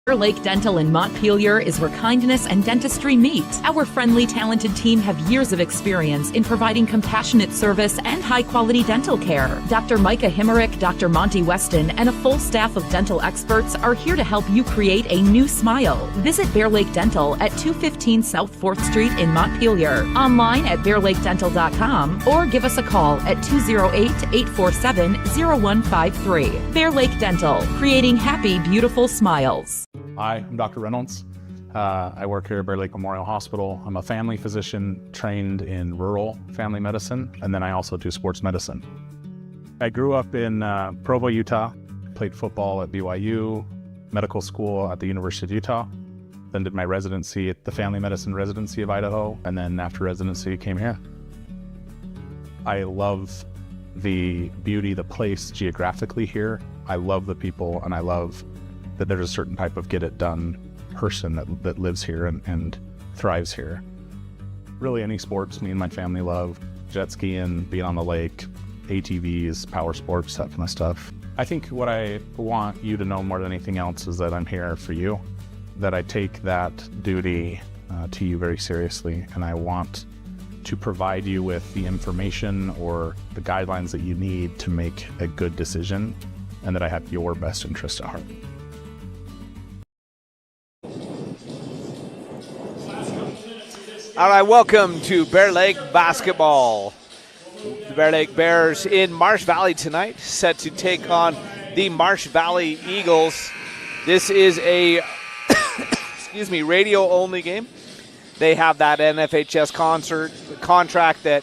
Bear Lake Dental in Montpelier is where kindness and dentistry meet. Our friendly, talented team have years of experience in providing compassionate service and high-quality dental care. Dr. Micah Himmerick, Dr. Monty Weston, and a full staff of dental experts are here to help you create a new smile. Visit Bear Lake Dental at 215 South 4th Street in Montpelier, online at bearlakedental.com, or give us a call at 208-847-0153. Bear Lake Dental, creating happy, beautiful smiles. Hi, I'm Dr. Reynolds. I work here at Bear Lake Memorial Hospital. I'm a family physician trained in rural family medicine, and then I also do sports medicine. I grew up in Provo, Utah, played football at BYU, medical school at the University of Utah, then did my residency at the family medicine residency of Idaho, and then after residency came here. I love the beauty, the place geographically here. I love the people, and I love that there's a certain type of get-it-done person that lives here and thrives here. Really any sports me and my family love. Jet skiing, being on the lake, ATVs, power sports, that kind of stuff. I think what I want you to know more than anything else is that I'm here for you, that I take that duty to you very seriously, and I want to provide you with the information or the guidelines that you need to make a good decision, and that I have your best interest at heart. All right, welcome to Bear Lake basketball. The Bear Lake Bears in Marsh Valley tonight, set to take on the Marsh Valley Eagles. This is a radio-only game. They have that NFHS contract that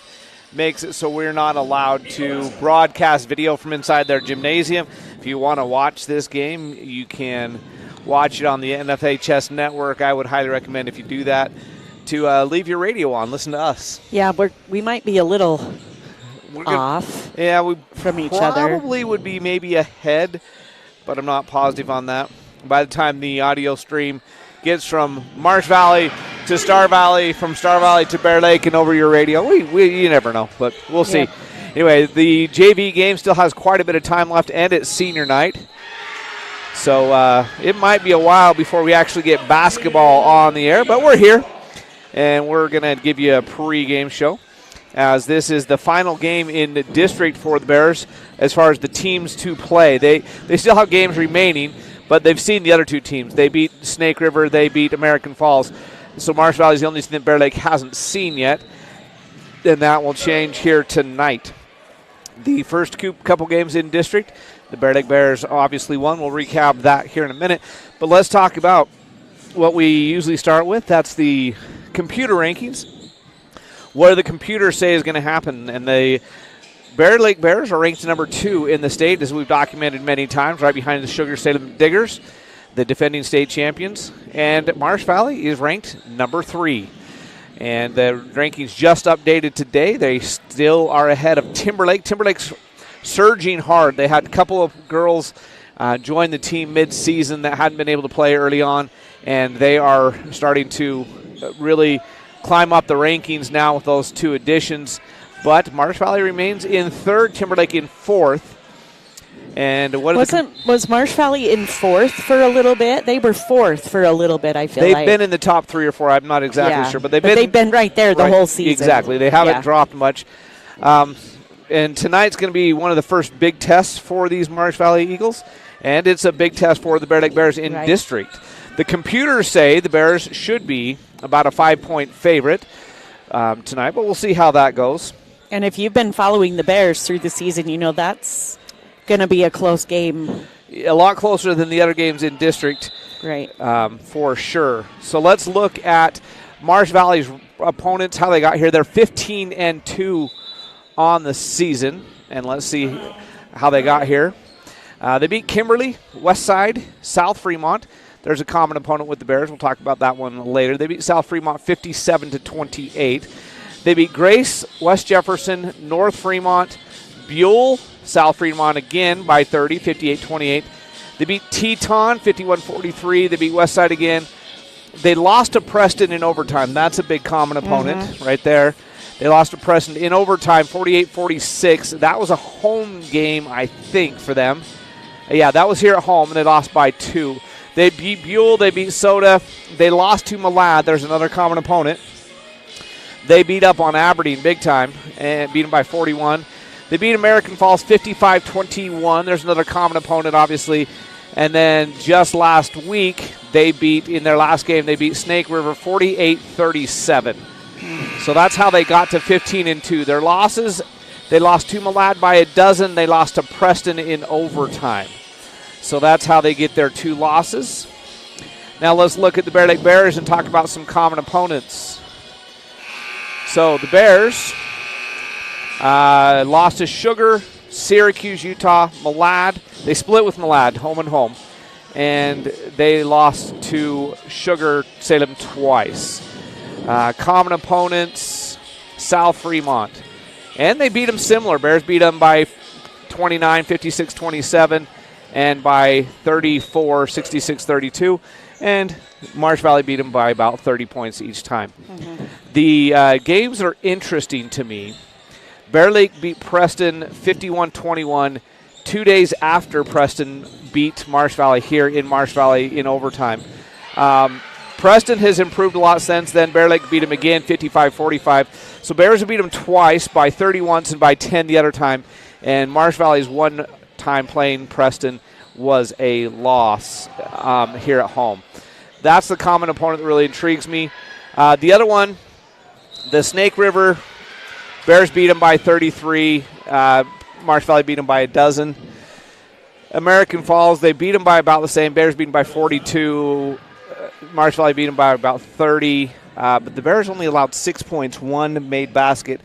makes it so we're not allowed to broadcast video from inside their gymnasium. If you want to watch this game, you can watch it on the NFHS network. I would highly recommend, if you do that, to leave your radio on, listen to us. Yeah, we might be a little off. Yeah, we from each other. Probably would be maybe ahead, but I'm not positive on that. By the time the audio stream gets from Marsh Valley to Star Valley, from Star Valley to Bear Lake and over your radio, you never know, but we'll see. Yeah. Anyway, the JV game still has quite a bit of time left, and it's senior night. So it might be a while before we actually get basketball on the air, but we're here. And we're going to give you a pre-game show, as this is the final game in the district for the Bears as far as the teams to play. They still have games remaining, but they've seen the other two teams. They beat Snake River. They beat American Falls. So Marsh Valley is the only team that Bear Lake hasn't seen yet, and that will change here tonight. The first couple games in district, the Bear Lake Bears obviously won. We'll recap that here in a minute. But let's talk about what we usually start with. That's the computer rankings. What do the computers say is going to happen? And the Bear Lake Bears are ranked number 2 in the state, as we've documented many times, right behind the Sugar Salem Diggers, the defending state champions. And Marsh Valley is ranked number 3. And the rankings just updated today. They still are ahead of Timberlake. Timberlake's surging hard. They had a couple of girls join the team mid-season that hadn't been able to play early on, and they are starting to really climb up the rankings now with those 2 additions. But Marsh Valley remains in 3rd, Timberlake in 4th. And what was Marsh Valley in 4th for a little bit? They were 4th for a little bit, I feel like. They've been in the top 3 or 4. I'm not exactly sure, but they've been right there the whole season. Exactly. They haven't dropped much. And tonight's going to be one of the first big tests for these Marsh Valley Eagles, and it's a big test for the Bear Lake Bears in district. The computers say the Bears should be about a 5-point favorite tonight, but we'll see how that goes. And if you've been following the Bears through the season, you know that's going to be a close game. A lot closer than the other games in district, right? For sure. So let's look at Marsh Valley's opponents, how they got here. They're 15-2 on the season, and let's see how they got here. They beat Kimberly, Westside, South Fremont. There's a common opponent with the Bears. We'll talk about that one later. They beat South Fremont 57-28. They beat Grace, West Jefferson, North Fremont, Buell, South Fremont again by 30, 58-28. They beat Teton 51-43. They beat Westside again. They lost to Preston in overtime. That's a big common opponent right there. They lost to Preston in overtime 48-46. That was a home game, I think, for them. Yeah, that was here at home, and they lost by 2. They beat Buell. They beat Soda. They lost to Malad. There's another common opponent. They beat up on Aberdeen big time and beat them by 41. They beat American Falls 55-21. There's another common opponent, obviously. And then just last week, in their last game, they beat Snake River 48-37. So that's how they got to 15-2. Their losses, they lost to Malad by a dozen. They lost to Preston in overtime. So that's how they get their 2 losses. Now let's look at the Bear Lake Bears and talk about some common opponents. So the Bears lost to Sugar, Syracuse, Utah, Malad. They split with Malad, home and home. And they lost to Sugar Salem twice. Common opponents, South Fremont. And they beat them similar. Bears beat them by 29, 56-27, and by 34, 66-32. And Marsh Valley beat them by about 30 points each time. Mm-hmm. The games are interesting to me. Bear Lake beat Preston 51-21 2 days after Preston beat Marsh Valley here in Marsh Valley in overtime. Preston has improved a lot since then. Bear Lake beat them again 55-45. So Bears have beat them twice by 30 once and by 10 the other time. And Marsh Valley's one time playing Preston was a loss here at home. That's the common opponent that really intrigues me. The other one, the Snake River, Bears beat them by 33. Marsh Valley beat them by a dozen. American Falls, they beat them by about the same. Bears beat them by 42. Marsh Valley beat them by about 30. But the Bears only allowed 6 points, 1 made basket.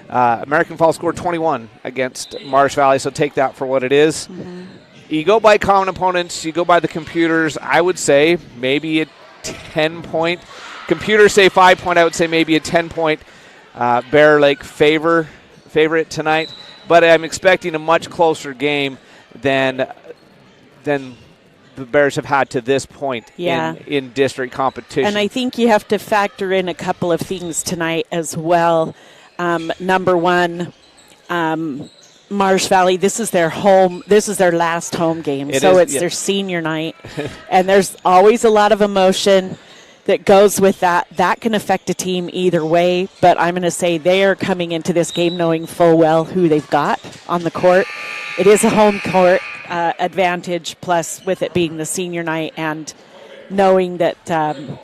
American Falls scored 21 against Marsh Valley, so take that for what it is. Mm-hmm. You go by common opponents, you go by the computers, I would say maybe a 10-point. Computers say 5-point, I would say maybe a 10-point Bear Lake favorite tonight. But I'm expecting a much closer game than the Bears have had to this point in district competition. And I think you have to factor in a couple of things tonight as well. Number one, Marsh Valley, this is their last home game. It's their senior night. And there's always a lot of emotion that goes with that. That can affect a team either way, but I'm going to say they are coming into this game knowing full well who they've got on the court. It is a home court advantage, plus with it being the senior night and knowing that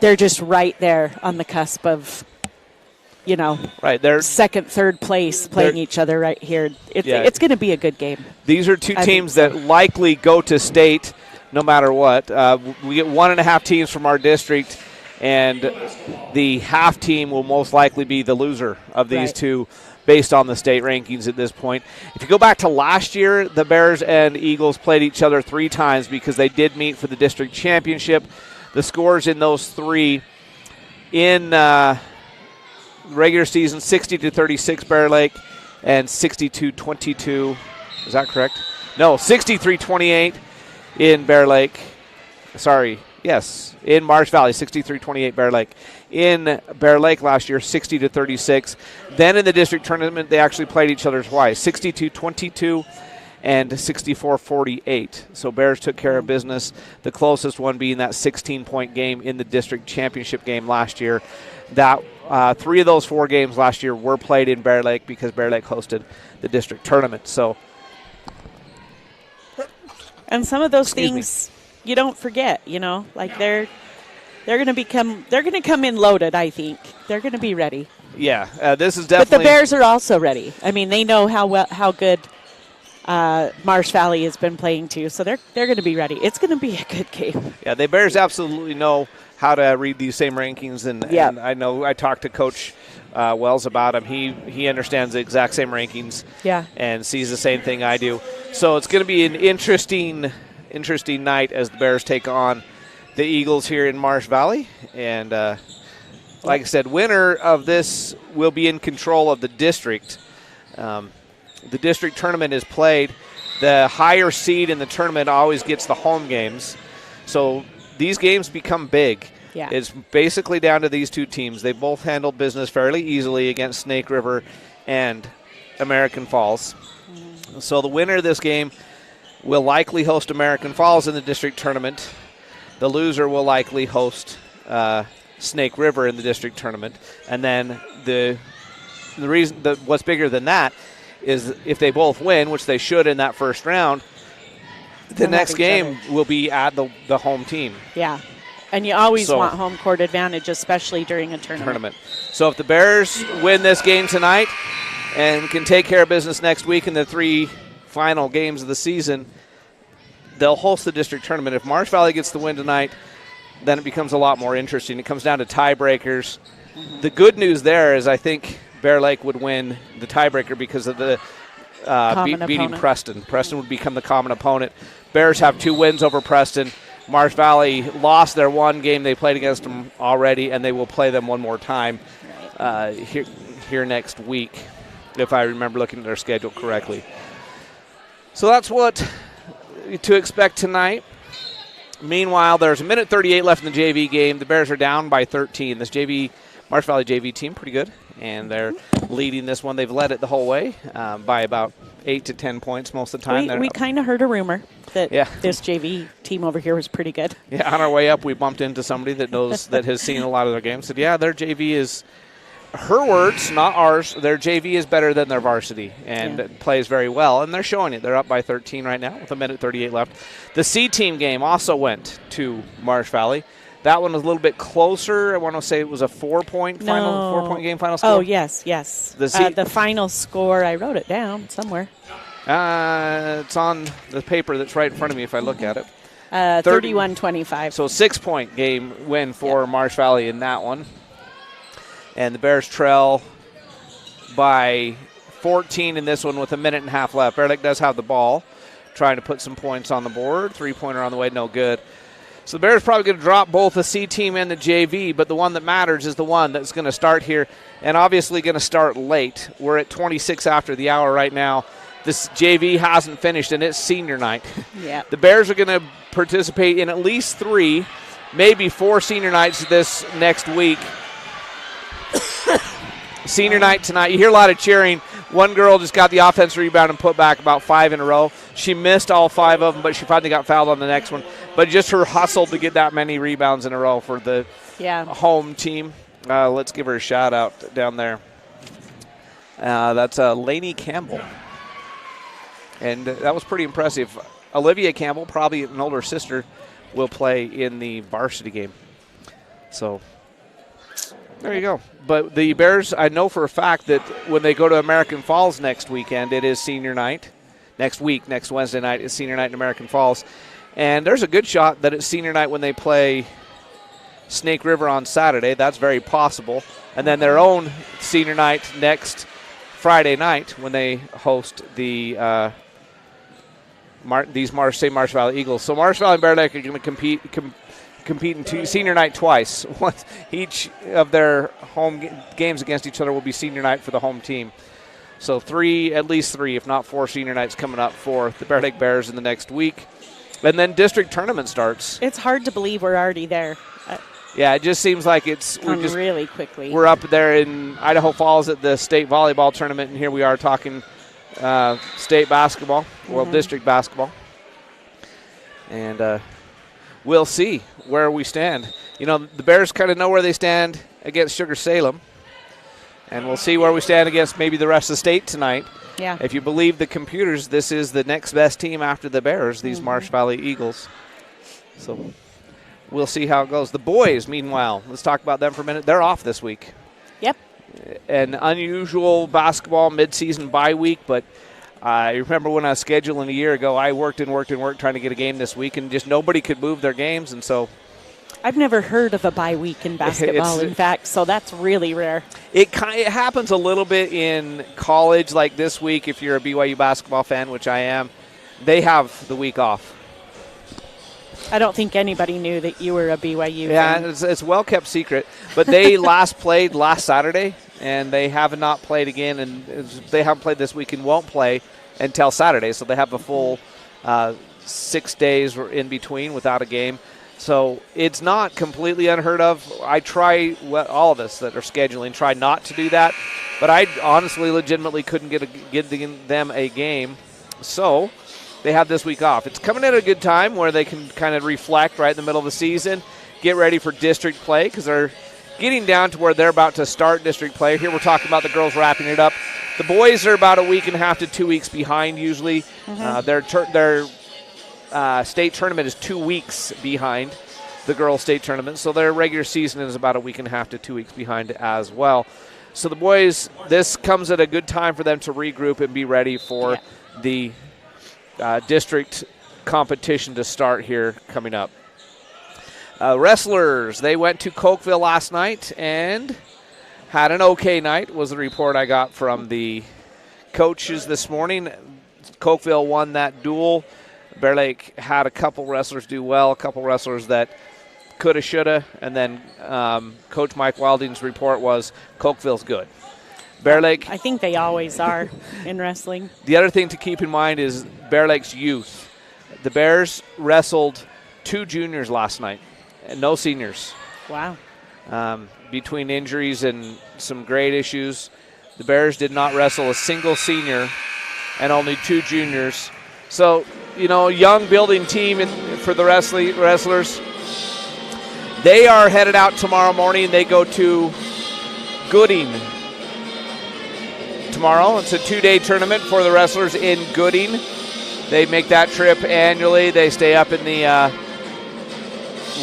they're just right there on the cusp of, right there, second, third place playing each other right here. It's going to be a good game. These are two teams that likely go to state no matter what. We get 1.5 teams from our district, and the half team will most likely be the loser of these two based on the state rankings at this point. If you go back to last year, the Bears and Eagles played each other 3 times because they did meet for the district championship. The scores in those 3 in regular season, 60-36 Bear Lake and 62-22. Is that correct? No, 63-28 in Bear Lake. Sorry. Yes, in Marsh Valley, 63-28 Bear Lake. In Bear Lake last year, 60-36. Then in the district tournament, they actually played each other twice, 62-22 and 64-48. So Bears took care of business, the closest one being that 16-point game in the district championship game last year. That 3 of those 4 games last year were played in Bear Lake because Bear Lake hosted the district tournament. So, and some of those things you don't forget, like they're going to come in loaded. I think they're going to be ready. Yeah, this is definitely. But the Bears are also ready. I mean, they know how good Marsh Valley has been playing too, so they're going to be ready. It's going to be a good game. Yeah, the Bears absolutely know how to read these same rankings, and I know I talked to Coach Wells about him. He understands the exact same rankings. And sees the same thing I do. So it's going to be an interesting night as the Bears take on the Eagles here in Marsh Valley. And like I said, winner of this will be in control of the district. The district tournament is played. The higher seed in the tournament always gets the home games. So these games become big. Yeah. It's basically down to these 2 teams. They both handled business fairly easily against Snake River and American Falls. Mm-hmm. So the winner of this game will likely host American Falls in the district tournament. The loser will likely host Snake River in the district tournament. And then the reason what's bigger than that is if they both win, which they should in that first round, the next game will be at the home team. Yeah. And you always want home court advantage, especially during a tournament. So if the Bears win this game tonight and can take care of business next week in the 3 final games of the season, they'll host the district tournament. If Marsh Valley gets the win tonight, then it becomes a lot more interesting. It comes down to tiebreakers. Mm-hmm. The good news there is I think Bear Lake would win the tiebreaker because of the beating Preston. Preston would become the common opponent. Bears have 2 wins over Preston. Marsh Valley lost their 1 game they played against them already, and they will play them one more time here next week, if I remember looking at their schedule correctly. So that's what to expect tonight. Meanwhile, there's 1:38 left in the JV game. The Bears are down by 13. This Marsh Valley JV team, pretty good, and they're leading this one. They've led it the whole way by about 8 to 10 points most of the time. We kind of heard a rumor that this JV team over here was pretty good. Yeah, on our way up, we bumped into somebody that knows that has seen a lot of their games. Said, yeah, their JV is, her words, not ours, their JV is better than their varsity and plays very well, and they're showing it. They're up by 13 right now with 1:38 left. The C team game also went to Marsh Valley. That one was a little bit closer. I want to say it was a 4-point game final score. Oh, yes. The final score, I wrote it down somewhere. It's on the paper that's right in front of me if I look at it. 31-25. So 6-point game win for Marsh Valley in that one. And the Bears trail by 14 in this one with 1.5 left. Bear Lake does have the ball, trying to put some points on the board. 3-pointer on the way, no good. So the Bears probably going to drop both the C team and the JV, but the one that matters is the one that's going to start here and obviously going to start late. We're at 26 after the hour right now. This JV hasn't finished, and it's senior night. Yeah. The Bears are going to participate in at least 3, maybe 4 senior nights this next week. Senior night tonight. You hear a lot of cheering. One girl just got the offensive rebound and put back about 5 in a row. She missed all 5 of them, but she finally got fouled on the next one. But just her hustle to get that many rebounds in a row for the home team. Let's give her a shout out down there. That's Lainey Campbell. And that was pretty impressive. Olivia Campbell, probably an older sister, will play in the varsity game. So there you go. But the Bears, I know for a fact that when they go to American Falls next weekend, it is senior night. Next Wednesday night is senior night in American Falls. And there's a good shot that it's senior night when they play Snake River on Saturday. That's very possible. And then their own senior night next Friday night when they host the these Marsh Valley Eagles. So Marsh Valley and Bear Lake are going to compete in senior night twice. Each of their home games against each other will be senior night for the home team. So at least three, if not 4 senior nights coming up for the Bear Lake Bears in the next week. And then district tournament starts. It's hard to believe we're already there. Yeah, it just seems like really quickly. We're up there in Idaho Falls at the state volleyball tournament, and here we are talking state basketball, well, district basketball. And we'll see where we stand. You know, the Bears kind of know where they stand against Sugar Salem, and we'll see where we stand against maybe the rest of the state tonight. Yeah. If you believe the computers, this is the next best team after the Bears, these Marsh Valley Eagles. So we'll see how it goes. The boys, meanwhile, let's talk about them for a minute. They're off this week. Yep. An unusual basketball midseason bye week, but I remember when I was scheduling a year ago, I worked trying to get a game this week, and just nobody could move their games, and so I've never heard of a bye week in basketball, in fact, so that's really rare. It happens a little bit in college, like this week, if you're a BYU basketball fan, which I am, they have the week off. I don't think anybody knew that you were a BYU fan. Yeah, it's a well-kept secret. But they played last Saturday, and they have not played again, and they haven't played this week and won't play until Saturday. So they have a full 6 days in between without a game. So it's not completely unheard of. I try, all of us that are scheduling, try not to do that. But I honestly, legitimately couldn't get them a game. So they have this week off. It's coming at a good time where they can kind of reflect right in the middle of the season, get ready for district play because they're getting down to where they're about to start district play. Here we're talking about the girls wrapping it up. The boys are about a week and a half to 2 weeks behind usually. Their state tournament is 2 weeks behind the girls' state tournament, so their regular season is about a week and a half to 2 weeks behind as well. So the boys, this comes at a good time for them to regroup and be ready for the district competition to start here coming up. Wrestlers, they went to Cokeville last night and had an okay night, was the report I got from the coaches this morning. Cokeville won that duel. Bear Lake had a couple wrestlers do well, a couple wrestlers that coulda, shoulda, and then Coach Mike Wilding's report was Cokeville's good. Bear Lake. I think they always are in wrestling. The other thing to keep in mind is Bear Lake's youth. The Bears wrestled 2 juniors last night and no seniors. Wow. Between injuries and some grade issues, the Bears did not wrestle a single senior and only 2 juniors. So, young building team for the wrestlers. They are headed out tomorrow morning. They go to Gooding tomorrow. It's a 2-day tournament for the wrestlers in Gooding. They make that trip annually. They stay up in the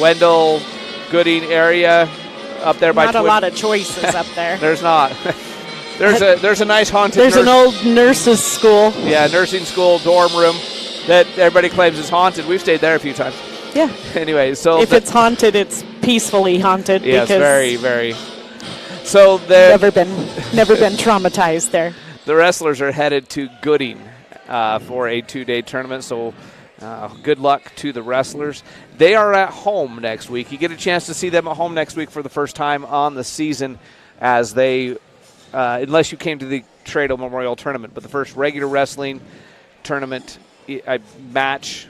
Wendell, Gooding area up there by Not a lot of choices up there. There's not. There's a nice haunted There's an old nurses' school. Yeah, nursing school dorm room that everybody claims is haunted. We've stayed there a few times. Yeah. Anyway, so if it's haunted, it's peacefully haunted. Yes, because very, very. So never been traumatized there. The wrestlers are headed to Gooding for a 2-day tournament. So good luck to the wrestlers. They are at home next week. You get a chance to see them at home next week for the first time on the season, as they, unless you came to the Trado Memorial Tournament, but the first regular wrestling tournament match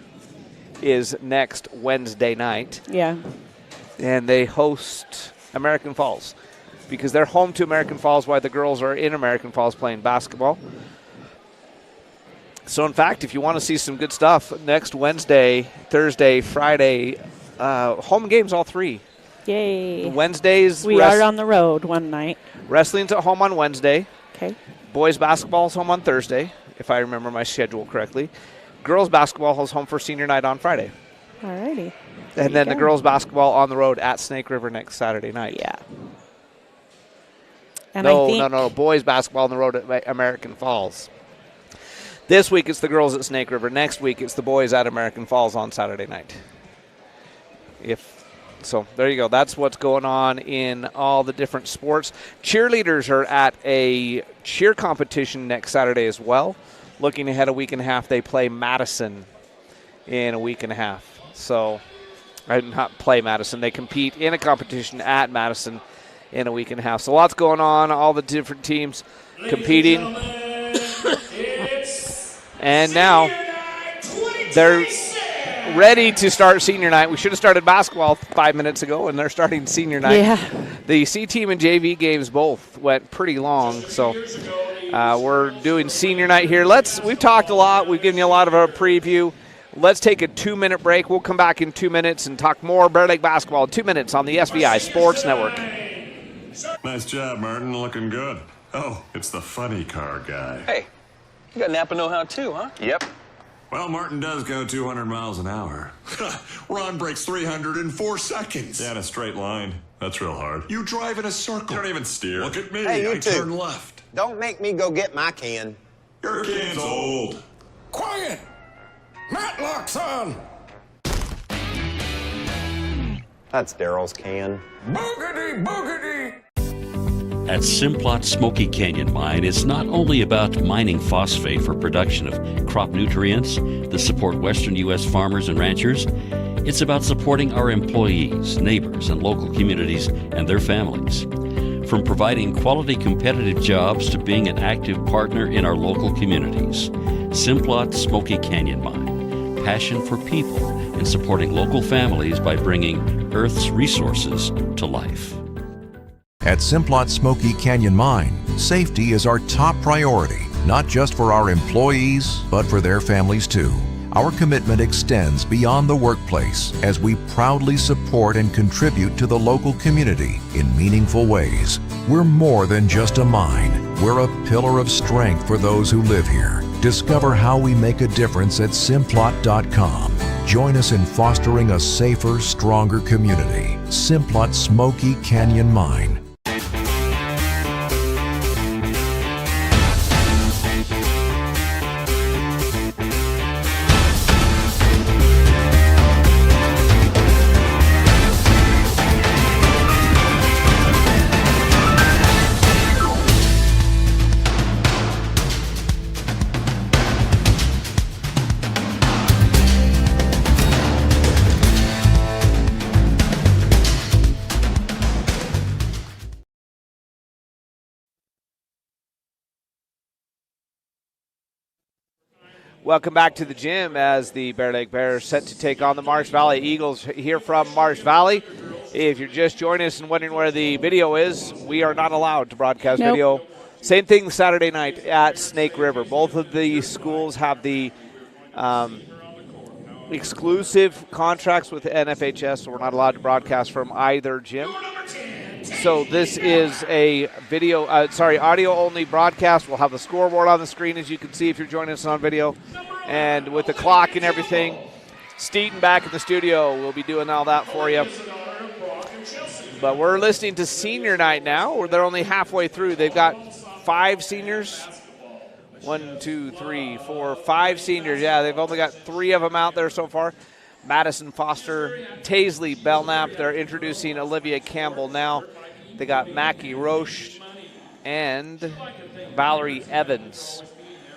is next Wednesday night. Yeah. And they host American Falls because they're home to American Falls while the girls are in American Falls playing basketball. So, in fact, if you want to see some good stuff, next Wednesday, Thursday, Friday, home games all 3. Yay. Wednesdays. We are on the road one night. Wrestling's at home on Wednesday. Okay. Boys basketball's home on Thursday, if I remember my schedule correctly. Girls basketball is home for senior night on Friday. All righty. And then the girls basketball on the road at Snake River next Saturday night. Yeah. And No. Boys basketball on the road at American Falls. This week it's the girls at Snake River. Next week it's the boys at American Falls on Saturday night. So there you go. That's what's going on in all the different sports. Cheerleaders are at a cheer competition next Saturday as well. Looking ahead a week and a half, they play Madison in a week and a half. So, not play Madison. They compete in a competition at Madison in a week and a half. So lots going on, all the different teams competing. And now they're ready to start senior night. We should have started basketball 5 minutes ago, and they're starting senior night. Yeah. The C team and JV games both went pretty long, so we're doing senior night here. We've talked a lot. We've given you a lot of a preview. Let's take a 2-minute break. We'll come back in 2 minutes and talk more Bear Lake basketball in 2 minutes on the SVI Sports Network. Nice job, Martin. Looking good. Oh, it's the funny car guy. Hey, you got Napa know-how too, huh? Yep. Well, Martin does go 200 miles an hour. Ron breaks 300 in 4 seconds. Yeah, in a straight line. That's real hard. You drive in a circle. You don't even steer. Look at me. Hey, you I two. turn left. Don't make me go get my can. Your can's old. Quiet! Matlock's on! That's Daryl's can. Boogity, boogity! At Simplot Smoky Canyon Mine, it's not only about mining phosphate for production of crop nutrients that support western U.S. farmers and ranchers. It's about supporting our employees, neighbors, and local communities and their families. From providing quality competitive jobs to being an active partner in our local communities. Simplot Smoky Canyon Mine. Passion for people and supporting local families by bringing Earth's resources to life. At Simplot Smoky Canyon Mine, safety is our top priority, not just for our employees, but for their families too. Our commitment extends beyond the workplace as we proudly support and contribute to the local community in meaningful ways. We're more than just a mine. We're a pillar of strength for those who live here. Discover how we make a difference at Simplot.com. Join us in fostering a safer, stronger community. Simplot Smoky Canyon Mine. Welcome back to the gym as the Bear Lake Bears set to take on the Marsh Valley Eagles here from Marsh Valley. If you're just joining us and wondering where the video is, we are not allowed to broadcast video. Same thing Saturday night at Snake River. Both of the schools have the exclusive contracts with NFHS, so we're not allowed to broadcast from either gym. So this is a audio-only broadcast. We'll have the scoreboard on the screen, as you can see if you're joining us on video. And with the clock and everything, Steaton back in the studio. We'll be doing all that for you. But we're listening to senior night now, where they're only halfway through. They've got 5 seniors. 1, 2, 3, 4, 5 seniors. Yeah, they've only got 3 of them out there so far. Madison Foster, Taisley Belknap. They're introducing Olivia Campbell now. They got Mackie Roche and Valerie Evans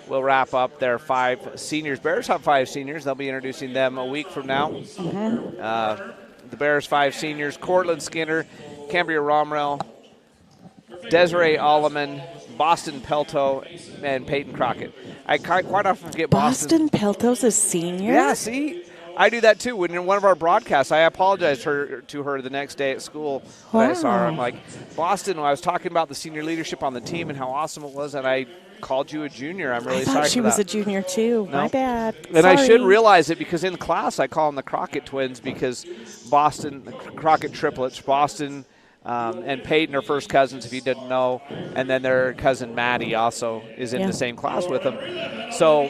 will wrap up their 5 seniors. Bears have 5 seniors. They'll be introducing them a week from now. The Bears' 5 seniors, Cortland Skinner, Cambria Romrell, Desiree Alleman, Boston Pelto, and Peyton Crockett. I quite often forget Boston Pelto's a senior? Yeah, see? I do that too. When in one of our broadcasts, I apologized to her the next day at school when I saw her. I'm like, Boston, I was talking about the senior leadership on the team and how awesome it was, and I called you a junior. I'm really sorry for that. I thought she was a junior too. No. My bad. And sorry. I should realize it because in class I call them the Crockett twins because the Crockett triplets, Boston and Peyton are first cousins, if you didn't know, and then their cousin Maddie also is in the same class with them. So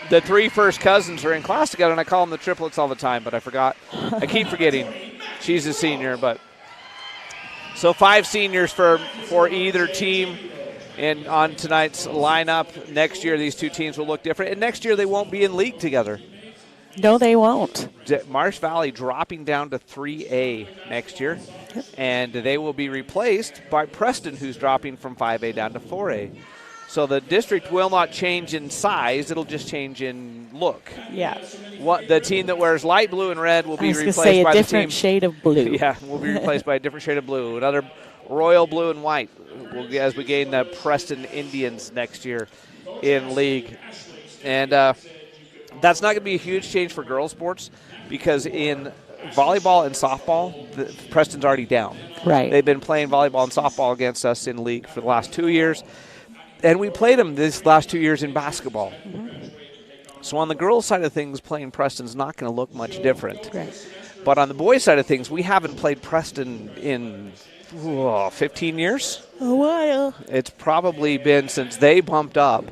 the 3 first cousins are in class together, and I call them the triplets all the time, but I forgot. I keep forgetting. She's a senior, but so 5 seniors for either team. And on tonight's lineup, next year these 2 teams will look different, and next year they won't be in league together. No, they won't. Marsh Valley dropping down to 3A next year, and they will be replaced by Preston, who's dropping from 5A down to 4A. So the district will not change in size; it'll just change in look. Yeah. The team that wears light blue and red will be replaced by a different shade of blue. Yeah, will be replaced by a different shade of blue. Another royal blue and white as we gain the Preston Indians next year in league. And that's not going to be a huge change for girls sports because in volleyball and softball, Preston's already down. Right. They've been playing volleyball and softball against us in league for the last 2 years. And we played them this last 2 years in basketball. Mm-hmm. So on the girls' side of things, playing Preston's not going to look much different. Right. But on the boys' side of things, we haven't played Preston in 15 years. A while. It's probably been since they bumped up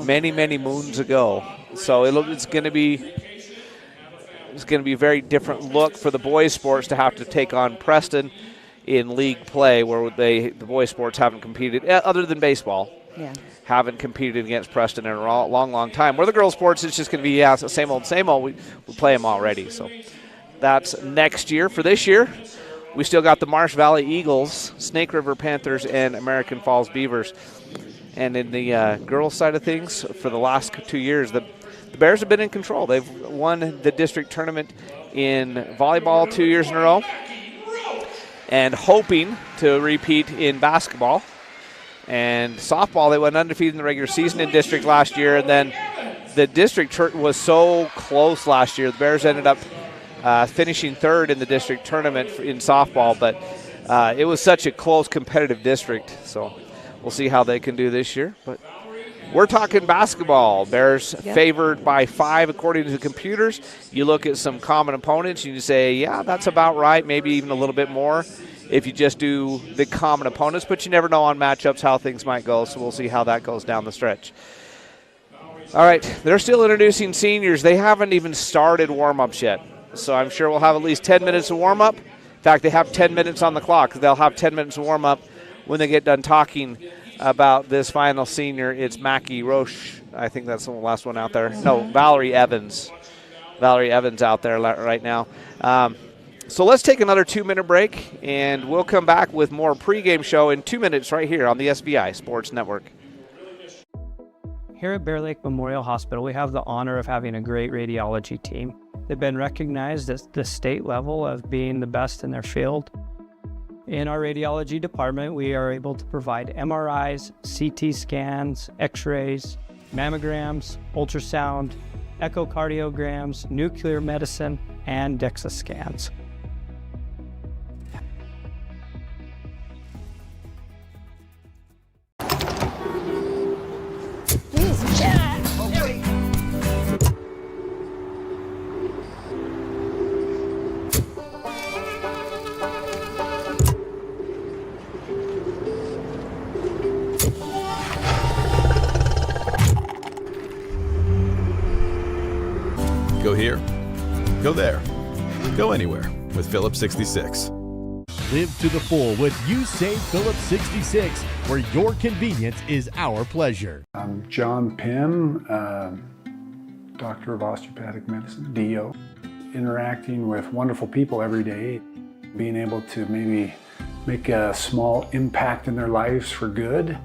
many, many moons ago. So it's going to be a very different look for the boys' sports to have to take on Preston in league play, where the boys' sports haven't competed, other than baseball. Yeah. Haven't competed against Preston in a long, long time. Where the girls' sports, it's just going to be same old, same old. We play them already. So that's next year. For this year, we still got the Marsh Valley Eagles, Snake River Panthers, and American Falls Beavers. And in the girls' side of things, for the last 2 years, the Bears have been in control. They've won the district tournament in volleyball 2 years in a row and hoping to repeat in basketball. And softball, they went undefeated in the regular season in district last year, and then the district was so close last year. The Bears ended up finishing 3rd in the district tournament in softball, but it was such a close competitive district. So we'll see how they can do this year. But We're talking basketball. Bears favored by 5 according to the computers. You look at some common opponents and you say, yeah, that's about right, maybe even a little bit more if you just do the common opponents, but you never know on matchups how things might go, so we'll see how that goes down the stretch. All right, they're still introducing seniors. They haven't even started warm-ups yet, so I'm sure we'll have at least 10 minutes of warm-up. In fact, they have 10 minutes on the clock. They'll have 10 minutes of warm-up when they get done talking about this final senior. It's Mackie Roche. I think that's the last one out there. No, Valerie Evans. Valerie Evans out there right now. So let's take another 2-minute break, and we'll come back with more pregame show in 2 minutes right here on the SBI Sports Network. Here at Bear Lake Memorial Hospital, we have the honor of having a great radiology team. They've been recognized at the state level of being the best in their field. In our radiology department, we are able to provide MRIs, CT scans, X-rays, mammograms, ultrasound, echocardiograms, nuclear medicine, and DEXA scans. Go here, go there, go anywhere with Phillips 66. Live to the full with You Save Phillips 66, where your convenience is our pleasure. I'm John Pym, Doctor of Osteopathic Medicine, DO. Interacting with wonderful people every day, being able to maybe make a small impact in their lives for good.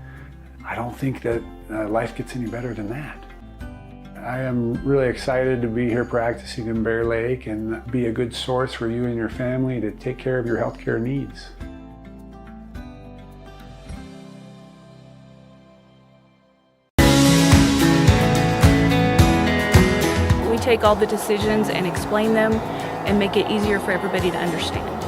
I don't think that life gets any better than that. I am really excited to be here practicing in Bear Lake and be a good source for you and your family to take care of your healthcare needs. We take all the decisions and explain them and make it easier for everybody to understand.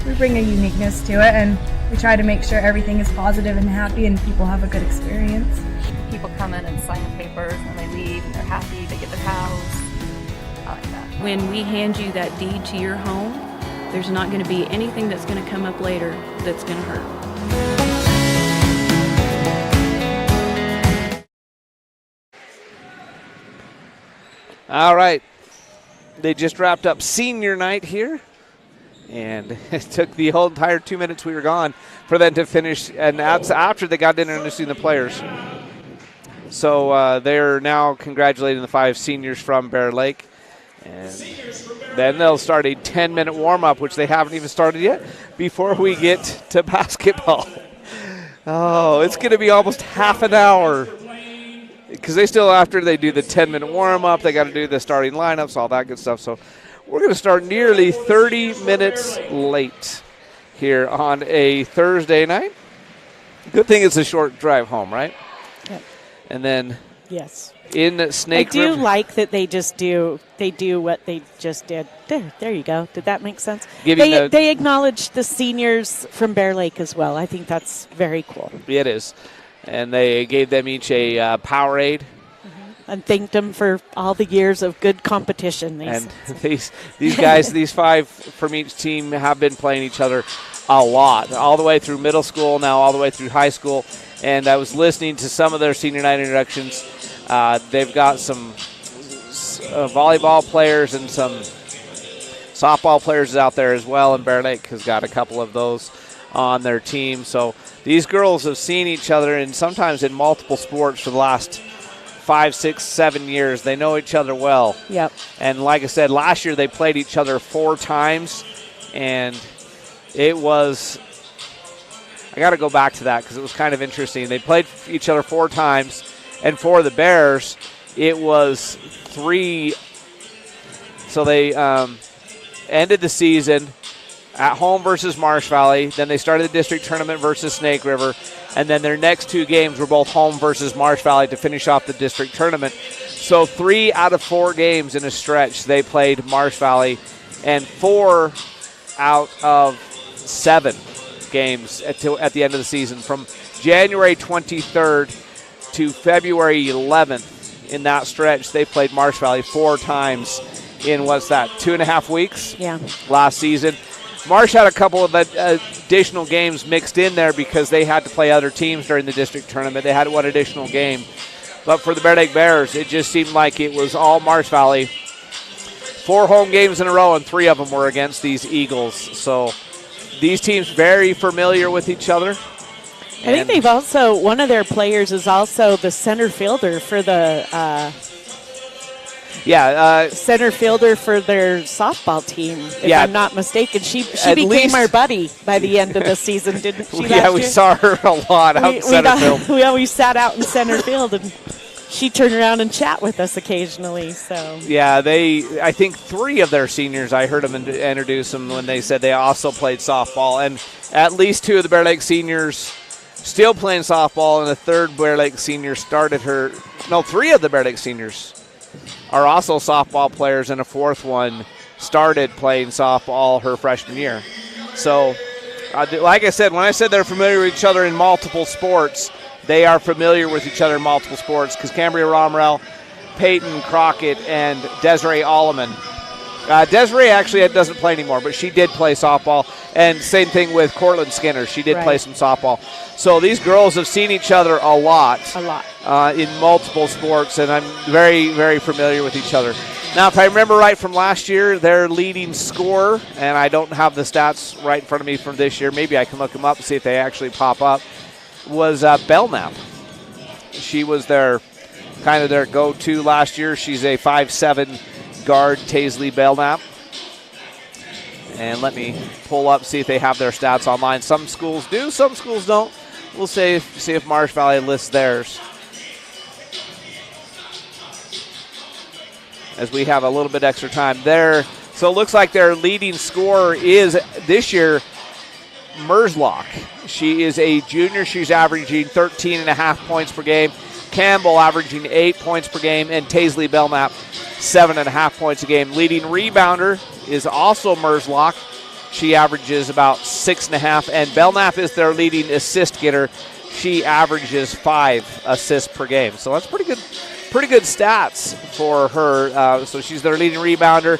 We bring a uniqueness to it, and we try to make sure everything is positive and happy and people have a good experience. People come in and sign papers and they leave and they're happy, they get their house. I like that. When we hand you that deed to your home, there's not going to be anything that's going to come up later that's going to hurt. All right. They just wrapped up senior night here, and it took the whole entire 2 minutes we were gone for them to finish, and after they got done introducing the players. So they're now congratulating the 5 seniors from Bear Lake. And then they'll start a 10-minute warm-up, which they haven't even started yet, before we get to basketball. Oh, it's going to be almost half an hour. Because they still, after they do the 10-minute warm-up, they got to do the starting lineups, all that good stuff. So we're going to start nearly 30 minutes late here on a Thursday night. Good thing it's a short drive home, right? Yep. And then yes, in Snake River. I do like that they do what they just did. There you go. Did that make sense? They acknowledge the seniors from Bear Lake as well. I think that's very cool. It is. And they gave them each a Powerade. And thanked them for all the years of good competition. And these guys, these 5 from each team have been playing each other a lot, all the way through middle school, now all the way through high school. And I was listening to some of their senior night introductions. They've got some volleyball players and some softball players out there as well, and Bear Lake has got a couple of those on their team. So these girls have seen each other, and sometimes in multiple sports for the last 5, 6, 7 years. They know each other well. Yep. And like I said, last year they played each other 4 times, and it was, I got to go back to that because it was kind of interesting. They played each other 4 times, and for the Bears, it was 3. So they ended the season at home versus Marsh Valley. Then they started the district tournament versus Snake River. And then their next 2 games were both home versus Marsh Valley to finish off the district tournament. So 3 out of 4 games in a stretch, they played Marsh Valley. And 4 out of 7 games at the end of the season. From January 23rd to February 11th. In that stretch, they played Marsh Valley 4 times in, what's that, 2.5 weeks? Yeah. Last season. Marsh had a couple of additional games mixed in there because they had to play other teams during the district tournament. They had one additional game. But for the Bear Lake Bears, it just seemed like it was all Marsh Valley. 4 home games in a row, and 3 of them were against these Eagles. So these teams very familiar with each other. I think they've also, one of their players is also the center fielder for the center fielder for their softball team, if I'm not mistaken. She became our buddy by the end of the season, didn't she? Yeah, we saw her a lot out in center field. We always sat out in center field, and she turned around and chat with us occasionally. So yeah, I think 3 of their seniors, I heard them introduce them when they said they also played softball, and at least 2 of the Bear Lake seniors still playing softball, and the 3rd Bear Lake senior started 3 of the Bear Lake seniors are also softball players, and a 4th one started playing softball her freshman year. So, like I said, when I said they're familiar with each other in multiple sports, they are familiar with each other in multiple sports, because Cambria Romerell, Peyton Crockett, and Desiree Alleman. Desiree actually doesn't play anymore, but she did play softball, and same thing with Cortland Skinner. She did play some softball. So these girls have seen each other a lot. In multiple sports, and I'm very, very familiar with each other. Now, if I remember right from last year, their leading scorer, and I don't have the stats right in front of me from this year, maybe I can look them up and see if they actually pop up, was Belknap. She was their go-to last year. She's a 5'7" guard, Taisley Belknap. And let me pull up, see if they have their stats online. Some schools do, some schools don't. We'll see if Marsh Valley lists theirs. As we have a little bit extra time there. So it looks like their leading scorer is, this year, Merzlock. She is a junior. She's averaging 13.5 points per game. Campbell averaging 8 points per game. And Taisley Belknap, 7.5 points a game. Leading rebounder is also Merzlock. She averages about 6.5. And Belknap is their leading assist getter. She averages 5 assists per game. So that's pretty good stats for her. So she's their leading rebounder,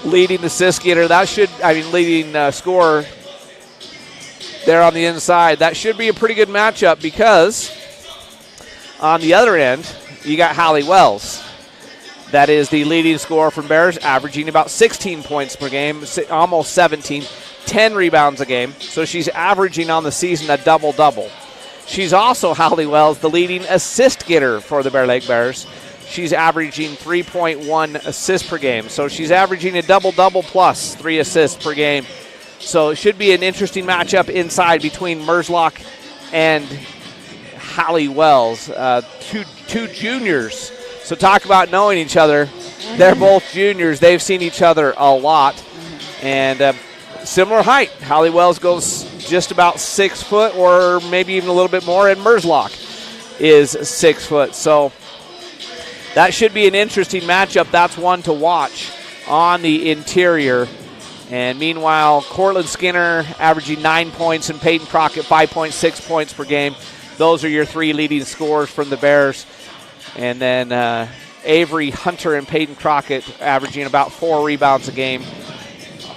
leading assist getter. Leading scorer there on the inside. That should be a pretty good matchup, because on the other end, you got Hallie Wells. That is the leading scorer from Bears, averaging about 16 points per game, almost 17, 10 rebounds a game. So she's averaging on the season a double-double. She's also, Hallie Wells, the leading assist getter for the Bear Lake Bears. She's averaging 3.1 assists per game. So she's averaging a double-double plus 3 assists per game. So it should be an interesting matchup inside between Merzlock and Hallie Wells, two juniors. So talk about knowing each other. They're both juniors. They've seen each other a lot. And similar height. Hallie Wells goes just about 6 foot, or maybe even a little bit more, and Merzlock is 6 foot. So that should be an interesting matchup. That's one to watch on the interior. And meanwhile, Cortland Skinner averaging 9 points, and Peyton Crockett 5.6 points per game. Those are your 3 leading scorers from the Bears. And then Avery Hunter and Peyton Crockett averaging about 4 rebounds a game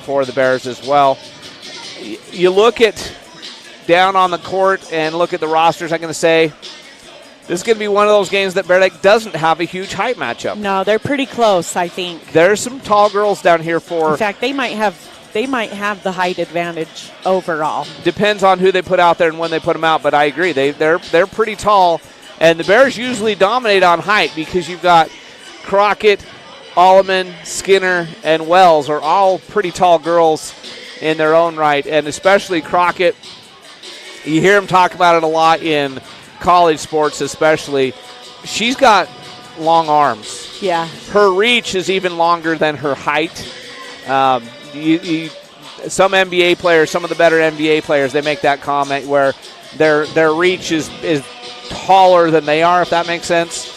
for the Bears as well. You look at down on the court and look at the rosters, I'm going to say this is going to be one of those games that Bear Lake doesn't have a huge height matchup. No, they're pretty close, I think. There's some tall girls down here for... In fact, they might have the height advantage overall. Depends on who they put out there and when they put them out, but I agree. They're pretty tall, and the Bears usually dominate on height because you've got Crockett, Alleman, Skinner, and Wells are all pretty tall girls in their own right, and especially Crockett. You hear him talk about it a lot in college sports especially. She's got long arms. Yeah. Her reach is even longer than her height. Some NBA players, some of the better NBA players, they make that comment where their reach is taller than they are, if that makes sense.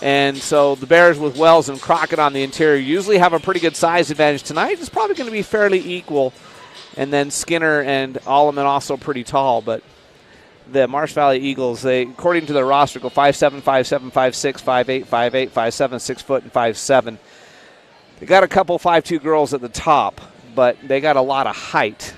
And so the Bears with Wells and Crockett on the interior usually have a pretty good size advantage. Tonight it's probably going to be fairly equal. And then Skinner and Alleman also pretty tall. But the Marsh Valley Eagles, they, according to their roster, go 5'7", 5'7", 5'6", 5'8", 5'8", 5'7", 6 foot, and 5'7". They got a couple 5'2" girls at the top, but they got a lot of height.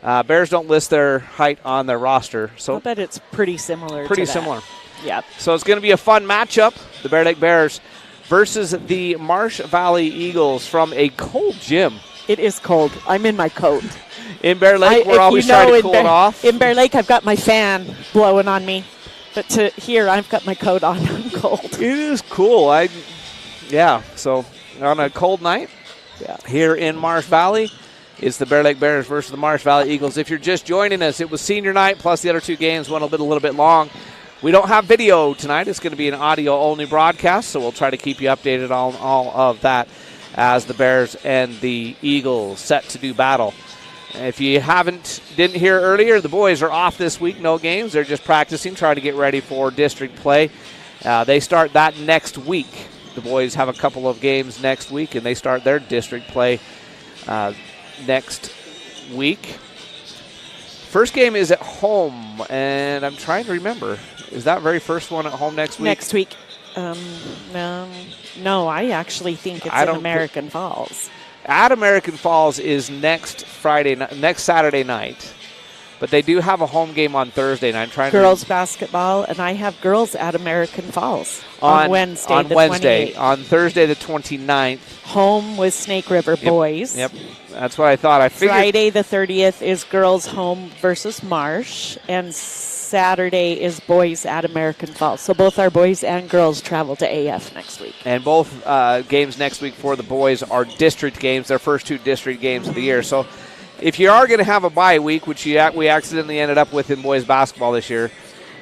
Bears don't list their height on their roster, so I bet it's pretty similar. Pretty to that. similar. Yep. So it's going to be a fun matchup. The Bear Lake Bears versus the Marsh Valley Eagles from a cold gym. It is cold. I'm in my coat. In Bear Lake, we're always trying to cool it off. In Bear Lake, I've got my fan blowing on me. But to here, I've got my coat on. I'm cold. It is cool. So on a cold night here in Marsh Valley, it's the Bear Lake Bears versus the Marsh Valley Eagles. If you're just joining us, it was senior night, plus the other 2 games went a little bit long. We don't have video tonight. It's going to be an audio-only broadcast, so we'll try to keep you updated on all of that as the Bears and the Eagles set to do battle. If you didn't hear earlier, the boys are off this week, no games. They're just practicing, trying to get ready for district play. They start that next week. The boys have a couple of games next week, and they start their district play next week. First game is at home, and I'm trying to remember. Is that very first one at home next week? Next week. No, I actually think it's in American Falls. At American Falls is next Saturday night, but they do have a home game on Thursday night. Girls basketball, and I have girls at American Falls on Wednesday. On Wednesday, on Thursday the 29th. Home with Snake River boys. Yep, that's what I thought. I figured Friday the 30th is girls home versus Marsh, and Saturday is boys at American Falls. So both our boys and girls travel to AF next week. And both games next week for the boys are district games, their first 2 district games of the year. So if you are going to have a bye week, which we accidentally ended up with in boys basketball this year,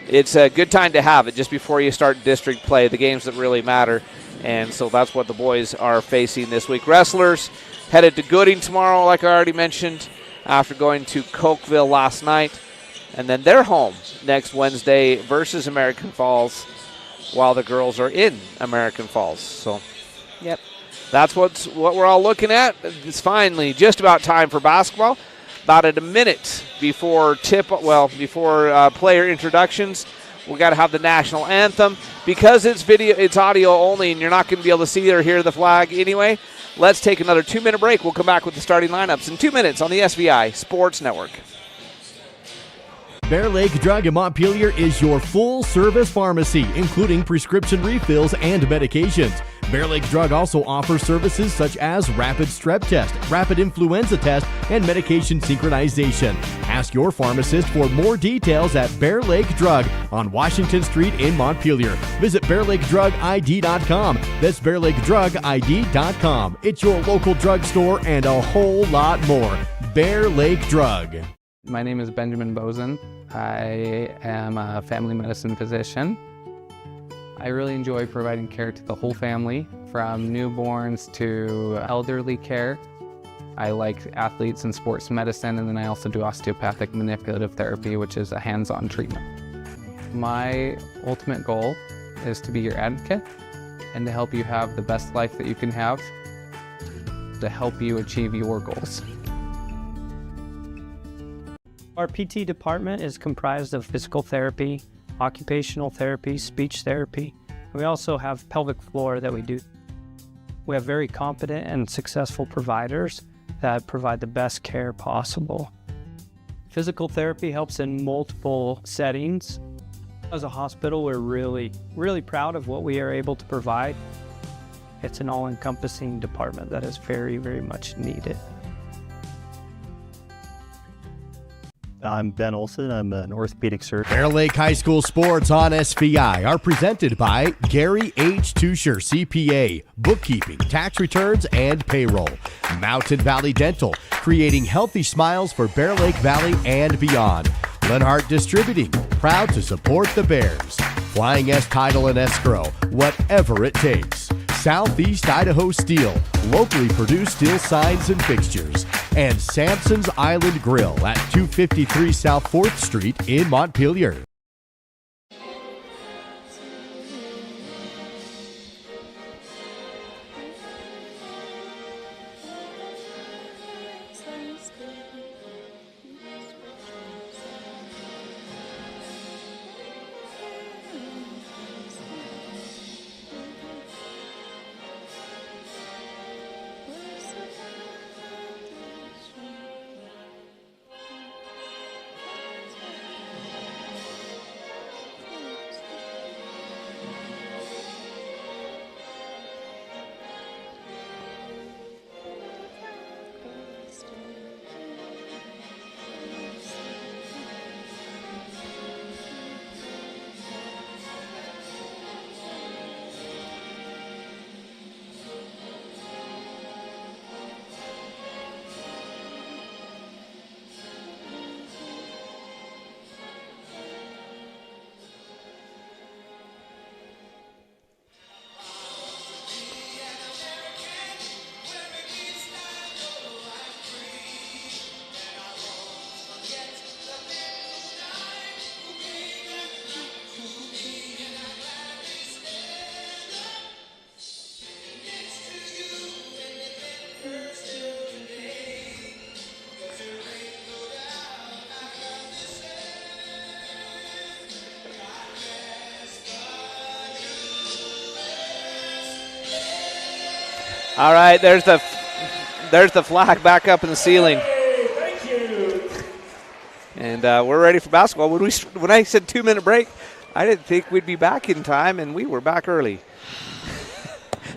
it's a good time to have it just before you start district play, the games that really matter. And so that's what the boys are facing this week. Wrestlers headed to Gooding tomorrow, like I already mentioned, after going to Cokeville last night. And then they're home next Wednesday versus American Falls while the girls are in American Falls. So yep, that's what we're all looking at. It's finally just about time for basketball. About a minute before player introductions, we got to have the national anthem. Because it's audio only and you're not going to be able to see or hear the flag anyway, let's take another 2-minute break. We'll come back with the starting lineups in 2 minutes on the SVI Sports Network. Bear Lake Drug in Montpelier is your full-service pharmacy, including prescription refills and medications. Bear Lake Drug also offers services such as rapid strep test, rapid influenza test, and medication synchronization. Ask your pharmacist for more details at Bear Lake Drug on Washington Street in Montpelier. Visit BearLakeDrugID.com. That's BearLakeDrugID.com. It's your local drugstore and a whole lot more. Bear Lake Drug. My name is Benjamin Bozen. I am a family medicine physician. I really enjoy providing care to the whole family, from newborns to elderly care. I like athletes and sports medicine, and then I also do osteopathic manipulative therapy, which is a hands-on treatment. My ultimate goal is to be your advocate and to help you have the best life that you can have, to help you achieve your goals. Our PT department is comprised of physical therapy, occupational therapy, speech therapy. We also have pelvic floor that we do. We have very competent and successful providers that provide the best care possible. Physical therapy helps in multiple settings. As a hospital, we're really proud of what we are able to provide. It's an all-encompassing department that is very, very much needed. I'm Ben Olson. I'm an orthopedic surgeon. Bear Lake High School sports on SVI are presented by Gary H. Tusher, CPA, bookkeeping, tax returns, and payroll. Mountain Valley Dental, creating healthy smiles for Bear Lake Valley and beyond. Lenhart Distributing, proud to support the Bears. Flying S Title and Escrow, whatever it takes. Southeast Idaho Steel, locally produced steel signs and fixtures. And Sampson's Island Grill at 253 South 4th Street in Montpelier. All right, there's the flag back up in the ceiling. And we're ready for basketball. When I said 2-minute break, I didn't think we'd be back in time, and we were back early.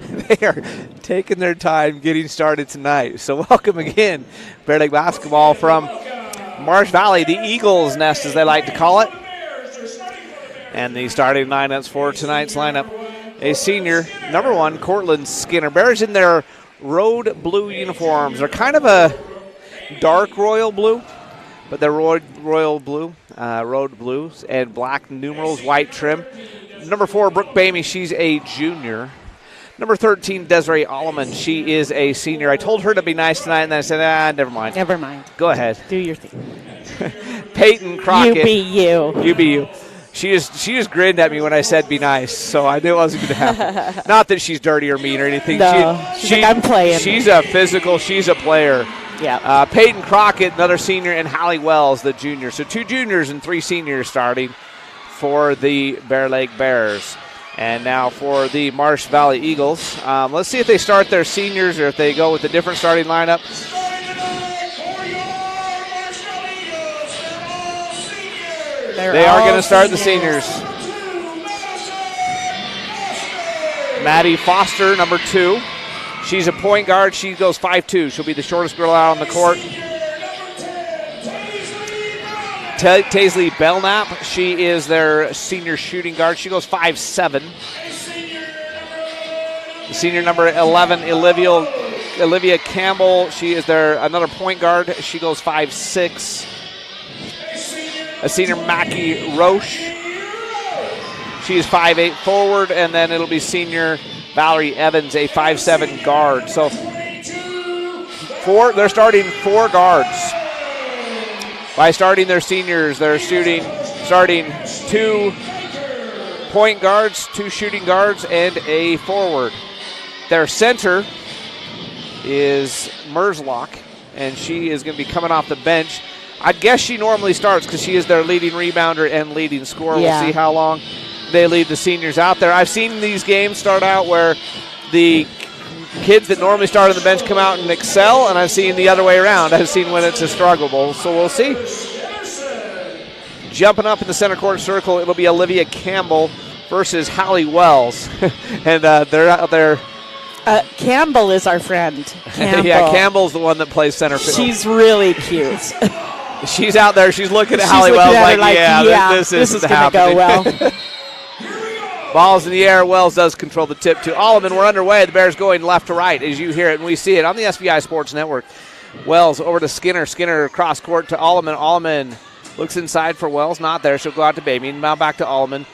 They are taking their time getting started tonight. So welcome again, Bear Lake basketball from Marsh Valley, the Eagles' Nest, as they like to call it. And the starting lineups for tonight's lineup. A senior, number 1, Cortland Skinner. Bears in their road blue uniforms. They're kind of a dark royal blue, but they're royal blue, road blues, and black numerals, white trim. Number 4, Brooke Bamey, she's a junior. Number 13, Desiree Alleman, she is a senior. I told her to be nice tonight, and then I said, never mind. Never mind. Go ahead. Do your thing. Peyton Crockett. You be you. You be you. She just grinned at me when I said be nice, so I knew it wasn't going to happen. Not that she's dirty or mean or anything. No, she's like, I'm playing. She's a physical, she's a player. Yeah. Peyton Crockett, another senior, and Hallie Wells, the junior. So 2 juniors and 3 seniors starting for the Bear Lake Bears. And now for the Marsh Valley Eagles. Let's see if they start their seniors or if they go with a different starting lineup. They are going to start the seniors. Maddie Foster, number 2. She's a point guard. She goes 5'2". She'll be the shortest girl out on the court. Taisley Belknap, she is their senior shooting guard. She goes 5'7". The senior number 11, Olivia Campbell, she is their another point guard. She goes 5'6". A senior, Mackie Roche, she is 5'8" forward, and then it'll be senior Valerie Evans, a 5'7" guard. So they're starting 4 guards. By starting their seniors, they're starting 2 point guards, 2 shooting guards, and a forward. Their center is Merzlock, and she is going to be coming off the bench. I guess she normally starts because she is their leading rebounder and leading scorer. Yeah. We'll see how long they leave the seniors out there. I've seen these games start out where the kids that normally start on the bench come out and excel, and I've seen the other way around. I've seen when it's a struggle bowl, so we'll see. Jumping up in the center court circle, it'll be Olivia Campbell versus Hallie Wells. And they're out there. Campbell is our friend. Campbell. Yeah, Campbell's the one that plays center field. She's really cute. She's out there. She's looking at Hallie Wells like, this isn't happening. This is going to go well. Ball's in the air. Wells does control the tip to Alleman. We're underway. The Bears going left to right as you hear it, and we see it on the SVI Sports Network. Wells over to Skinner. Skinner across court to Alleman. Alleman looks inside for Wells. Not there. She'll go out to Bamey. Now back to Alleman.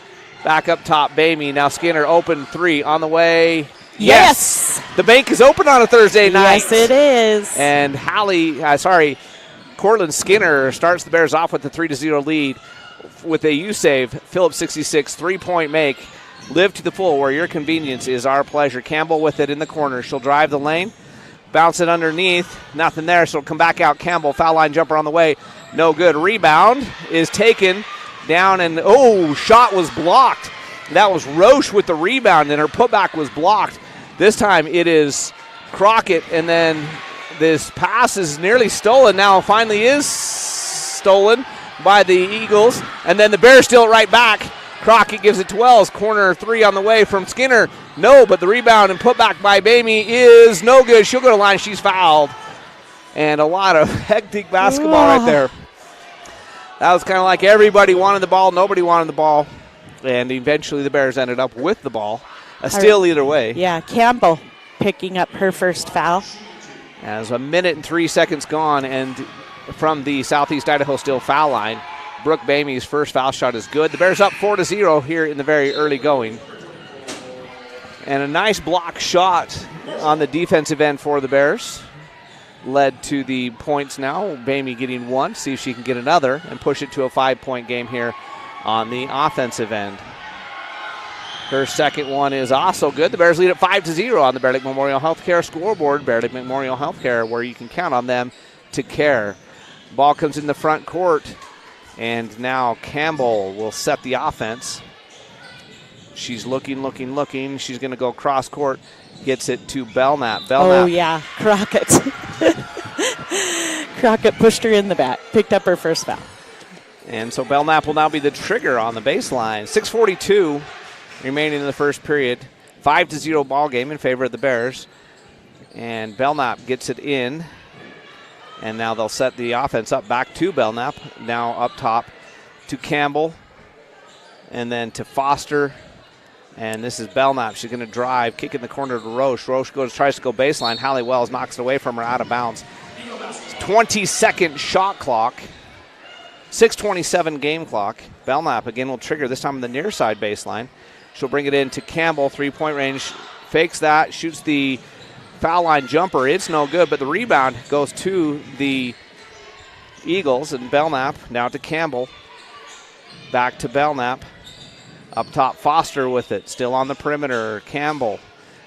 Back up top, Bamey. Now Skinner open 3 on the way. Yes! The bank is open on a Thursday night. Yes, it is. And Cortland Skinner starts the Bears off with a 3-0 lead with a U-save. Phillips 66 3-point make. Live to the full where your convenience is our pleasure. Campbell with it in the corner. She'll drive the lane. Bounce it underneath. Nothing there. She'll come back out. Campbell, foul line jumper on the way. No good. Rebound is taken down and, shot was blocked. That was Roche with the rebound, and her putback was blocked. This time it is Crockett, and then this pass is nearly stolen. Now finally is stolen by the Eagles, and then the Bears steal it right back. Crockett gives it to Wells. Corner 3 on the way from Skinner. No, but the rebound and putback by Bamey is no good. She'll go to the line. She's fouled. And a lot of hectic basketball right there. That was kind of like everybody wanted the ball, nobody wanted the ball. And eventually the Bears ended up with the ball. A steal either way. Yeah, Campbell picking up her first foul. As 1 minute and 3 seconds gone, and from the Southeast Idaho Steel foul line, Brooke Bamey's first foul shot is good. The Bears up 4-0 here in the very early going. And a nice block shot on the defensive end for the Bears. Led to the points now. Bamey getting 1. See if she can get another and push it to a 5-point game here on the offensive end. Her second one is also good. The Bears lead at 5-0 on the Bear Lake Memorial Healthcare scoreboard. Bear Lake Memorial Healthcare, where you can count on them to care. Ball comes in the front court, and now Campbell will set the offense. She's looking. She's going to go cross court gets it to Belknap. Oh, yeah, Crockett. Crockett pushed her in the back, picked up her first foul. And so Belknap will now be the trigger on the baseline. 6:42 remaining in the first period. 5-0 ball game in favor of the Bears. And Belknap gets it in. And now they'll set the offense up back to Belknap. Now up top to Campbell. And then to Foster. And this is Belknap. She's going to drive, kick in the corner to Roche. Roche tries to go baseline. Hallie Wells knocks it away from her, out of bounds. 20-second shot clock. 6:27 game clock. Belknap again will trigger, this time on the near side baseline. She'll bring it in to Campbell, 3-point range. Fakes that, shoots the foul line jumper. It's no good, but the rebound goes to the Eagles. And Belknap now to Campbell. Back to Belknap. Up top, Foster with it. Still on the perimeter. Campbell.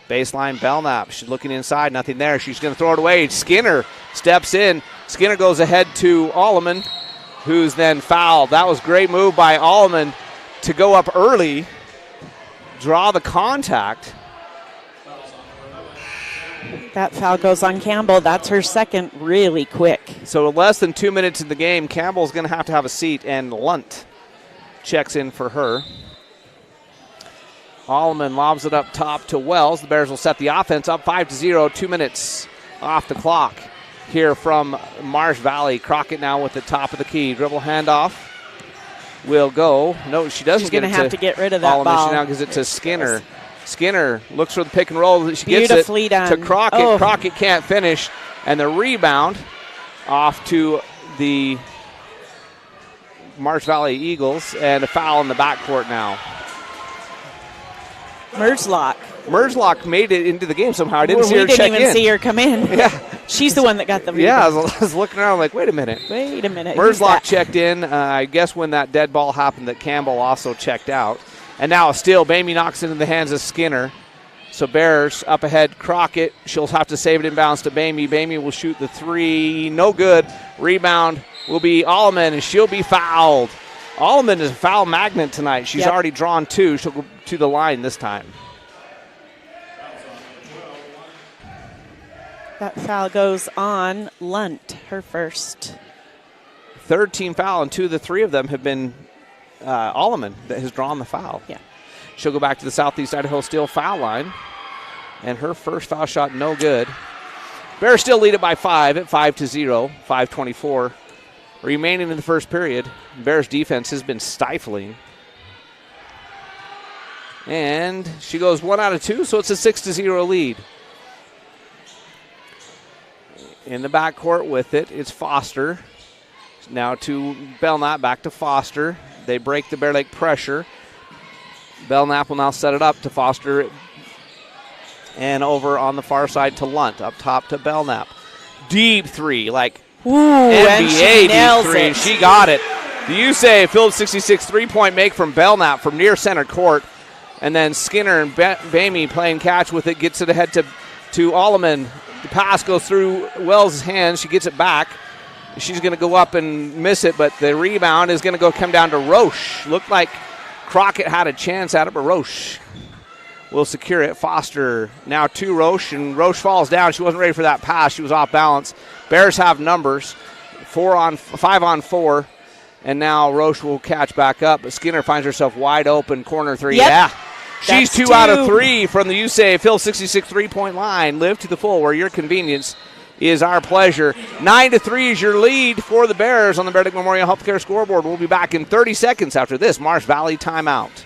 Baseline, Belknap. She's looking inside. Nothing there. She's going to throw it away. Skinner steps in. Skinner goes ahead to Alleman, who's then fouled. That was a great move by Alleman to go up early, draw the contact. That foul goes on Campbell. That's her second, really quick. So less than 2 minutes in the game, Campbell's going to have a seat, and Lunt checks in for her. Alleman lobs it up top to Wells. The Bears will set the offense up 5-0, 2 minutes off the clock here from Marsh Valley. Crockett now with the top of the key. Dribble handoff will go. No, she doesn't. She's going to have to get rid of that Alleman. ball. She now gives it to Skinner. Skinner looks for the pick and roll. She Beautifully gets it done. to Crockett. Oh. Crockett can't finish. And the rebound off to the Marsh Valley Eagles. And a foul in the backcourt now. Merzlock made it into the game somehow. I didn't see her check in. We didn't even see her come in. Yeah. She's the one that got the rebound. Yeah, I was looking around like, wait a minute. Merzlock checked in. I guess when that dead ball happened that Campbell also checked out. And now a steal. Bamey knocks it into the hands of Skinner. So Bears up ahead. Crockett. She'll have to save it inbounds to Bamey. Bamey will shoot the three. No good. Rebound will be Alleman, and she'll be fouled. Alleman is a foul magnet tonight. She's already drawn two. She'll go to the line this time. That foul goes on Lunt, her first. Third team foul, and the three of them have been Alleman that has drawn the foul. Yeah. She'll go back to the Southeast Idaho Steel foul line, and her first foul shot no good. Bears still lead it by 5 at 5-0, 5:24 remaining in the first period. Bears defense has been stifling. And she goes 1 out of 2, so it's a 6-0 lead. In the backcourt with it, it's Foster. Now to Belknap, back to Foster. They break the Bear Lake pressure. Belknap will now set it up to Foster. And over on the far side to Lunt. Up top to Belknap. Deep three, like NBA deep three. And she got it. The USAA Phillips 66 three-point make from Belknap from near center court. And then Skinner and Bamey playing catch with it. Gets it ahead to Alleman. The pass goes through Wells' hands. She gets it back. She's going to go up and miss it, but the rebound is going to come down to Roche. Looked like Crockett had a chance at it, but Roche will secure it. Foster now to Roche, and Roche falls down. She wasn't ready for that pass. She was off balance. Bears have numbers, 5 on 4, and now Roche will catch back up, but Skinner finds herself wide open, corner three. Yep. Yeah. She's That's 2 out of 3 from the USAA Phil 66 3-point line. Live to the full, where your convenience is our pleasure. 9-3 is your lead for the Bears on the Bear Lake Memorial Healthcare scoreboard. We'll be back in 30 seconds after this Marsh Valley timeout.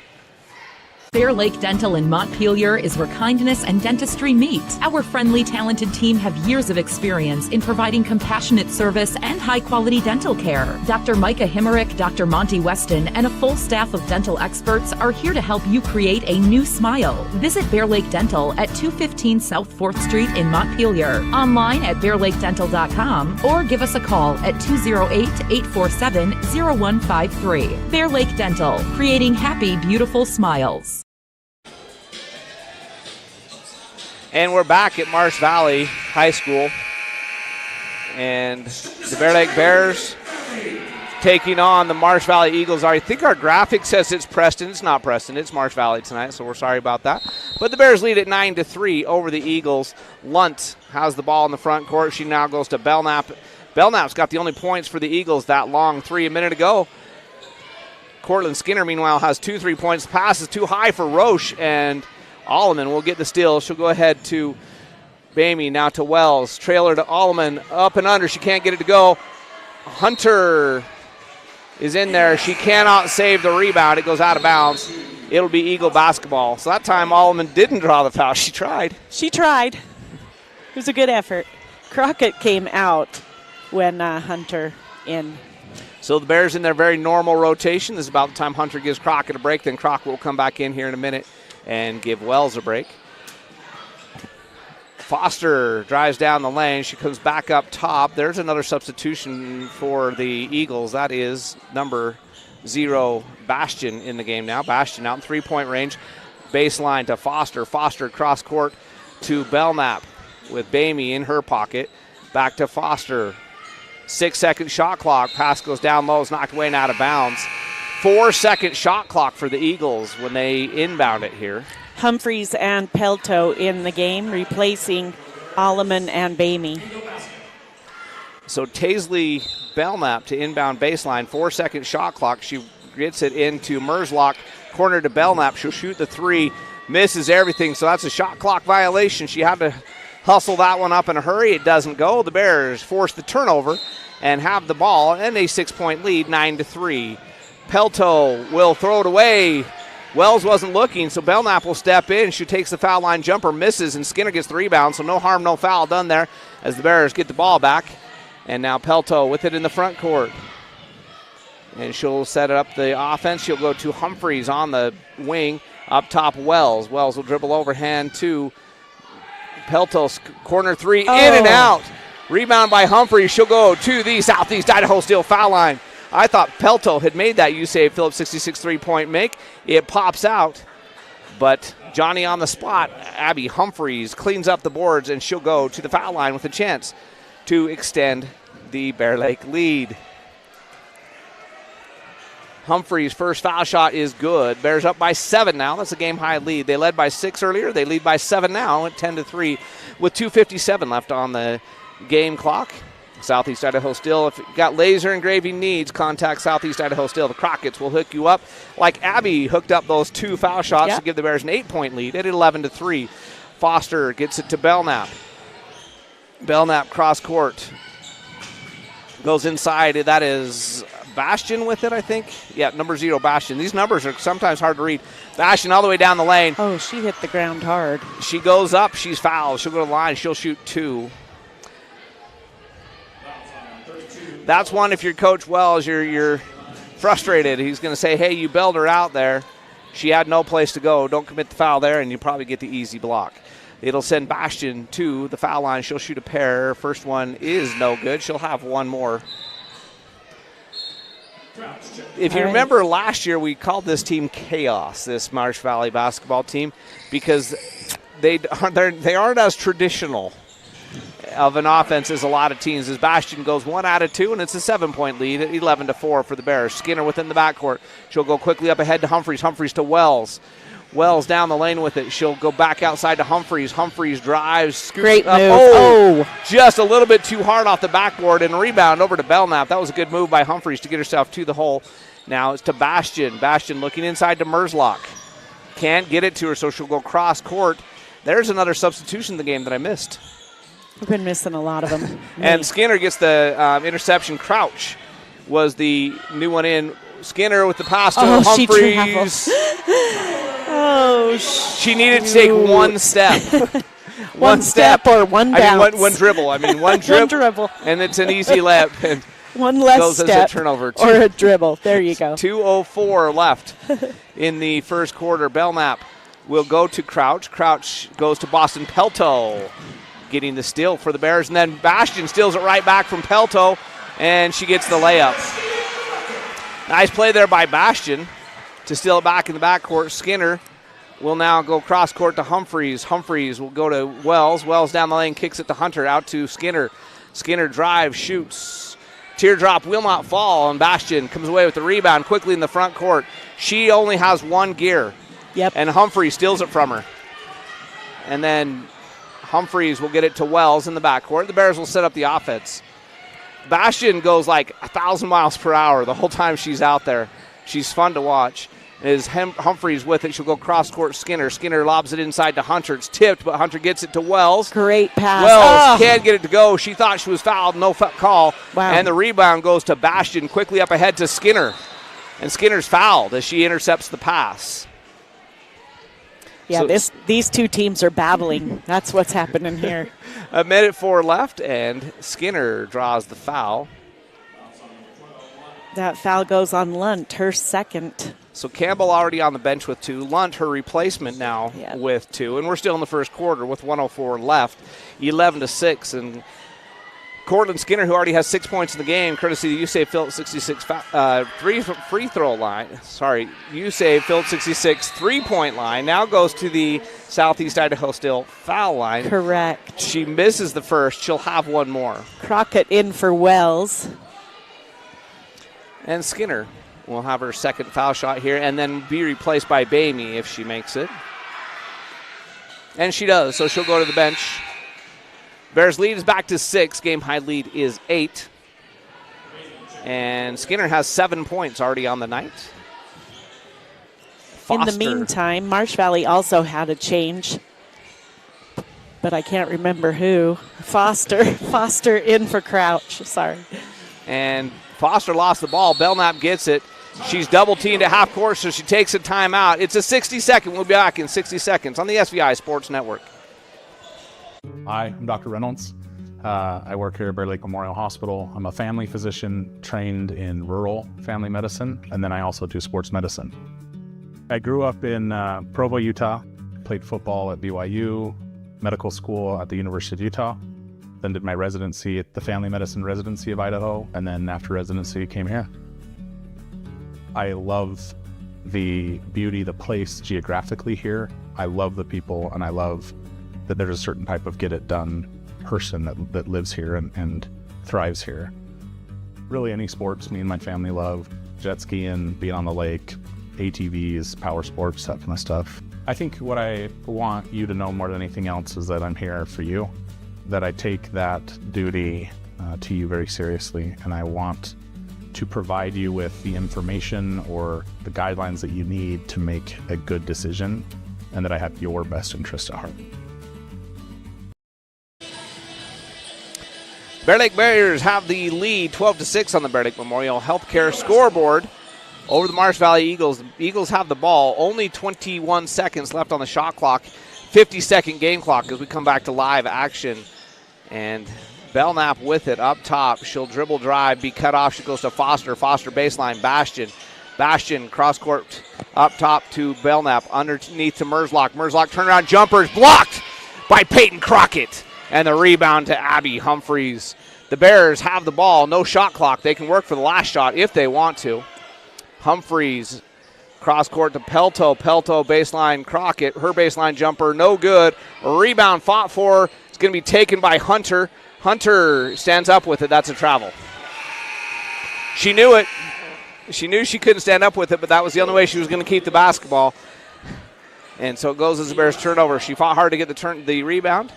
Bear Lake Dental in Montpelier is where kindness and dentistry meet. Our friendly, talented team have years of experience in providing compassionate service and high-quality dental care. Dr. Micah Himmerick, Dr. Monty Weston, and a full staff of dental experts are here to help you create a new smile. Visit Bear Lake Dental at 215 South 4th Street in Montpelier, online at bearlakedental.com, or give us a call at 208-847-0153. Bear Lake Dental, creating happy, beautiful smiles. And we're back at Marsh Valley High School. And the Bear Lake Bears taking on the Marsh Valley Eagles. I think our graphic says it's Preston. It's not Preston. It's Marsh Valley tonight, so we're sorry about that. But the Bears lead at 9-3 over the Eagles. Lunt has the ball in the front court. She now goes to Belknap. Belknap's got the only points for the Eagles. That long three a minute ago. Cortland Skinner, meanwhile, has 2 3-point passes too high for Roche, and Alleman will get the steal. She'll go ahead to Bamey, now to Wells. Trailer to Alleman, up and under. She can't get it to go. Hunter is in there. She cannot save the rebound. It goes out of bounds. It'll be Eagle basketball. So that time Alleman didn't draw the foul. She tried. She tried. It was a good effort. Crockett came out when Hunter in. So the Bears in their very normal rotation. This is about the time Hunter gives Crockett a break. Then Crockett will come back in here in a minute and give Wells a break. Foster drives down the lane. She comes back up top. There's another substitution for the Eagles. That is number 0, Bastion, in the game now. Bastion out in three-point range. Baseline to Foster. Foster cross court to Belknap with Bamey in her pocket. Back to Foster. 6-second shot clock. Pass goes down low. Is knocked away and out of bounds. 4-second shot clock for the Eagles when they inbound it here. Humphreys and Pelto in the game, replacing Alleman and Bamey. So Taisley Belknap to inbound baseline. 4-second shot clock. She gets it into Merzlock. Corner to Belknap. She'll shoot the three. Misses everything, so that's a shot clock violation. She had to hustle that one up in a hurry. It doesn't go. The Bears force the turnover and have the ball and a 6-point lead, 9-3. Pelto will throw it away. Wells wasn't looking, so Belknap will step in. She takes the foul line jumper, misses, and Skinner gets the rebound, so no harm, no foul done there as the Bears get the ball back. And now Pelto with it in the front court. And she'll set up the offense. She'll go to Humphreys on the wing. Up top, Wells. Wells will dribble overhand to Pelto's corner three, in and out. Rebound by Humphreys. She'll go to the Southeast Idaho Steel foul line. I thought Pelto had made that USAA Phillips 66 3-point make. It pops out, but Johnny on the spot. Abby Humphreys cleans up the boards, and she'll go to the foul line with a chance to extend the Bear Lake lead. Humphreys' first foul shot is good. Bears up by 7 now. That's a game-high lead. They led by 6 earlier. They lead by 7 now at 10-3 with 2:57 left on the game clock. Southeast Idaho Steel, if you've got laser engraving needs, contact Southeast Idaho Steel. The Crockett's will hook you up like Abby hooked up those 2 foul shots to give the Bears an 8-point lead at 11-3. Foster gets it to Belknap. Belknap cross court. Goes inside. That is Bastion with it, I think. Yeah, number 0, Bastion. These numbers are sometimes hard to read. Bastion all the way down the lane. Oh, she hit the ground hard. She goes up. She's fouled. She'll go to the line. She'll shoot 2. That's one, if you're Coach Wells, you're frustrated. He's going to say, hey, you bailed her out there. She had no place to go. Don't commit the foul there, and you probably get the easy block. It'll send Bastion to the foul line. She'll shoot a pair. First one is no good. She'll have one more. If you remember last year, we called this team Chaos, this Marsh Valley basketball team, because they aren't as traditional of an offense as a lot of teams. As Bastion goes 1 out of 2, and it's a 7-point lead at 11-4 for the Bears. Skinner within the backcourt. She'll go quickly up ahead to Humphreys. Humphreys to Wells. Wells down the lane with it. She'll go back outside to Humphreys. Humphreys drives. Scoops Great up. move. Just a little bit too hard off the backboard, and a rebound over to Belknap. That was a good move by Humphreys to get herself to the hole. Now it's to Bastion. Bastion looking inside to Merzlock. Can't get it to her, so she'll go cross court. There's another substitution in the game that I missed. We've been missing a lot of them. And Skinner gets the interception. Crouch was the new one in. Skinner with the pass to Humphreys. She needed to take one step. one step or one bounce. One dribble. One dribble. And it's an easy layup. And one less goes step as a turnover. or a dribble. There you go. 2:04 left in the first quarter. Belknap will go to Crouch. Crouch goes to Boston Pelto, getting the steal for the Bears. And then Bastion steals it right back from Pelto, and she gets the layup. Nice play there by Bastion to steal it back in the backcourt. Skinner will now go cross court to Humphreys. Humphreys will go to Wells. Wells down the lane, kicks it to Hunter, out to Skinner. Skinner drives, shoots, Teardrop will not fall, and Bastion comes away with the rebound quickly in the front court. She only has one gear. Yep. And Humphrey steals it from her. And then Humphreys will get it to Wells in the backcourt. The Bears will set up the offense. Bastion goes like 1,000 miles per hour the whole time she's out there. She's fun to watch. As Humphreys with it, she'll go cross-court Skinner. Skinner lobs it inside to Hunter. It's tipped, but Hunter gets it to Wells. Great pass. Wells can't get it to go. She thought she was fouled. No call. Wow. And the rebound goes to Bastion, quickly up ahead to Skinner. And Skinner's fouled as she intercepts the pass. Yeah, these two teams are battling. That's what's happening here. 1:04 left, and Skinner draws the foul. That foul goes on Lunt, her second. So Campbell already on the bench with 2. Lunt, her replacement now with 2. And we're still in the first quarter with 1:04 left. 11-6. And Cortland Skinner, who already has 6 points in the game, courtesy of the USAVE Phillips 66 free throw line. Sorry, USAVE Phillips 66 3-point line. Now goes to the Southeast Idaho Still foul line. Correct. She misses the first. She'll have one more. Crockett in for Wells. And Skinner will have her second foul shot here and then be replaced by Bamey if she makes it. And she does, so she'll go to the bench. Bears lead is back to 6. Game high lead is 8. And Skinner has 7 points already on the night. In the meantime, Marsh Valley also had a change, but I can't remember who. Foster in for Crouch, sorry. And Foster lost the ball. Belknap gets it. She's double-teamed at half court, so she takes a timeout. It's a 60-second. We'll be back in 60 seconds on the SVI Sports Network. Hi, I'm Dr. Reynolds. I work here at Bear Lake Memorial Hospital. I'm a family physician trained in rural family medicine, and then I also do sports medicine. I grew up in Provo, Utah, played football at BYU, medical school at the University of Utah, then did my residency at the Family Medicine Residency of Idaho, and then after residency came here. I love the beauty, the place geographically here. I love the people, and I love that there's a certain type of get-it-done person that lives here and thrives here. Really any sports me and my family love. Jet skiing, being on the lake, ATVs, power sports, that kind of stuff. I think what I want you to know more than anything else is that I'm here for you, that I take that duty to you very seriously, and I want to provide you with the information or the guidelines that you need to make a good decision, and that I have your best interest at heart. Bear Lake Bears have the lead 12-6 on the Bear Lake Memorial Healthcare scoreboard over the Marsh Valley Eagles. The Eagles have the ball. Only 21 seconds left on the shot clock. 50-second game clock as we come back to live action. And Belknap with it up top. She'll dribble drive, be cut off. She goes to Foster. Foster baseline, Bastion. Bastion cross court up top to Belknap. Underneath to Merzlock. Merzlock turnaround jumper is blocked by Peyton Crockett. And the rebound to Abby Humphreys. The Bears have the ball. No shot clock. They can work for the last shot if they want to. Humphreys cross court to Pelto. Pelto baseline Crockett. Her baseline jumper no good. A rebound fought for. It's going to be taken by Hunter. Hunter stands up with it. That's a travel. She knew it. She knew she couldn't stand up with it, but that was the only way she was going to keep the basketball. And so it goes as the Bears turnover. She fought hard to get the rebound.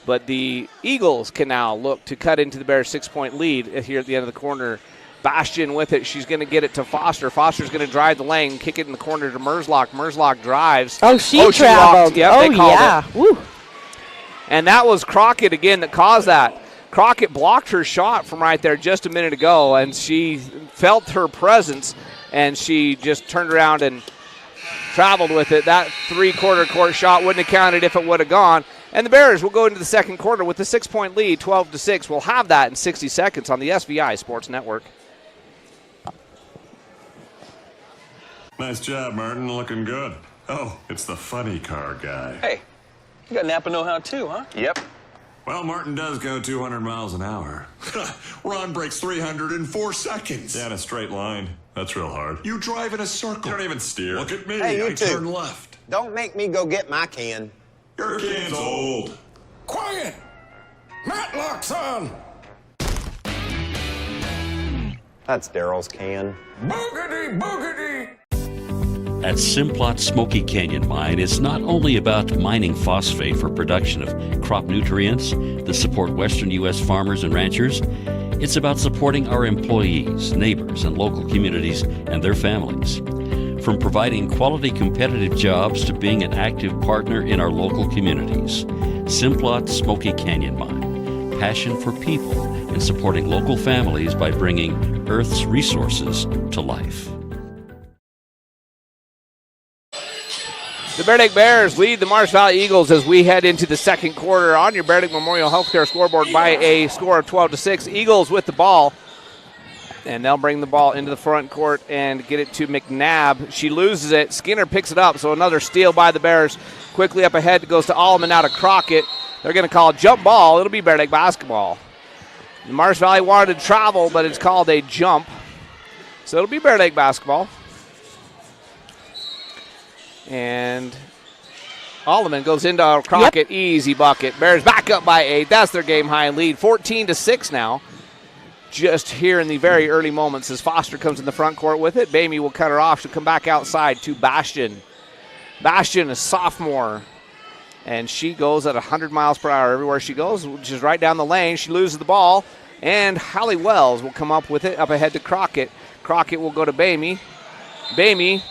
But the Eagles can now look to cut into the Bears' 6-point lead here at the end of the corner. Bastion with it. She's going to get it to Foster. Foster's going to drive the lane, kick it in the corner to Merzlock. Merzlock drives. She traveled. Yep, they called it. Woo. And that was Crockett again that caused that. Crockett blocked her shot from right there just a minute ago, and she felt her presence, and she just turned around and traveled with it. That three-quarter court shot wouldn't have counted if it would have gone. And the Bears will go into the second quarter with a 6-point lead, 12-6. We'll have that in 60 seconds on the SVI Sports Network. Nice job, Martin. Looking good. Oh, it's the funny car guy. Hey, you got Napa know-how too, huh? Yep. Well, Martin does go 200 miles an hour. Ron breaks 304 seconds. Yeah, in a straight line. That's real hard. You drive in a circle. You don't even steer. Look at me. Hey, you I two. turn left. Don't make me go get my can. Your can's old. Quiet! Matlock's on! That's Daryl's can. Boogity, boogity! At Simplot Smoky Canyon Mine, it's not only about mining phosphate for production of crop nutrients that support western U.S. farmers and ranchers. It's about supporting our employees, neighbors, and local communities and their families. From providing quality competitive jobs to being an active partner in our local communities. Simplot Smoky Canyon Mine. Passion for people and supporting local families by bringing Earth's resources to life. The Bear Lake Bears lead the Marsh Valley Eagles as we head into the second quarter on your Bear Lake Memorial Healthcare scoreboard by a score of 12-6. Eagles with the ball, and they'll bring the ball into the front court and get it to McNabb. She loses it. Skinner picks it up, so another steal by the Bears. Quickly up ahead, it goes to Allman, now to Crockett. They're going to call a jump ball. It'll be Bear Lake basketball. The Marsh Valley wanted to travel, but it's called a jump. So it'll be Bear Lake basketball. And Allman goes into Crockett. Yep. Easy bucket. Bears back up by 8. That's their game-high lead. 14-6 now. Just here in the very early moments as Foster comes in the front court with it. Bamey will cut her off. She'll come back outside to Bastion. Bastion, a sophomore. And she goes at 100 miles per hour everywhere she goes, which is right down the lane. She loses the ball. And Holly Wells will come up with it up ahead to Crockett. Crockett will go to Bamey. Bamey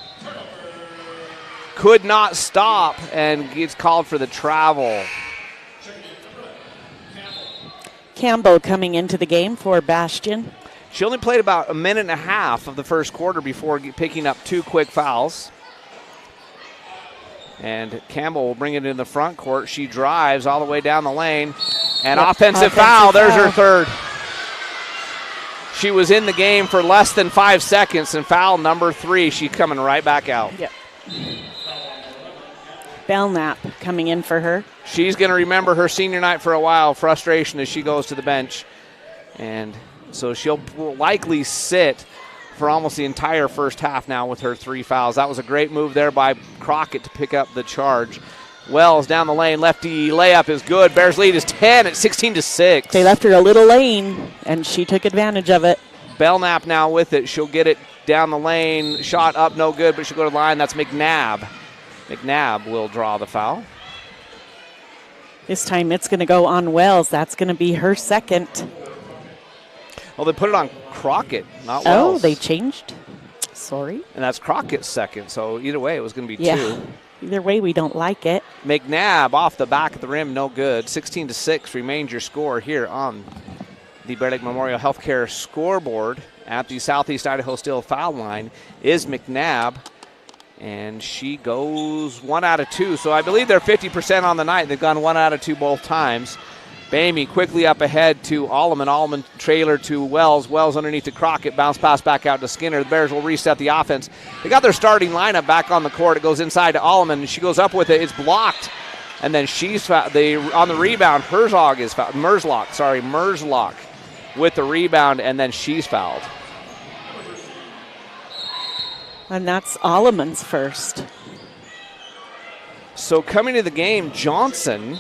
could not stop and gets called for the travel. Campbell coming into the game for Bastion. She only played about a minute and a half of the first quarter before picking up 2 quick fouls. And Campbell will bring it in the front court. She drives all the way down the lane. And offensive foul. There's her third. She was in the game for less than 5 seconds, and foul number 3. She's coming right back out. Yep. Belknap coming in for her. She's going to remember her senior night for a while, frustration as she goes to the bench. And so she'll likely sit for almost the entire first half now with her 3 fouls. That was a great move there by Crockett to pick up the charge. Wells down the lane, lefty layup is good. Bears lead is 10 at 16-6. They left her a little lane, and she took advantage of it. Belknap now with it. She'll get it down the lane. Shot up, no good, but she'll go to the line. That's McNabb. McNabb will draw the foul. This time it's going to go on Wells. That's going to be her second. Well, they put it on Crockett, not Wells. Oh, they changed. Sorry. And that's Crockett's second, so either way it was going to be 2. Yeah. Either way, we don't like it. McNabb off the back of the rim, no good. 16-6 remains your score here on the Bear Lake Memorial Healthcare scoreboard. At the Southeast Idaho Steel foul line is McNabb, and she goes 1 out of 2. So I believe they're 50% on the night. They've gone 1 out of 2 both times. Bamey quickly up ahead to Allman. Allman trailer to Wells. Wells underneath to Crockett. Bounce pass back out to Skinner. The Bears will reset the offense. They got their starting lineup back on the court. It goes inside to Allman. She goes up with it. It's blocked. And then she's on the rebound. Herzog is fouled. Merzlock with the rebound, and then she's fouled. And that's Alleman's first. So coming to the game, Johnson,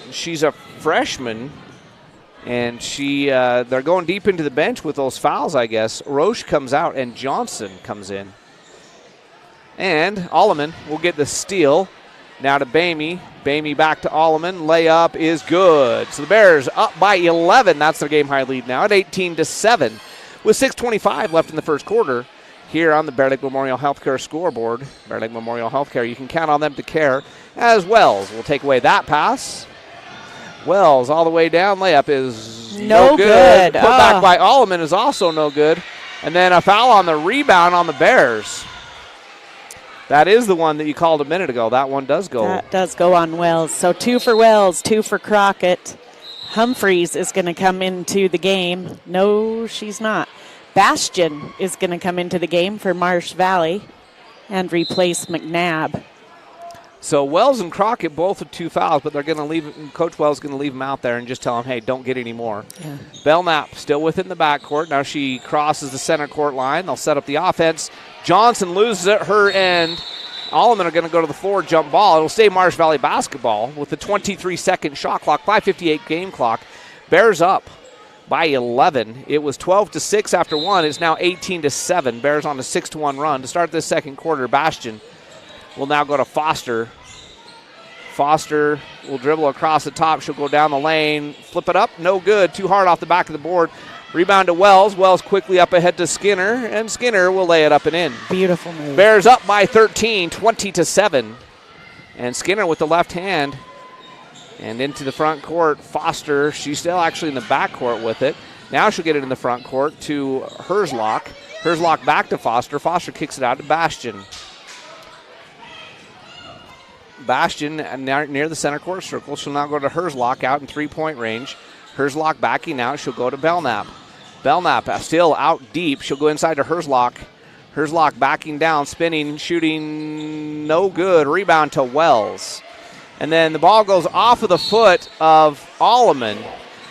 she's a freshman, and they're going deep into the bench with those fouls, I guess. Roche comes out, and Johnson comes in. And Alleman will get the steal. Now to Bamey. Bamey back to Allman. Layup is good. So the Bears up by 11. That's their game-high lead now at 18-7 with 6:25 left in the first quarter here on the Bear Lake Memorial Healthcare scoreboard. Bear Lake Memorial Healthcare, you can count on them to care as Wells will take away that pass. Wells all the way down. Layup is no good. Put back by Allman is also no good. And then a foul on the rebound on the Bears. That is the one that you called a minute ago. That one does go. That does go on Wells. So 2 for Wells, 2 for Crockett. Humphreys is going to come into the game. No, she's not. Bastion is going to come into the game for Marsh Valley and replace McNabb. So Wells and Crockett both with 2 fouls, but they're going to leave. Coach Wells is going to leave them out there and just tell them, hey, don't get any more. Yeah. Belknap still within the backcourt. Now she crosses the center court line. They'll set up the offense. Johnson loses at her end. Allman are going to go to the floor, jump ball. It'll stay Marsh Valley basketball with the 23-second shot clock, 5:58 game clock. Bears up by 11. It was 12-6 after one. It's now 18-7. Bears on a 6-1 run. To start this second quarter, Bastion will now go to Foster. Foster will dribble across the top. She'll go down the lane. Flip it up. No good. Too hard off the back of the board. Rebound to Wells. Wells quickly up ahead to Skinner, and Skinner will lay it up and in. Beautiful move. Bears up by 13, 20-7. And Skinner with the left hand. And into the front court, Foster. She's still actually in the back court with it. Now she'll get it in the front court to Herzlock. Herzlock back to Foster. Foster kicks it out to Bastion. Bastion near the center court circle. She'll now go to Herzlock out in three-point range. Herzlock backing out. She'll go to Belknap. Belknap still out deep. She'll go inside to Herzlock. Herzlock backing down, spinning, shooting, no good. Rebound to Wells. And then the ball goes off of the foot of Alleman.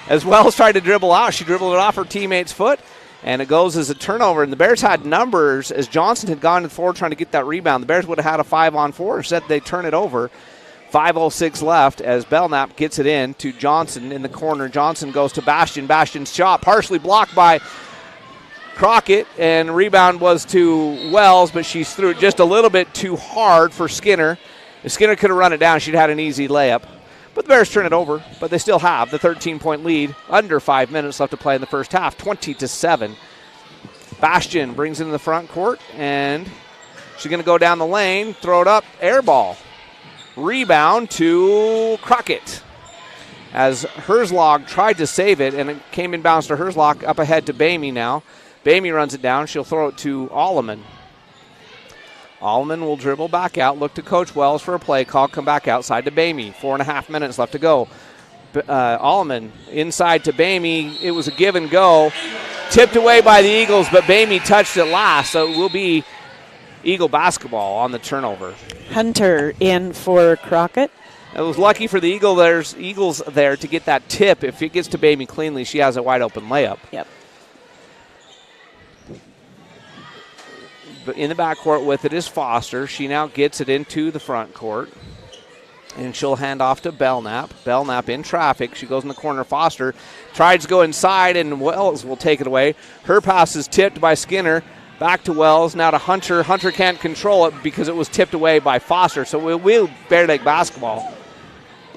As Wells tried to dribble out, she dribbled it off her teammate's foot, and it goes as a turnover. And the Bears had numbers as Johnson had gone to the floor trying to get that rebound. The Bears would have had a 5-on-4. Instead, they turn it over. 5:06 left as Belknap gets it in to Johnson in the corner. Johnson goes to Bastion. Bastion's shot partially blocked by Crockett, and rebound was to Wells, but she threw it just a little bit too hard for Skinner. If Skinner could have run it down, she'd had an easy layup. But the Bears turn it over, but they still have the 13-point lead. Under 5 minutes left to play in the first half, 20-7. Bastion brings it in the front court, and she's going to go down the lane, throw it up, air ball. Rebound to Crockett. As Herzog tried to save it, and it came inbounds to Herzog, up ahead to Bamey now. Bamey runs it down. She'll throw it to Alleman. Alleman will dribble back out, look to Coach Wells for a play call, come back outside to Bamey. 4.5 minutes left to go. Alleman inside to Bamey. It was a give and go. Tipped away by the Eagles, but Bamey touched it last, so it will be Eagle basketball on the turnover. Hunter in for Crockett. It was lucky for the Eagles there to get that tip. If it gets to Bamey cleanly, she has a wide open layup. Yep. But in the backcourt with it is Foster. She now gets it into the front court. And she'll hand off to Belknap. Belknap in traffic. She goes in the corner. Foster tries to go inside, and Wells will take it away. Her pass is tipped by Skinner. Back to Wells, now to Hunter. Hunter can't control it because it was tipped away by Foster. So we'll Bear Lake basketball.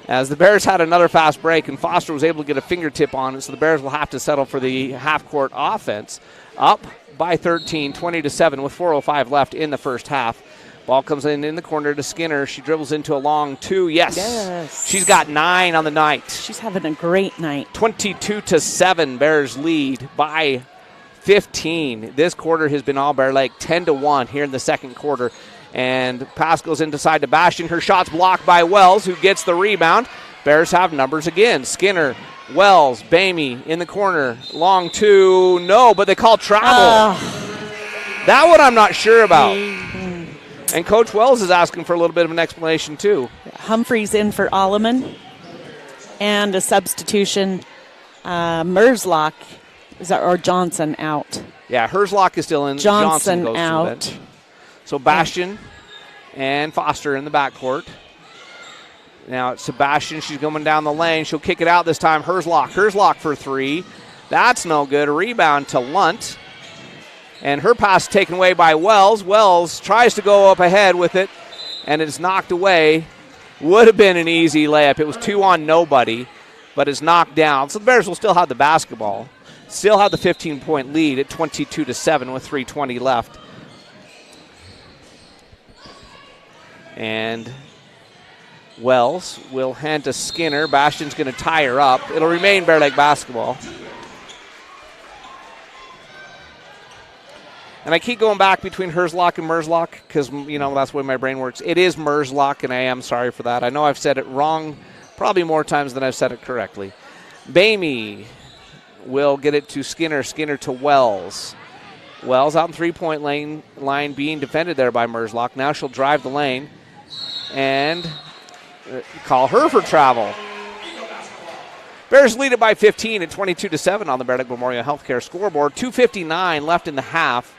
As the Bears had another fast break, and Foster was able to get a fingertip on it, so the Bears will have to settle for the half-court offense. Up by 13, 20-7 with 4:05 left in the first half. Ball comes in the corner to Skinner. She dribbles into a long two. Yes. She's got 9 on the night. She's having a great night. 22-7, Bears lead by 15. This quarter has been all Bear Lake, 10-1 here in the second quarter. And pass goes inside to Bastion. Her shot's blocked by Wells, who gets the rebound. Bears have numbers again. Skinner, Wells, Bamey in the corner. Long two, no, but they call travel. That one I'm not sure about. And Coach Wells is asking for a little bit of an explanation too. Humphreys in for Alleman. And a substitution, Merzlock. Or Johnson out. Yeah, Herzlock is still in. Johnson goes out. To the bench. So Bastion and Foster in the backcourt. Now it's Sebastian. She's coming down the lane. She'll kick it out this time. Herzlock. Herzlock for 3. That's no good. A rebound to Lunt. And her pass taken away by Wells. Wells tries to go up ahead with it, and it's knocked away. Would have been an easy layup. It was 2 on nobody, but it's knocked down. So the Bears will still have the basketball. Still have the 15-point lead at 22-7 with 3:20 left. And Wells will hand to Skinner. Bastion's going to tie her up. It'll remain Bear Lake basketball. And I keep going back between Herzlock and Merzlock because, that's the way my brain works. It is Merzlock, and I am sorry for that. I know I've said it wrong probably more times than I've said it correctly. Bamey will get it to Skinner. Skinner to Wells. Wells out in three-point line being defended there by Merzlock. Now she'll drive the lane and call her for travel. Bears lead it by 15 at 22-7 on the Bear Lake Memorial Healthcare scoreboard. 2:59 left in the half.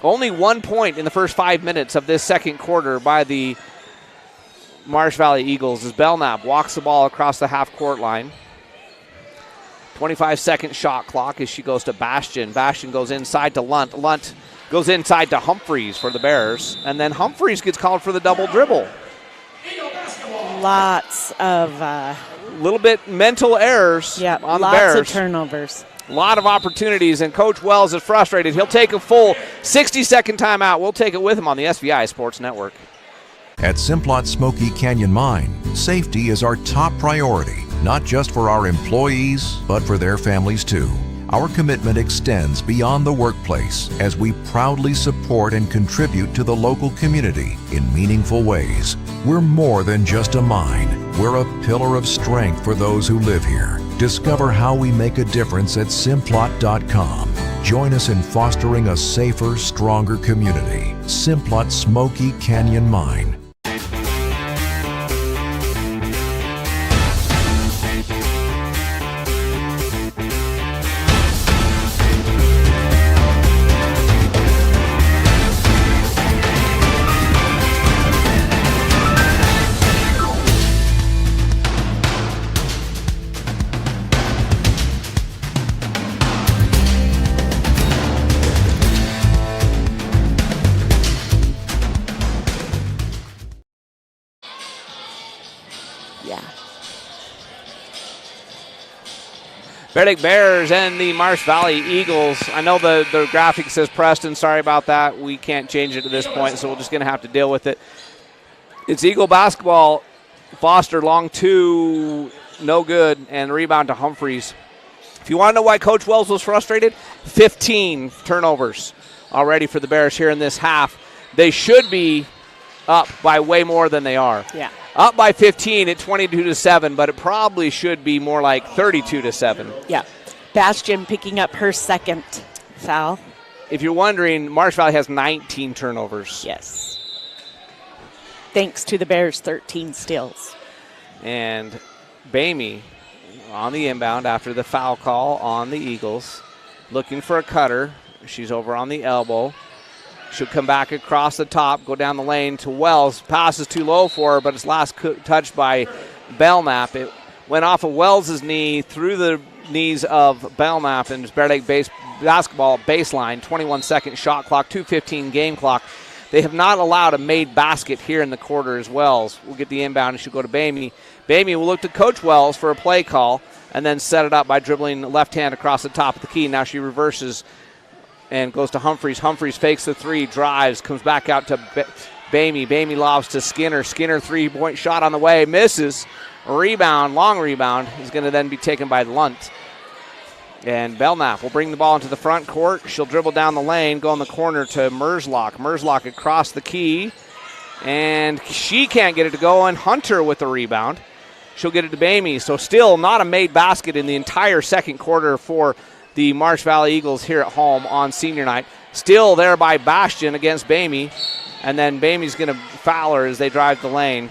Only 1 point in the first 5 minutes of this second quarter by the Marsh Valley Eagles as Belknap walks the ball across the half-court line. 25-second shot clock as she goes to Bastion. Bastion goes inside to Lunt. Lunt goes inside to Humphreys for the Bears. And then Humphreys gets called for the double dribble. Lots of... little bit mental errors on the Bears. Lots of turnovers. A lot of opportunities, and Coach Wells is frustrated. He'll take a full 60-second timeout. We'll take it with him on the SVI Sports Network. At Simplot Smoky Canyon Mine, safety is our top priority, not just for our employees, but for their families too. Our commitment extends beyond the workplace as we proudly support and contribute to the local community in meaningful ways. We're more than just a mine. We're a pillar of strength for those who live here. Discover how we make a difference at Simplot.com. Join us in fostering a safer, stronger community. Simplot Smoky Canyon Mine. Bear Lake Bears and the Marsh Valley Eagles. I know the graphic says Preston. Sorry about that. We can't change it at this point, so we're just going to have to deal with it. It's Eagle basketball. Foster long two, no good, and rebound to Humphreys. If you want to know why Coach Wells was frustrated, 15 turnovers already for the Bears here in this half. They should be up by way more than they are. Yeah. Up by 15 at 22-7, but it probably should be more like 32-7. Yeah. Bastion picking up her second foul. If you're wondering, Marsh Valley has 19 turnovers. Yes. Thanks to the Bears' 13 steals. And Bamey on the inbound after the foul call on the Eagles. Looking for a cutter. She's over on the elbow. She'll come back across the top, go down the lane to Wells. Pass is too low for her, but it's last touched by Belknap. It went off of Wells' knee, through the knees of Belknap, and it's Bear Lake basketball baseline. 21-second shot clock, 2:15 game clock. They have not allowed a made basket here in the quarter as Wells. We'll get the inbound and she'll go to Bamey. Bamey will look to Coach Wells for a play call and then set it up by dribbling left hand across the top of the key. Now she reverses and goes to Humphreys. Humphreys fakes the three, drives, comes back out to Bamey. Bamey lobs to Skinner. Skinner three-point shot on the way, misses. Rebound, long rebound, is going to then be taken by Lunt. And Belknap will bring the ball into the front court. She'll dribble down the lane, go in the corner to Merzlock. Merzlock across the key, and she can't get it to go, and Hunter with the rebound. She'll get it to Bamey. So still not a made basket in the entire second quarter for the Marsh Valley Eagles here at home on senior night. Still there by Bastion against Bamey, and then Bamey's going to foul her as they drive the lane.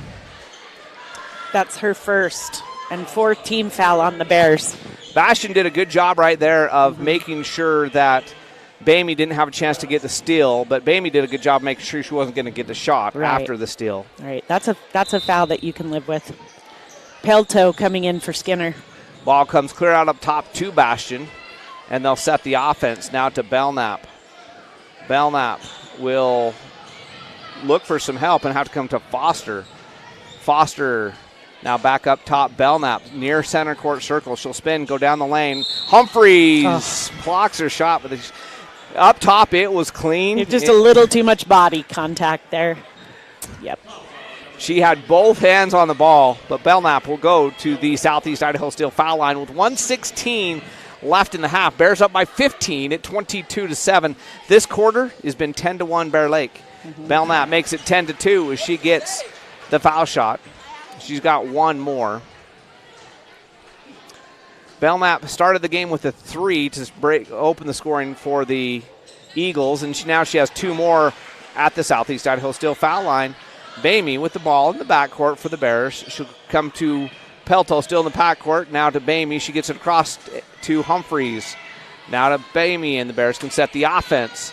That's her first and fourth team foul on the Bears. Bastion did a good job right there of making sure that Bamey didn't have a chance to get the steal, but Bamey did a good job making sure she wasn't going to get the shot after the steal. Right, that's a foul that you can live with. Pelto coming in for Skinner. Ball comes clear out up top to Bastion, and they'll set the offense now to Belknap. Belknap will look for some help and have to come to Foster. Foster now back up top. Belknap near center court circle. She'll spin, go down the lane. Humphreys blocks her shot, but up top it was clean. Just a little too much body contact there. Yep. She had both hands on the ball, but Belknap will go to the Southeast Idaho Steel foul line with 1:16 left in the half. Bears up by 15 at 22-7. This quarter has been 10-1 Bear Lake. Belknap makes it 10-2 as she gets the foul shot. She's got one more. Belknap started the game with a three to open the scoring for the Eagles, and now she has two more at the Southeast Idaho Steel foul line. Bamey with the ball in the backcourt for the Bears. She'll come to Pelto, still in the backcourt. Now to Bamey. She gets it across to Humphreys. Now to Bamey, and the Bears can set the offense.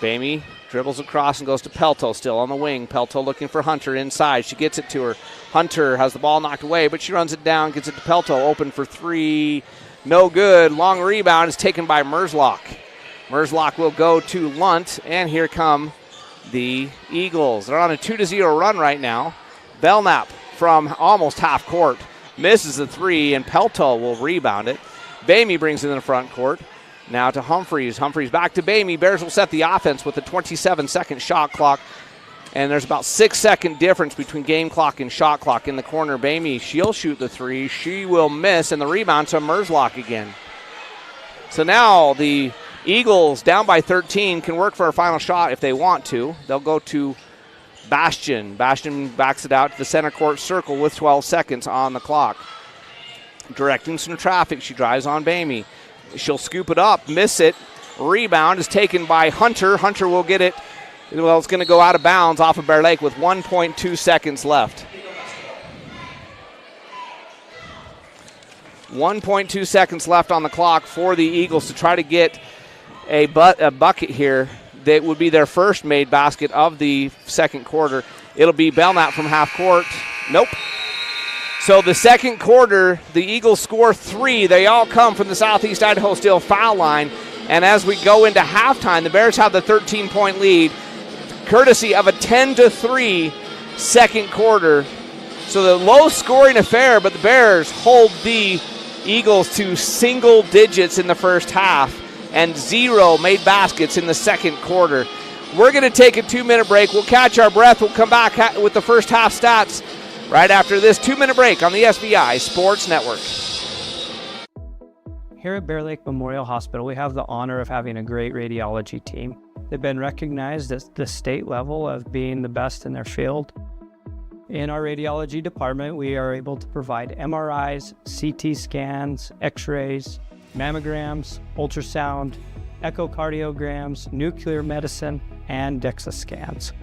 Bamey dribbles across and goes to Pelto, still on the wing. Pelto looking for Hunter inside. She gets it to her. Hunter has the ball knocked away, but she runs it down, gets it to Pelto, open for three. No good. Long rebound is taken by Merzlock. Merzlock will go to Lunt, and here come the Eagles. They're on a 2-0 run right now. Belknap from almost half court misses the three, and Pelto will rebound it. Bamey brings it in the front court. Now to Humphreys. Humphreys back to Bamey. Bears will set the offense with a 27-second shot clock. And there's about 6-second difference between game clock and shot clock. In the corner, Bamey, she'll shoot the three. She will miss, and the rebound to Merzlock again. So now the Eagles, down by 13, can work for a final shot if they want to. They'll go to Bastian. Bastian backs it out to the center court circle with 12 seconds on the clock. Directing some traffic, she drives on Bamey. She'll scoop it up, miss it. Rebound is taken by Hunter. Hunter will get it. Well, it's going to go out of bounds off of Bear Lake with 1.2 seconds left. 1.2 seconds left on the clock for the Eagles to try to get a bucket here. That would be their first made basket of the second quarter. It'll be Belknap from half court. Nope. So the second quarter, the Eagles score three. They all come from the Southeast Idaho Steel foul line. And as we go into halftime, the Bears have the 13-point lead, courtesy of a 10-3 second quarter. So the low-scoring affair, but the Bears hold the Eagles to single digits in the first half and 0 made baskets in the second quarter. We're going to take a 2-minute break. We'll catch our breath. We'll come back with the first half stats right after this 2-minute break on the SBI Sports Network. Here at Bear Lake Memorial Hospital, we have the honor of having a great radiology team. They've been recognized at the state level of being the best in their field. In our radiology department, we are able to provide MRIs, CT scans, X-rays, mammograms, ultrasound, echocardiograms, nuclear medicine, and DEXA scans.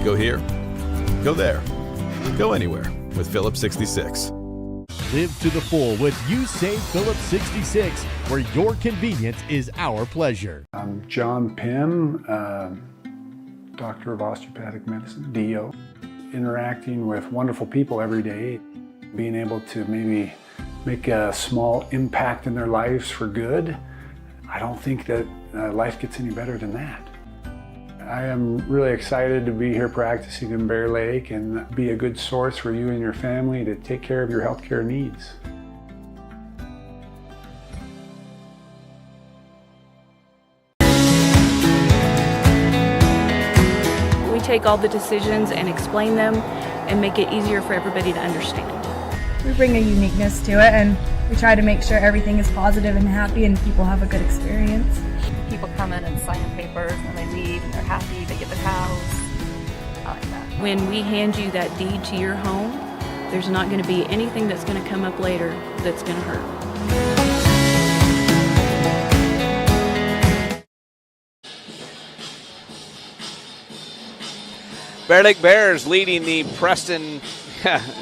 Go here, go there, go anywhere with Phillips 66. Live to the full with You Save Phillips 66, where your convenience is our pleasure. I'm John Pym, Doctor of Osteopathic Medicine, DO. Interacting with wonderful people every day, being able to maybe make a small impact in their lives for good. I don't think that life gets any better than that. I am really excited to be here practicing in Bear Lake and be a good source for you and your family to take care of your healthcare needs. We take all the decisions and explain them and make it easier for everybody to understand. We bring a uniqueness to it, and we try to make sure everything is positive and happy and people have a good experience. People come in and sign papers and they leave and they're happy, they get their house. I like that. When we hand you that deed to your home, there's not going to be anything that's going to come up later that's going to hurt. Bear Lake Bears leading the Preston,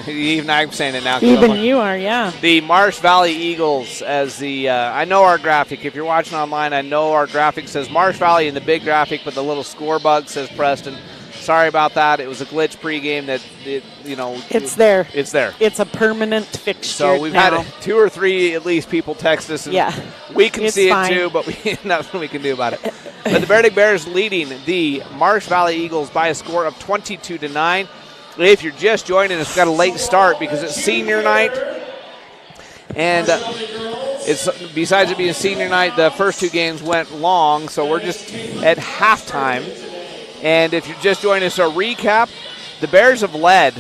even I'm saying it now. Even you are, yeah. The Marsh Valley Eagles as the, I know our graphic. If you're watching online, I know our graphic says Marsh Valley in the big graphic, but the little score bug says Preston. Sorry about that. It was a glitch pregame that, It's there. It's there. It's a permanent fixture. So we've now. had 2 or 3 at least people text us. And yeah. We can see fine. it too, but nothing we can do about it. But the Bear Lake Bears leading the Marsh Valley Eagles by a score of 22-9. If you're just joining us, we've got a late start because it's senior night. And it's besides it being senior night, the first 2 games went long, so we're just at halftime. And if you're just joining us, a recap, the Bears have led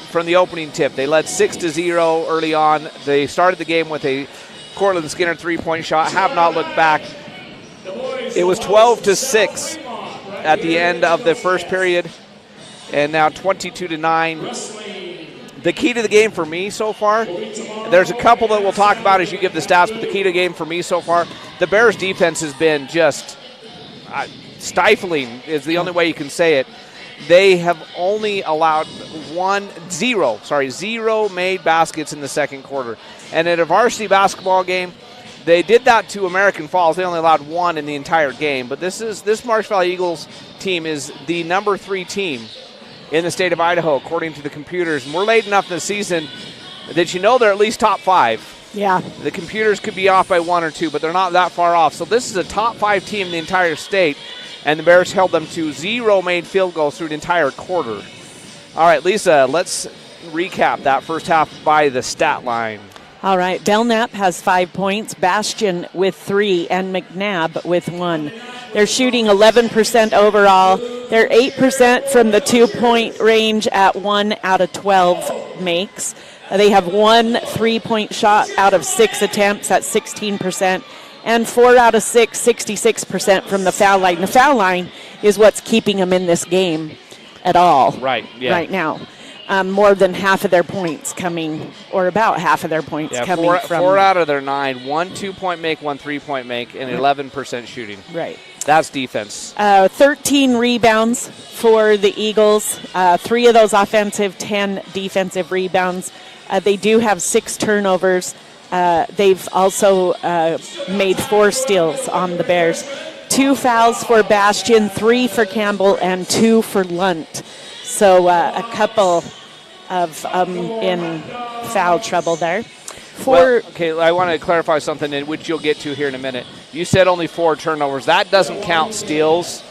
from the opening tip. They led 6-0 early on. They started the game with a Cortland Skinner 3-point shot, have not looked back. It was 12-6 at the end of the first period. and now 22-9. The key to the game for me so far, there's a couple that we'll talk about as you give the stats, but the key to the game for me so far, the Bears' defense has been just stifling is the only way you can say it. They have only allowed zero made baskets in the second quarter. And at a varsity basketball game, they did that to American Falls. They only allowed one in the entire game. But this Marsh Valley Eagles team is the number 3 team in the state of Idaho, according to the computers. And we're late enough in the season that they're at least top 5. Yeah. The computers could be off by 1 or 2, but they're not that far off. So this is a top 5 team in the entire state, and the Bears held them to 0 made field goals through the entire quarter. All right, Lisa, let's recap that first half by the stat line. All right, Belknap has 5 points, Bastion with 3, and McNabb with 1. They're shooting 11% overall. They're 8% from the 2-point range at 1 out of 12 makes. They have 1 3-point shot out of 6 attempts at 16%, and 4 out of 6, 66% from the foul line. The foul line is what's keeping them in this game at all right now. More than half of their points coming, or about half of their points coming from. 4 out of their 9, 1 2-point make, 1 3-point make, and 11% shooting. Right. That's defense. 13 rebounds for the Eagles. 3 of those offensive, 10 defensive rebounds. They do have 6 turnovers. They've also made 4 steals on the Bears. 2 fouls for Bastion, 3 for Campbell, and 2 for Lunt. So a couple of in foul trouble there. I want to clarify something, which you'll get to here in a minute. You said only 4 turnovers. That doesn't count steals.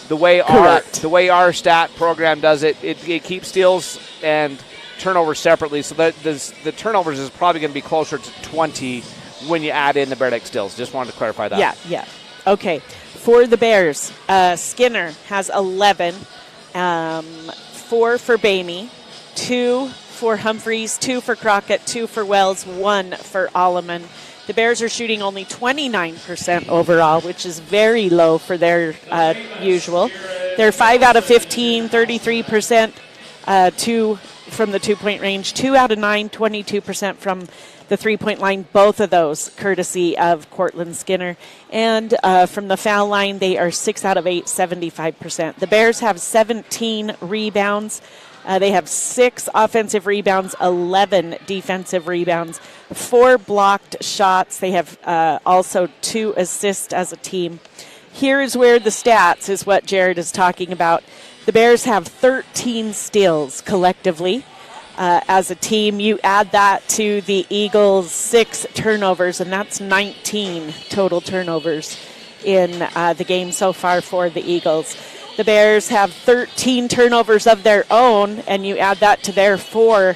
The way our stat program does it, it keeps steals and turnovers separately. So the turnovers is probably going to be closer to 20 when you add in the Bear Lake steals. Just wanted to clarify that. Yeah. Okay. For the Bears, Skinner has 11. 4 for Bamey, 2 for Humphreys, 2 for Crockett, 2 for Wells, 1 for Alleman. The Bears are shooting only 29% overall, which is very low for their usual. They're 5 out of 15, 33% from the 2-point range, 2 out of 9, 22% from the 3-point line, both of those courtesy of Cortland Skinner. And from the foul line, they are 6 out of 8, 75%. The Bears have 17 rebounds. They have 6 offensive rebounds, 11 defensive rebounds, 4 blocked shots. They have also 2 assists as a team. Here is where the stats is what Jared is talking about. The Bears have 13 steals collectively. As a team, you add that to the Eagles' 6 turnovers, and that's 19 total turnovers in the game so far for the Eagles. The Bears have 13 turnovers of their own, and you add that to their 4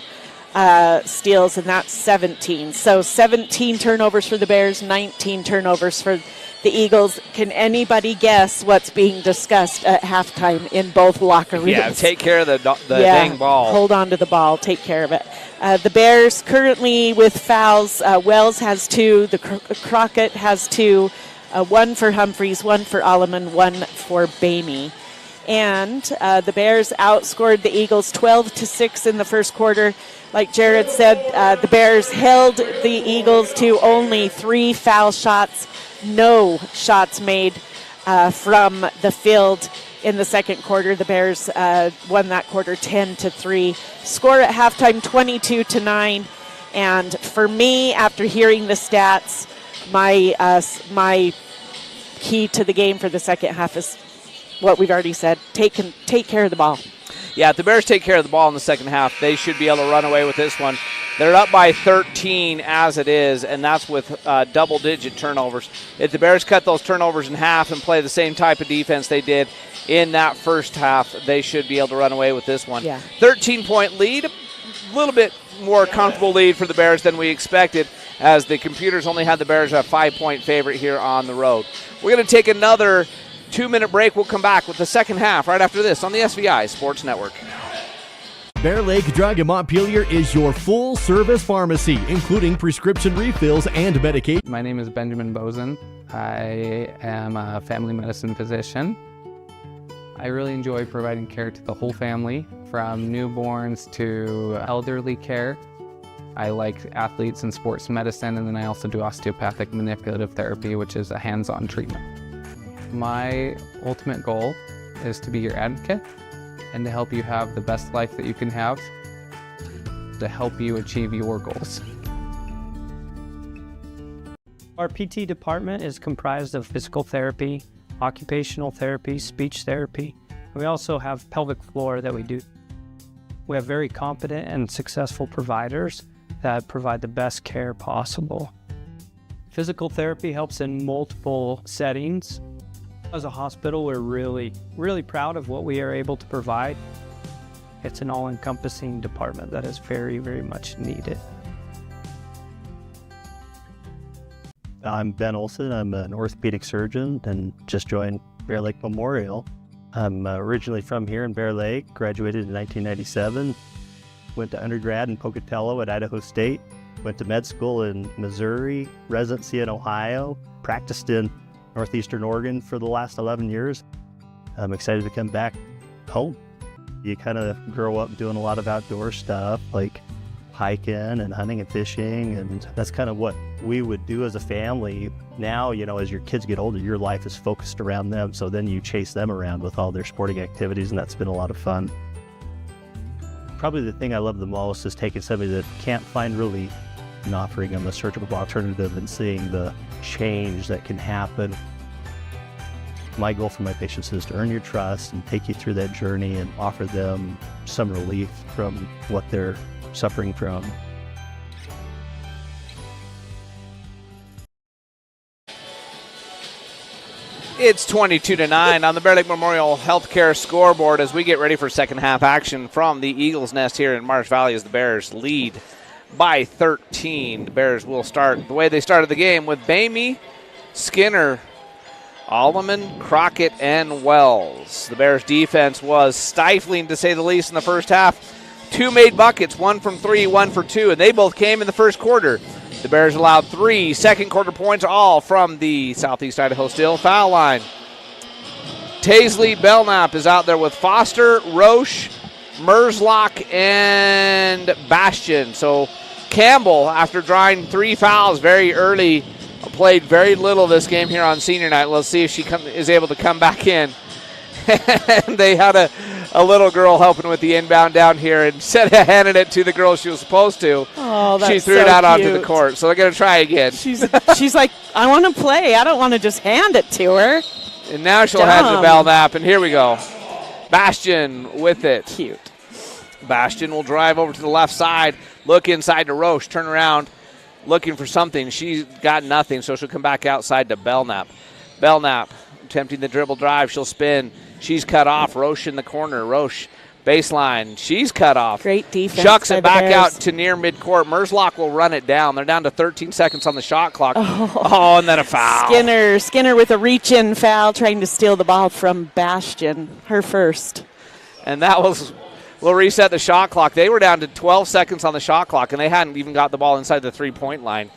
steals, and that's 17. So 17 turnovers for the Bears, 19 turnovers for the Eagles. Can anybody guess what's being discussed at halftime in both locker rooms? Yeah, take care of the dang ball. Hold on to the ball. Take care of it. The Bears currently with fouls. Wells has 2. The Crockett has 2. 1 for Humphreys, 1 for Alleman, 1 for Bamey. And the Bears outscored the Eagles 12-6 in the first quarter. Like Jared said, the Bears held the Eagles to only 3 foul shots. No shots made from the field in the second quarter. The Bears won that quarter 10-3. Score at halftime 22-9. And for me, after hearing the stats, my key to the game for the second half is what we've already said. Take care of the ball. Yeah, if the Bears take care of the ball in the second half, they should be able to run away with this one. They're up by 13 as it is, and that's with double-digit turnovers. If the Bears cut those turnovers in half and play the same type of defense they did in that first half, they should be able to run away with this one. Yeah. 13-point lead, a little bit more comfortable lead for the Bears than we expected, as the computers only had the Bears a 5-point favorite here on the road. We're going to take another 2-minute break. We'll come back with the second half right after this on the SVI Sports Network. Bear Lake Drug in Montpelier is your full-service pharmacy, including prescription refills and medication. My name is Benjamin Bozen. I am a family medicine physician. I really enjoy providing care to the whole family, from newborns to elderly care. I like athletes and sports medicine, and then I also do osteopathic manipulative therapy, which is a hands-on treatment. My ultimate goal is to be your advocate and to help you have the best life that you can have, to help you achieve your goals. Our PT department is comprised of physical therapy, occupational therapy, speech therapy. We also have pelvic floor that we do. We have very competent and successful providers that provide the best care possible. Physical therapy helps in multiple settings. As a hospital, we're really proud of what we are able to provide. It's an all-encompassing department that is very, very much needed. I'm Ben Olson. I'm an orthopedic surgeon and just joined Bear Lake Memorial. I'm originally from here in Bear Lake, graduated in 1997. Went to undergrad in Pocatello at Idaho State. Went to med school in Missouri, residency in Ohio, practiced in Northeastern Oregon for the last 11 years. I'm excited to come back home. You kind of grow up doing a lot of outdoor stuff like hiking and hunting and fishing, and that's kind of what we would do as a family. Now, you know, as your kids get older, your life is focused around them, so then you chase them around with all their sporting activities, and that's been a lot of fun. Probably the thing I love the most is taking somebody that can't find relief and offering them a surgical alternative and seeing the change that can happen. My goal for my patients is to earn your trust and take you through that journey and offer them some relief from what they're suffering from. It's 22-9 on the Bear Lake Memorial Healthcare scoreboard as we get ready for second half action from the Eagles Nest here in Marsh Valley as the Bears lead by 13. The Bears will start the way they started the game with Bamey, Skinner, Alleman, Crockett, and Wells. The Bears defense was stifling, to say the least, in the first half. 2 made buckets, 1 from 3, 1 for 2, and they both came in the first quarter. The Bears allowed 3 second quarter points, all from the Southeast Idaho Steel foul line. Taisley Belknap is out there with Foster, Roche, Merzlock, and Bastion. So Campbell, after drawing 3 fouls very early, played very little this game here on senior night. Let's see if she is able to come back in. And they had a little girl helping with the inbound down here, and instead of handing it to the girl she was supposed to, she threw it out onto the court. So they're going to try again. She's like, I want to play. I don't want to just hand it to her. And now she'll hand it to Belknap, and here we go. Bastion with it. Cute. Bastion will drive over to the left side, look inside to Roche, turn around, looking for something. She's got nothing, so she'll come back outside to Belknap. Belknap attempting the dribble drive. She'll spin. She's cut off. Roche in the corner. Roche baseline. She's cut off. Great defense. Chucks it back out to near midcourt. Merzlock will run it down. They're down to 13 seconds on the shot clock. Oh, and then a foul. Skinner with a reach-in foul, trying to steal the ball from Bastion, her first. And that will reset the shot clock. They were down to 12 seconds on the shot clock, and they hadn't even got the ball inside the three-point line.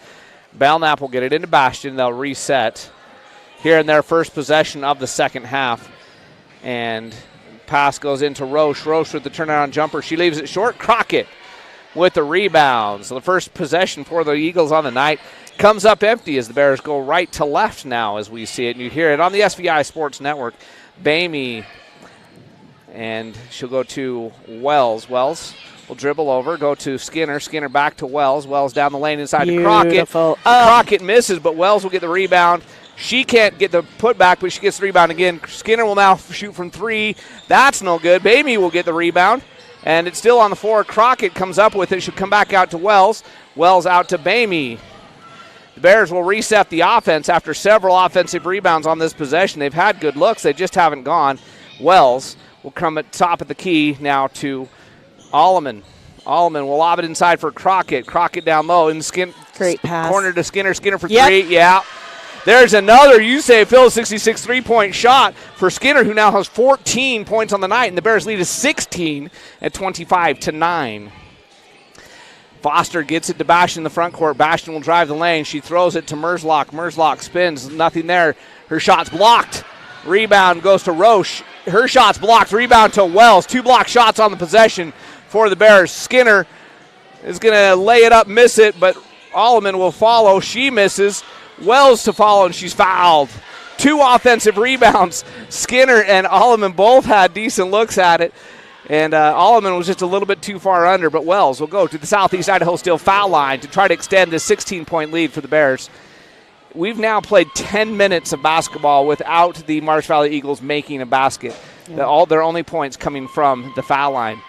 Belknap will get it into Bastion. They'll reset here in their first possession of the second half. And pass goes into Roche. Roche with the turnaround jumper. She leaves it short. Crockett with the rebound. So the first possession for the Eagles on the night comes up empty as the Bears go right to left now as we see it. And you hear it on the SVI Sports Network. Bamey, and she'll go to Wells. Wells will dribble over, go to Skinner. Skinner back to Wells. Wells down the lane inside to Crockett. Crockett misses, but Wells will get the rebound. She can't get the putback, but she gets the rebound again. Skinner will now shoot from 3. That's no good. Bamey will get the rebound, and it's still on the floor. Crockett comes up with it. She'll come back out to Wells. Wells out to Bamey. The Bears will reset the offense after several offensive rebounds on this possession. They've had good looks. They just haven't gone. Wells will come at top of the key now to Alleman. Alleman will lob it inside for Crockett. Crockett down low. In the Great pass. Corner to Skinner. Skinner for 3. Yeah. There's another, you say, Phil, 66 three-point shot for Skinner, who now has 14 points on the night, and the Bears lead is 16 at 25-9. Foster gets it to Bastion in the front court. Bastion will drive the lane. She throws it to Merzlock. Merzlock spins. Nothing there. Her shot's blocked. Rebound goes to Roche. Her shot's blocked. Rebound to Wells. 2 block shots on the possession for the Bears. Skinner is going to lay it up, miss it, but Alleman will follow. She misses. Wells to follow, and she's fouled. 2 offensive rebounds. Skinner and Alleman both had decent looks at it, and Alleman was just a little bit too far under, but Wells will go to the Southeast Idaho Steel foul line to try to extend this 16-point lead for the Bears. We've now played 10 minutes of basketball without the Marsh Valley Eagles making a basket. Yeah. All their only points coming from the foul line.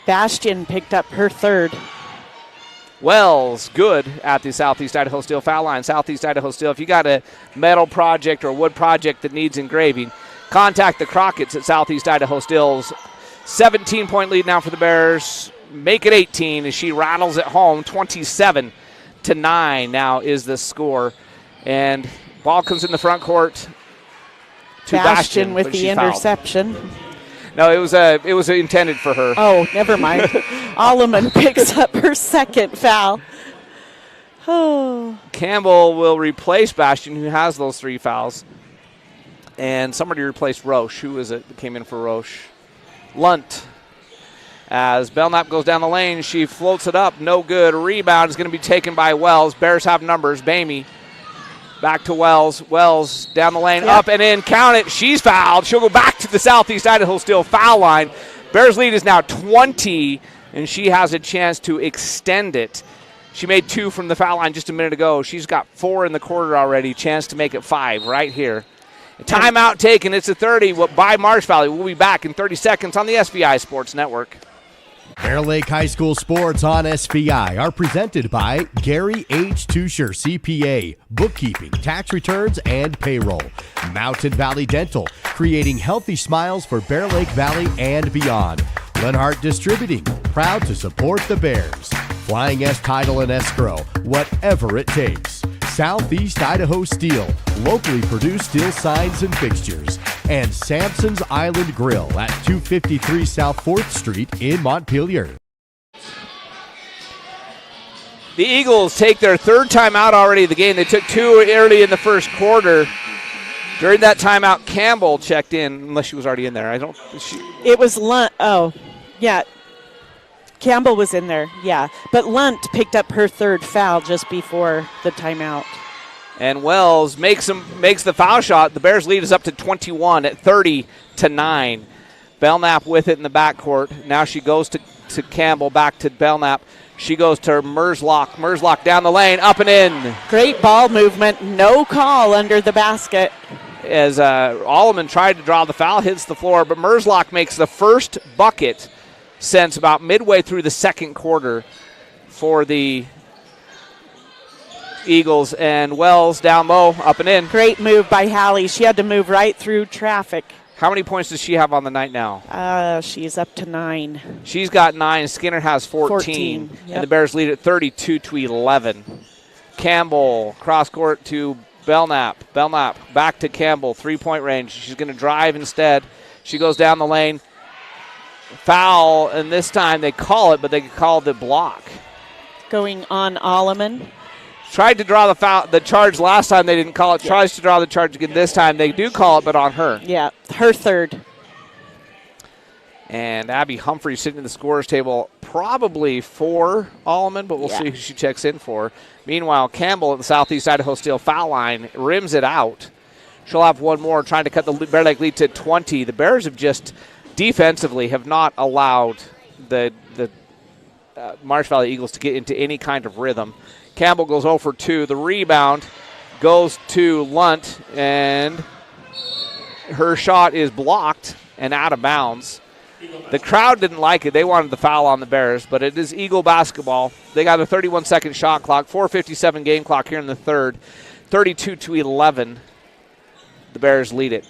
Bastion picked up her 3rd. Wells good at the Southeast Idaho Steel foul line. Southeast Idaho Steel, if you got a metal project or wood project that needs engraving, contact the Crockett's at Southeast Idaho Steel's 17-point lead now for the Bears. Make it 18 as she rattles it home. 27-9 now is the score. And ball comes in the front court to Bastion with the interception. Fouled. No, it was intended for her. Oh, never mind. Alleman picks up her 2nd foul. Oh. Campbell will replace Bastion, who has those 3 fouls. And somebody replaced Roche. Who is it that came in for Roche? Lunt. As Belknap goes down the lane, she floats it up. No good. Rebound is going to be taken by Wells. Bears have numbers. Bamey. Back to Wells. Wells down the lane, up and in. Count it. She's fouled. She'll go back to the Southeast Idaho Steel foul line. Bears lead is now 20, and she has a chance to extend it. She made 2 from the foul line just a minute ago. She's got 4 in the quarter already. Chance to make it 5 right here. Timeout taken. It's a 30 by Marsh Valley. We'll be back in 30 seconds on the SVI Sports Network. Bear Lake High School sports on SVI are presented by Gary H. Tusher, CPA, bookkeeping, tax returns, and payroll. Mountain Valley Dental, creating healthy smiles for Bear Lake Valley and beyond. Lenhart Distributing, proud to support the Bears. Flying S Title and Escrow, whatever it takes. Southeast Idaho Steel, locally produced steel signs and fixtures. And Sampson's Island Grill at 253 South 4th Street in Montpelier. The Eagles take their 3rd timeout already of the game. They took 2 early in the first quarter. During that timeout, Campbell checked in, unless she was already in there. It was Lunt. Oh, yeah. Campbell was in there, yeah. But Lunt picked up her 3rd foul just before the timeout. And Wells makes the foul shot. The Bears lead is up to 21 at 30-9. Belknap with it in the backcourt. Now she goes to Campbell, back to Belknap. She goes to Merzlock. Merzlock down the lane, up and in. Great ball movement. No call under the basket. As Alleman tried to draw the foul, hits the floor, but Merzlock makes the first bucket since about midway through the second quarter for the Eagles. And Wells down low, up and in. Great move by Hallie. She had to move right through traffic. How many points does she have on the night now? She's up to 9. She's got 9. Skinner has 14. Yep. And the Bears lead at 32-11. Campbell, cross court to Belknap. Belknap back to Campbell, 3-point range. She's going to drive instead. She goes down the lane. Foul, and this time they call it, but they call the block. Going on Alleman. Tried to draw the charge last time, they didn't call it. Tries to draw the charge again this time. They do call it, but on her. Yeah, her 3rd. And Abby Humphrey sitting at the scorer's table, probably for Alleman, but we'll see who she checks in for. Meanwhile, Campbell at the Southeast Idaho Steel foul line rims it out. She'll have one more, trying to cut the Bear Lake lead to 20. The Bears have just defensively have not allowed the Marsh Valley Eagles to get into any kind of rhythm. Campbell goes 0 for 2. The rebound goes to Lunt, and her shot is blocked and out of bounds. The crowd didn't like it. They wanted the foul on the Bears, but it is Eagle basketball. They got a 31-second shot clock, 4:57 game clock here in the third. 32-11. The Bears lead it.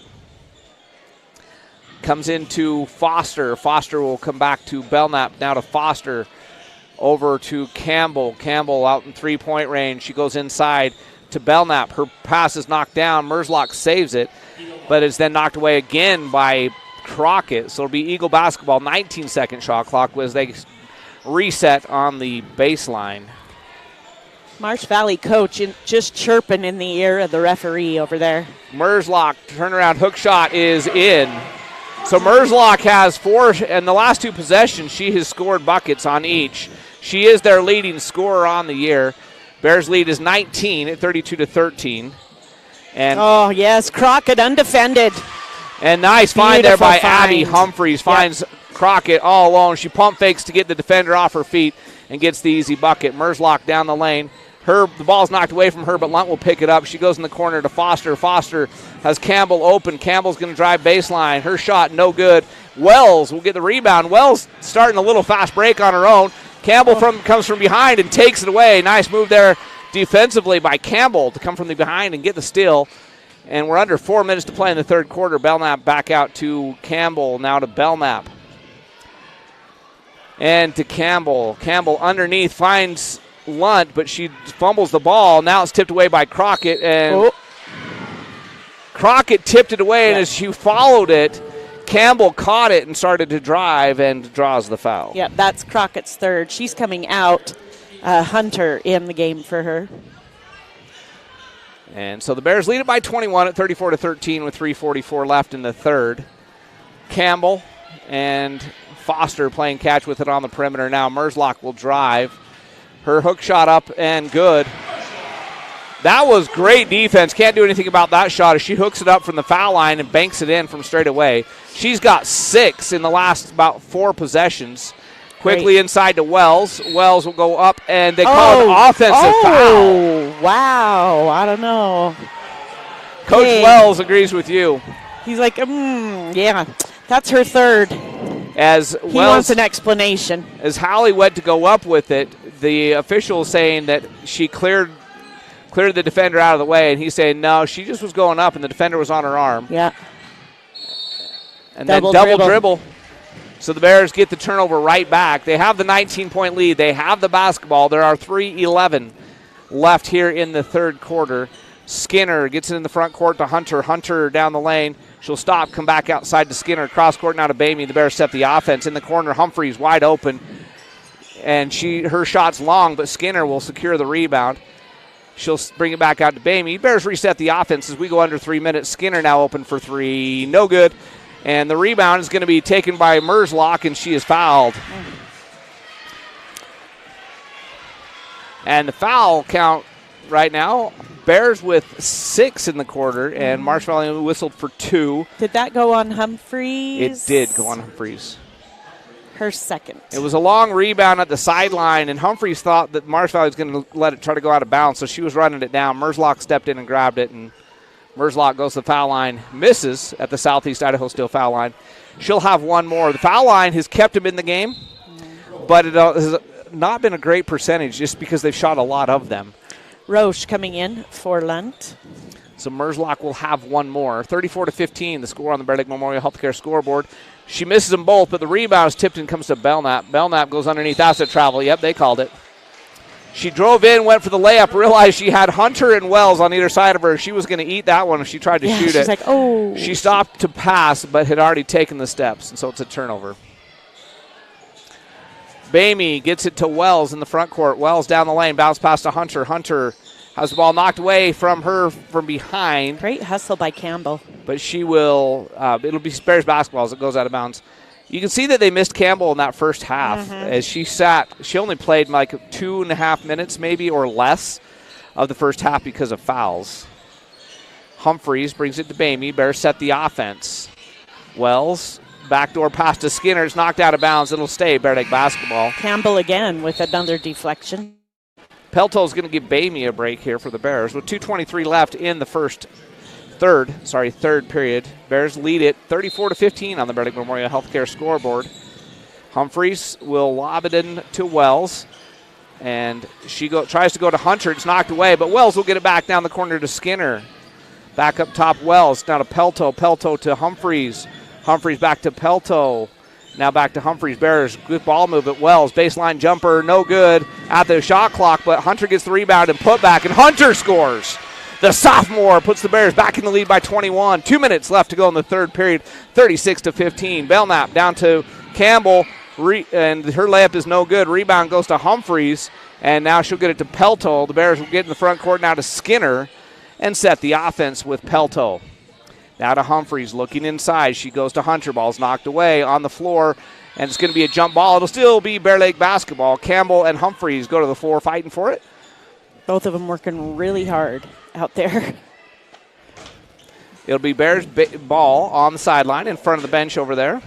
Comes into Foster. Foster will come back to Belknap. Now to Foster. Over to Campbell. Campbell out in 3-point range. She goes inside to Belknap. Her pass is knocked down. Merzlock saves it, but it's then knocked away again by Crockett. So it'll be Eagle basketball. 19-second shot clock as they reset on the baseline. Marsh Valley coach just chirping in the ear of the referee over there. Merzlock turnaround hook shot is in. So Merzlock has 4, and the last 2 possessions, she has scored buckets on each. She is their leading scorer on the year. Bears lead is 19 at 32-13. And oh, yes, Crockett undefended. And nice find there by Abby Humphreys. Finds Crockett all alone. She pump fakes to get the defender off her feet and gets the easy bucket. Merzlock down the lane. The ball's knocked away from her, but Lunt will pick it up. She goes in the corner to Foster. Foster has Campbell open. Campbell's going to drive baseline. Her shot no good. Wells will get the rebound. Wells starting a little fast break on her own. Campbell comes from behind and takes it away. Nice move there defensively by Campbell to come from the behind and get the steal. And we're under 4 minutes to play in the third quarter. Belknap back out to Campbell, now to Belknap. And to Campbell. Campbell underneath finds Lunt, but she fumbles the ball. Now it's tipped away by Crockett, and Crockett tipped it away, and as she followed it, Campbell caught it and started to drive and draws the foul. Yeah, that's Crockett's third. She's coming out. Hunter in the game for her. And so the Bears lead it by 21 at 34-13 with 3:44 left in the third. Campbell and Foster playing catch with it on the perimeter now. Merzlock will drive. Her hook shot up and good. That was great defense. Can't do anything about that shot as she hooks it up from the foul line and banks it in from straight away. She's got 6 in the last about 4 possessions. Quickly inside to Wells. Wells will go up, and they call an offensive foul. Oh, wow. I don't know. Coach Wells agrees with you. He's like, yeah, that's her third. As he wants an explanation. As Hallie went to go up with it, the official is saying that she cleared the defender out of the way, and he's saying, no, she just was going up, and the defender was on her arm. Yeah. And then double dribble. So the Bears get the turnover right back. They have the 19-point lead. They have the basketball. There are 3:11 left here in the third quarter. Skinner gets it in the front court to Hunter. Hunter down the lane. She'll stop, come back outside to Skinner. Cross court now to Bamey. The Bears set the offense. In the corner, Humphreys wide open. And her shot's long, but Skinner will secure the rebound. She'll bring it back out to Bamey. Bears reset the offense as we go under 3 minutes. Skinner now open for 3. No good. And the rebound is going to be taken by Merzlock, and she is fouled. And the foul count right now, Bears with 6 in the quarter, and Marsh Valley whistled for 2. Did that go on Humphreys? It did go on Humphreys. Her second. It was a long rebound at the sideline, and Humphreys thought that Marsh Valley was going to let it try to go out of bounds, so she was running it down. Merzlock stepped in and grabbed it, and Merzlock goes to the foul line, misses at the Southeast Idaho Steel foul line. She'll have one more. The foul line has kept him in the game, but it has not been a great percentage just because they've shot a lot of them. Roche coming in for Lunt. So Merzlock will have one more. 34-15, the score on the Bear Lake Memorial Healthcare scoreboard. She misses them both, but the rebound is tipped and comes to Belknap. Belknap goes underneath asset travel. Yep, they called it. She drove in, went for the layup, realized she had Hunter and Wells on either side of her. She was going to eat that one if she tried to shoot it. She's like, oh. She stopped to pass, but had already taken the steps, and so it's a turnover. Bamey gets it to Wells in the front court. Wells down the lane, bounce pass to Hunter. Hunter has the ball knocked away from her from behind. Great hustle by Campbell. But she will, it'll be Bears basketball as it goes out of bounds. You can see that they missed Campbell in that first half. As she only played like 2.5 minutes maybe or less of the first half because of fouls. Humphreys brings it to Bamey. Bears set the offense. Wells, backdoor pass to Skinner. It's knocked out of bounds. It'll stay Bear Lake basketball. Campbell again with another deflection. Pelto's going to give Bamey a break here for the Bears with 2:23 left in the third period. Bears lead it 34-15 on the Bear Lake Memorial Healthcare scoreboard. Humphreys will lob it in to Wells, and she tries to go to Hunter. It's knocked away, but Wells will get it back down the corner to Skinner. Back up top, Wells. Now to Pelto. Pelto to Humphreys. Humphreys back to Pelto. Now back to Humphreys. Bears, good ball move at Wells. Baseline jumper, no good at the shot clock, but Hunter gets the rebound and put back, and Hunter scores. The sophomore puts the Bears back in the lead by 21. 2 minutes left to go in the third period, 36-15. Belknap down to Campbell, and her layup is no good. Rebound goes to Humphreys, and now she'll get it to Pelto. The Bears will get in the front court now to Skinner and set the offense with Pelto. Now to Humphreys, looking inside. She goes to Hunter. Ball's knocked away on the floor, and it's going to be a jump ball. It'll still be Bear Lake basketball. Campbell and Humphreys go to the floor fighting for it. Both of them working really hard out there. It'll be Bears ball on the sideline in front of the bench over there.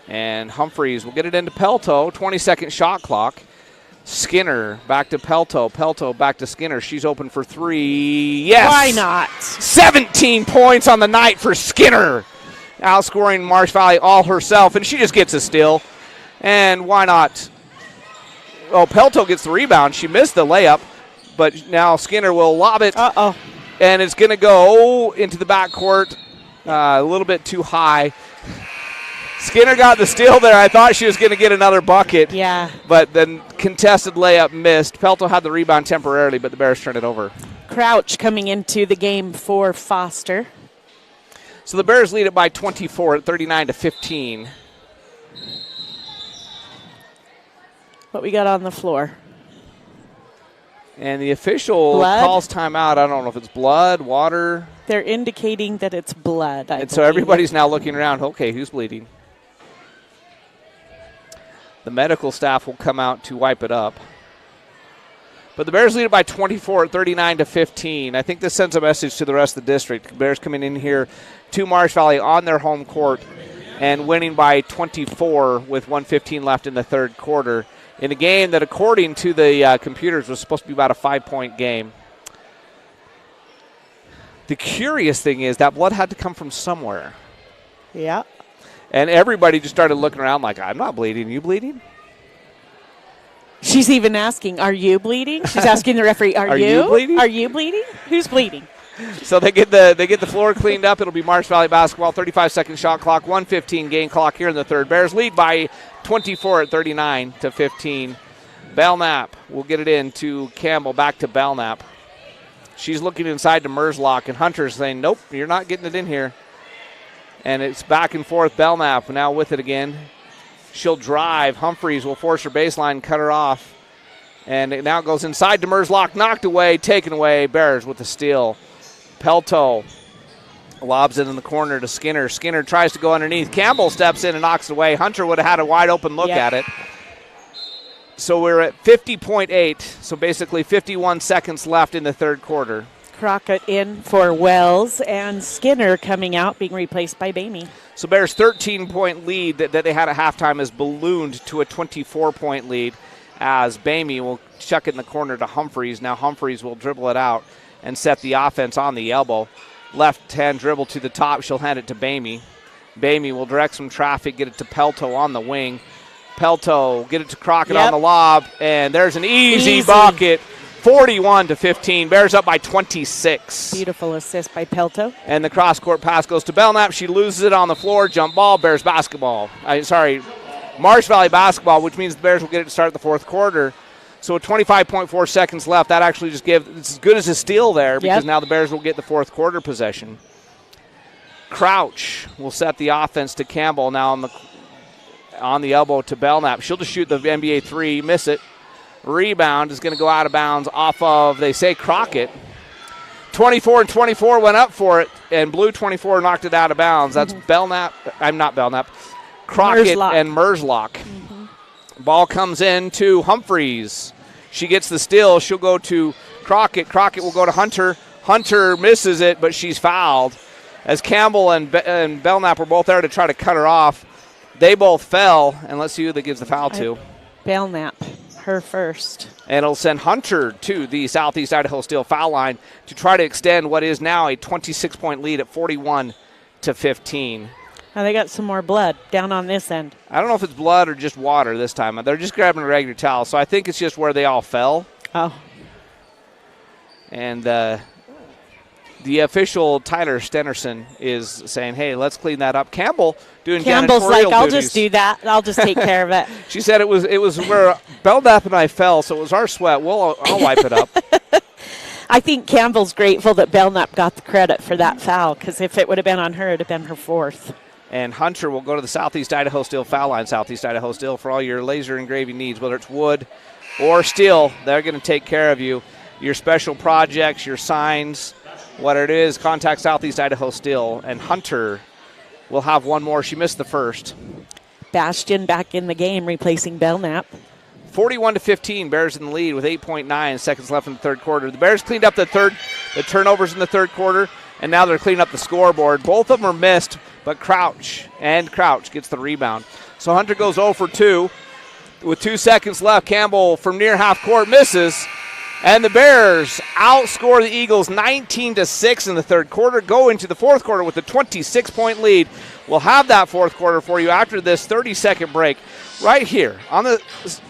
And Humphreys will get it into Pelto. 20-second shot clock. Skinner back to Pelto. Pelto back to Skinner. She's open for three. Yes! Why not? 17 points on the night for Skinner. Outscoring Marsh Valley all herself, and she just gets a steal. And why not? Oh, Pelto gets the rebound. She missed the layup, but now Skinner will lob it. Uh-oh. And it's going to go into the backcourt a little bit too high. Skinner got the steal there. I thought she was going to get another bucket. Yeah. But then contested layup missed. Pelto had the rebound temporarily, but the Bears turned it over. Crouch coming into the game for Foster. So the Bears lead it by 24 at 39-15. What we got on the floor? And the official calls timeout. I don't know if it's blood, water. They're indicating that it's blood. And so everybody's now looking around. Okay, who's bleeding? The medical staff will come out to wipe it up. But the Bears lead it by 24 at 39-15. I think this sends a message to the rest of the district. The Bears coming in here to Marsh Valley on their home court and winning by 24 with 1:15 left in the third quarter, in a game that, according to the computers, was supposed to be about a 5-point game. The curious thing is that blood had to come from somewhere. Yeah. And everybody just started looking around like, I'm not bleeding. You bleeding? She's even asking, are you bleeding? She's asking the referee, are you bleeding? Are you bleeding? Who's bleeding? So they get the floor cleaned up. It'll be Marsh Valley basketball. 35-second shot clock, 1:15 game clock here in the third. Bears lead by 24 at 39-15. Belknap will get it in to Campbell, back to Belknap. She's looking inside to Merzlock, and Hunter's saying, nope, you're not getting it in here. And it's back and forth. Belknap now with it again. She'll drive. Humphreys will force her baseline, cut her off. And it now goes inside to Merzlock, knocked away, taken away. Bears with the steal. Pelto lobs it in the corner to Skinner. Skinner tries to go underneath. Campbell steps in and knocks it away. Hunter would have had a wide open look at it. So we're at 50.8, so basically 51 seconds left in the third quarter. Crockett in for Wells, and Skinner coming out, being replaced by Bamey. So Bears' 13-point lead that they had at halftime is ballooned to a 24-point lead, as Bamey will chuck it in the corner to Humphreys. Now Humphreys will dribble it out and set the offense on the elbow. Left-hand dribble to the top. She'll hand it to Bamey. Bamey will direct some traffic, get it to Pelto on the wing. Pelto, get it to Crockett on the lob, and there's an easy bucket. 41-15. Bears up by 26. Beautiful assist by Pelto. And the cross-court pass goes to Belknap. She loses it on the floor. Jump ball. Bears basketball. Marsh Valley basketball, which means the Bears will get it to start the fourth quarter. So with 25.4 seconds left, that actually just gives it's as good as a steal there, because now the Bears will get the fourth quarter possession. Crouch will set the offense to Campbell now on the elbow to Belknap. She'll just shoot the NBA three, miss it. Rebound is going to go out of bounds off of, they say, Crockett. 24 and 24 went up for it, and Blue 24 knocked it out of bounds. That's Crockett and Merzlock. Ball comes in to Humphreys. She gets the steal. She'll go to Crockett. Crockett will go to Hunter. Hunter misses it, but she's fouled. As Campbell and Belknap were both there to try to cut her off, they both fell, and let's see who that gives the foul to. Belknap, her first. And it'll send Hunter to the Southeast Idaho Steel foul line to try to extend what is now a 26-point lead at 41-15. Now they got some more blood down on this end. I don't know if it's blood or just water this time. They're just grabbing a regular towel, so I think it's just where they all fell. Oh. And the official, Tyler Stenerson, is saying, hey, let's clean that up. Campbell doing Campbell's janitorial like, I'll duties. just do that. I'll just take care of it. She said it was where Belknap and I fell, so it was our sweat. I'll wipe it up. I think Campbell's grateful that Belknap got the credit for that foul, because if it would have been on her, it would have been her fourth. And Hunter will go to the Southeast Idaho Steel foul line. Southeast Idaho Steel, for all your laser engraving needs, whether it's wood or steel, they're going to take care of you. Your special projects, your signs, what it is. Contact Southeast Idaho still, and Hunter will have one more. She missed the first. Bastion back in the game, replacing Belknap. 41-15, Bears in the lead with 8.9 seconds left in the third quarter. The Bears cleaned up the turnovers in the third quarter, and now they're cleaning up the scoreboard. Both of them are missed, but Crouch gets the rebound. So Hunter goes 0 for 2 with 2 seconds left. Campbell from near half court misses, and the Bears outscore the Eagles 19-6 in the third quarter, go into the fourth quarter with a 26-point lead. We'll have that fourth quarter for you after this 30-second break right here on the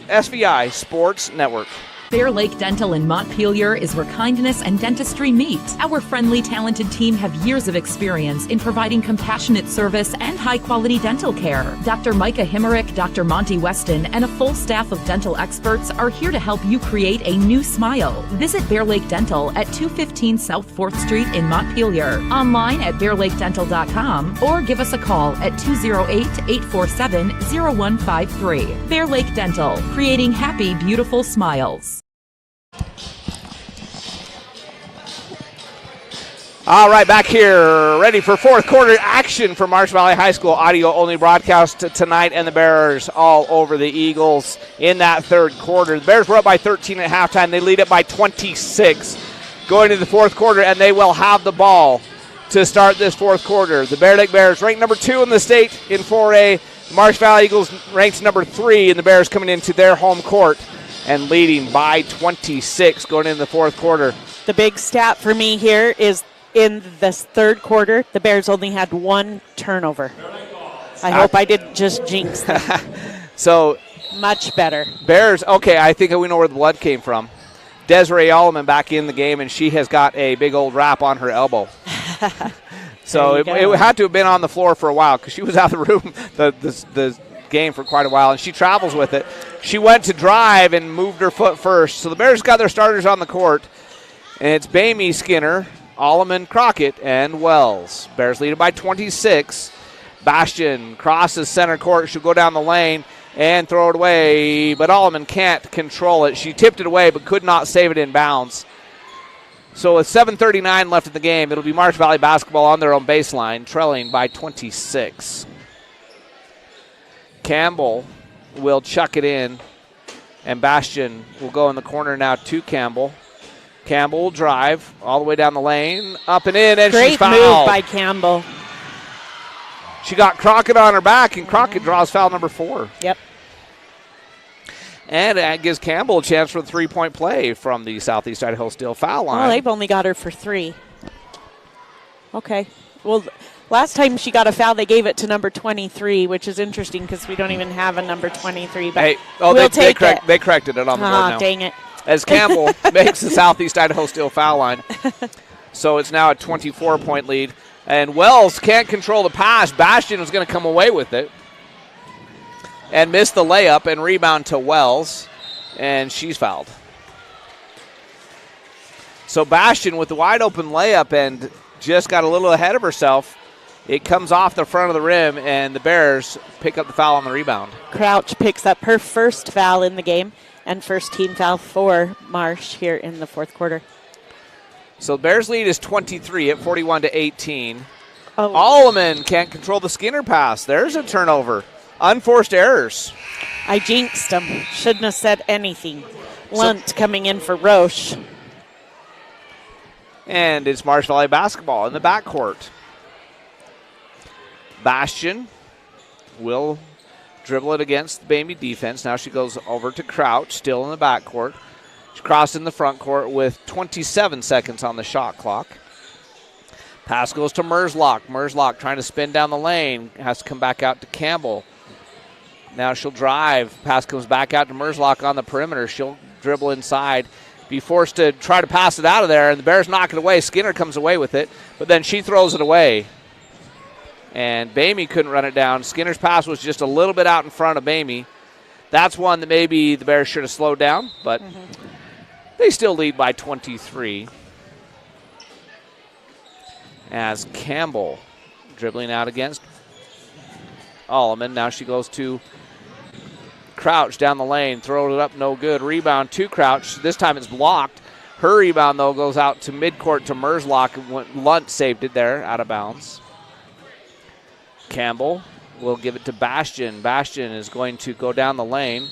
SVI Sports Network. Bear Lake Dental in Montpelier is where kindness and dentistry meet. Our friendly, talented team have years of experience in providing compassionate service and high-quality dental care. Dr. Micah Himmerick, Dr. Monty Weston, and a full staff of dental experts are here to help you create a new smile. Visit Bear Lake Dental at 215 South 4th Street in Montpelier, online at bearlakedental.com, or give us a call at 208-847-0153. Bear Lake Dental, creating happy, beautiful smiles. All right, back here, ready for fourth quarter action for Marsh Valley High School. Audio-only broadcast tonight, and the Bears all over the Eagles in that third quarter. The Bears were up by 13 at halftime. They lead it by 26 going into the fourth quarter, and they will have the ball to start this fourth quarter. The Bear Lake Bears ranked number 2 in the state in 4A. Marsh Valley Eagles ranked number 3, and the Bears coming into their home court and leading by 26 going into the fourth quarter. The big stat for me here is in this third quarter, the Bears only had 1 turnover. I hope I didn't just jinx them. So much better. Bears, okay, I think we know where the blood came from. Desiree Alleman back in the game, and she has got a big old wrap on her elbow. So it had to have been on the floor for a while because she was out of the room the game for quite a while, and she travels with it. She went to drive and moved her foot first. So the Bears got their starters on the court, and it's Bamey, Skinner, Alleman, Crockett, and Wells. Bears lead it by 26. Bastion crosses center court. She'll go down the lane and throw it away, but Alleman can't control it. She tipped it away but could not save it in bounds. So with 7:39 left in the game, it'll be Marsh Valley basketball on their own baseline, trailing by 26. Campbell will chuck it in, and Bastion will go in the corner now to Campbell. Campbell will drive all the way down the lane, up and in, and she's fouled. Great move by Campbell. She got Crockett on her back, and Crockett draws foul number 4. Yep. And that gives Campbell a chance for the three-point play from the Southeast Idaho Steel foul line. Well, they've only got her for 3. Okay. Well, last time she got a foul, they gave it to number 23, which is interesting because we don't even have a number 23. But we'll take it. They corrected it on the board now. Dang it. As Campbell makes the Southeast Idaho Steel foul line. So it's now a 24-point lead. And Wells can't control the pass. Bastion was going to come away with it and miss the layup and rebound to Wells, and she's fouled. So Bastion with the wide open layup and just got a little ahead of herself. It comes off the front of the rim, and the Bears pick up the foul on the rebound. Crouch picks up her first foul in the game and first team foul for Marsh here in the fourth quarter. So the Bears lead is 23 at 41-18. Alleman can't control the Skinner pass. There's a turnover. Unforced errors. I jinxed them. Shouldn't have said anything. Lunt coming in for Roche. And it's Marsh Valley basketball in the backcourt. Bastion will dribble it against the Bamey defense. Now she goes over to Crouch, still in the backcourt. She crosses in the front court with 27 seconds on the shot clock. Pass goes to Merzlock. Merzlock trying to spin down the lane. Has to come back out to Campbell. Now she'll drive. Pass comes back out to Merzlock on the perimeter. She'll dribble inside. Be forced to try to pass it out of there, and the Bears knock it away. Skinner comes away with it, but then she throws it away. And Bamey couldn't run it down. Skinner's pass was just a little bit out in front of Bamey. That's one that maybe the Bears should have slowed down, but they still lead by 23. As Campbell dribbling out against Alleman. Now she goes to Crouch down the lane. Throws it up, no good. Rebound to Crouch. This time it's blocked. Her rebound, though, goes out to midcourt to Merzlock. Lunt saved it there, out of bounds. Campbell will give it to Bastian. Bastian is going to go down the lane.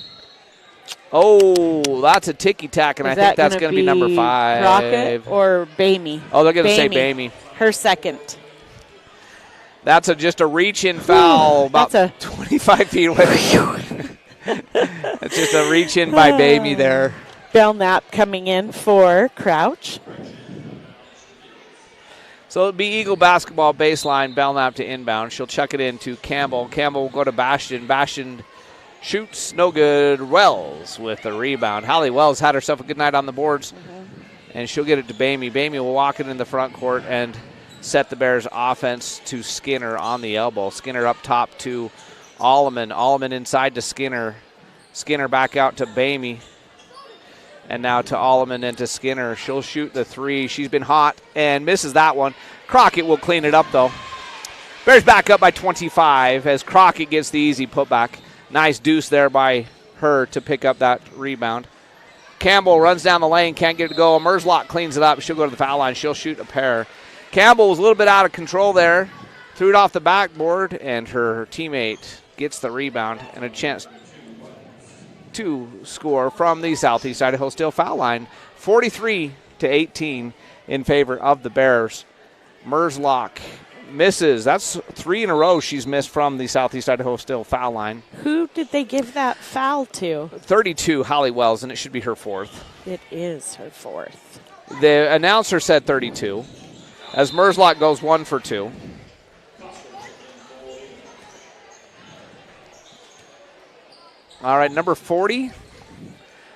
Oh, that's a ticky-tack, and I think that's going to be number 5. Crockett or Bamey? Oh, they're going to say Bamey. Her second. That's just a reach-in foul, about 25 feet away. That's just a reach-in by Bamey there. Belknap coming in for Crouch. So it'll be Eagle basketball baseline, Belknap to inbound. She'll chuck it in to Campbell. Campbell will go to Bastian. Bastian shoots, no good. Wells with the rebound. Hallie Wells had herself a good night on the boards, and she'll get it to Bamey. Bamey will walk it in the front court and set the Bears' offense to Skinner on the elbow. Skinner up top to Alleman. Alleman inside to Skinner. Skinner back out to Bamey. And now to Alleman and to Skinner. She'll shoot the 3. She's been hot and misses that one. Crockett will clean it up, though. Bears back up by 25 as Crockett gets the easy putback. Nice deuce there by her to pick up that rebound. Campbell runs down the lane, can't get it to go. Merzlock cleans it up. She'll go to the foul line. She'll shoot a pair. Campbell was a little bit out of control there. Threw it off the backboard, and her teammate gets the rebound and a chance to score from the Southeast Idaho Steel foul line. 43-18 in favor of the Bears. Merzlock misses. That's 3 in a row she's missed from the Southeast Idaho Steel foul line. Who did they give that foul to? 32, Hallie Wells, and it should be her 4th. It is her 4th. The announcer said 32 as Merzlock goes 1 for 2. All right, number 40.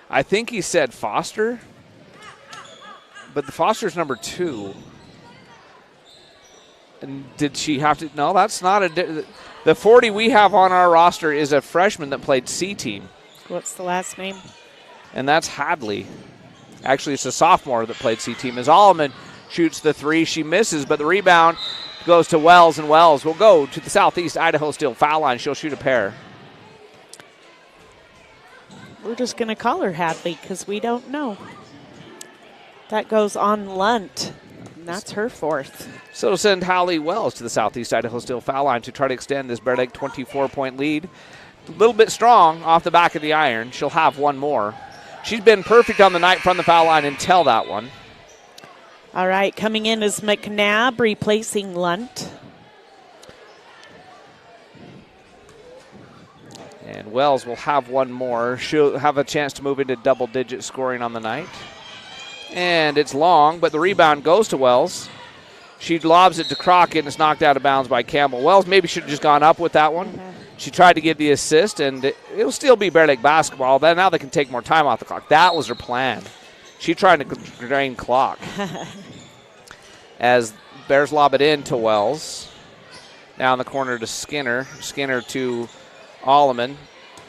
I think he said Foster, but the Foster's number 2. And did she have to? No, that's not a. The 40 we have on our roster is a freshman that played C team. What's the last name? And that's Hadley. Actually, it's a sophomore that played C team. As Alleman shoots the 3, she misses, but the rebound goes to Wells, and Wells will go to the Southeast Idaho Steel foul line. She'll shoot a pair. We're just going to call her Hadley because we don't know. That goes on Lunt, and that's her 4th. So to send Hallie Wells to the Southeast Idaho Steel foul line to try to extend this Bear Lake 24-point lead. A little bit strong off the back of the iron. She'll have one more. She's been perfect on the night from the foul line until that one. All right, coming in is McNabb replacing Lunt. And Wells will have one more. She'll have a chance to move into double-digit scoring on the night. And it's long, but the rebound goes to Wells. She lobs it to Crockett, and it's knocked out of bounds by Campbell. Wells maybe should have just gone up with that one. She tried to give the assist, and it'll still be Bear Lake basketball. Now they can take more time off the clock. That was her plan. She tried to drain clock. As Bears lob it in to Wells. Down the corner to Skinner. Skinner to Alleman.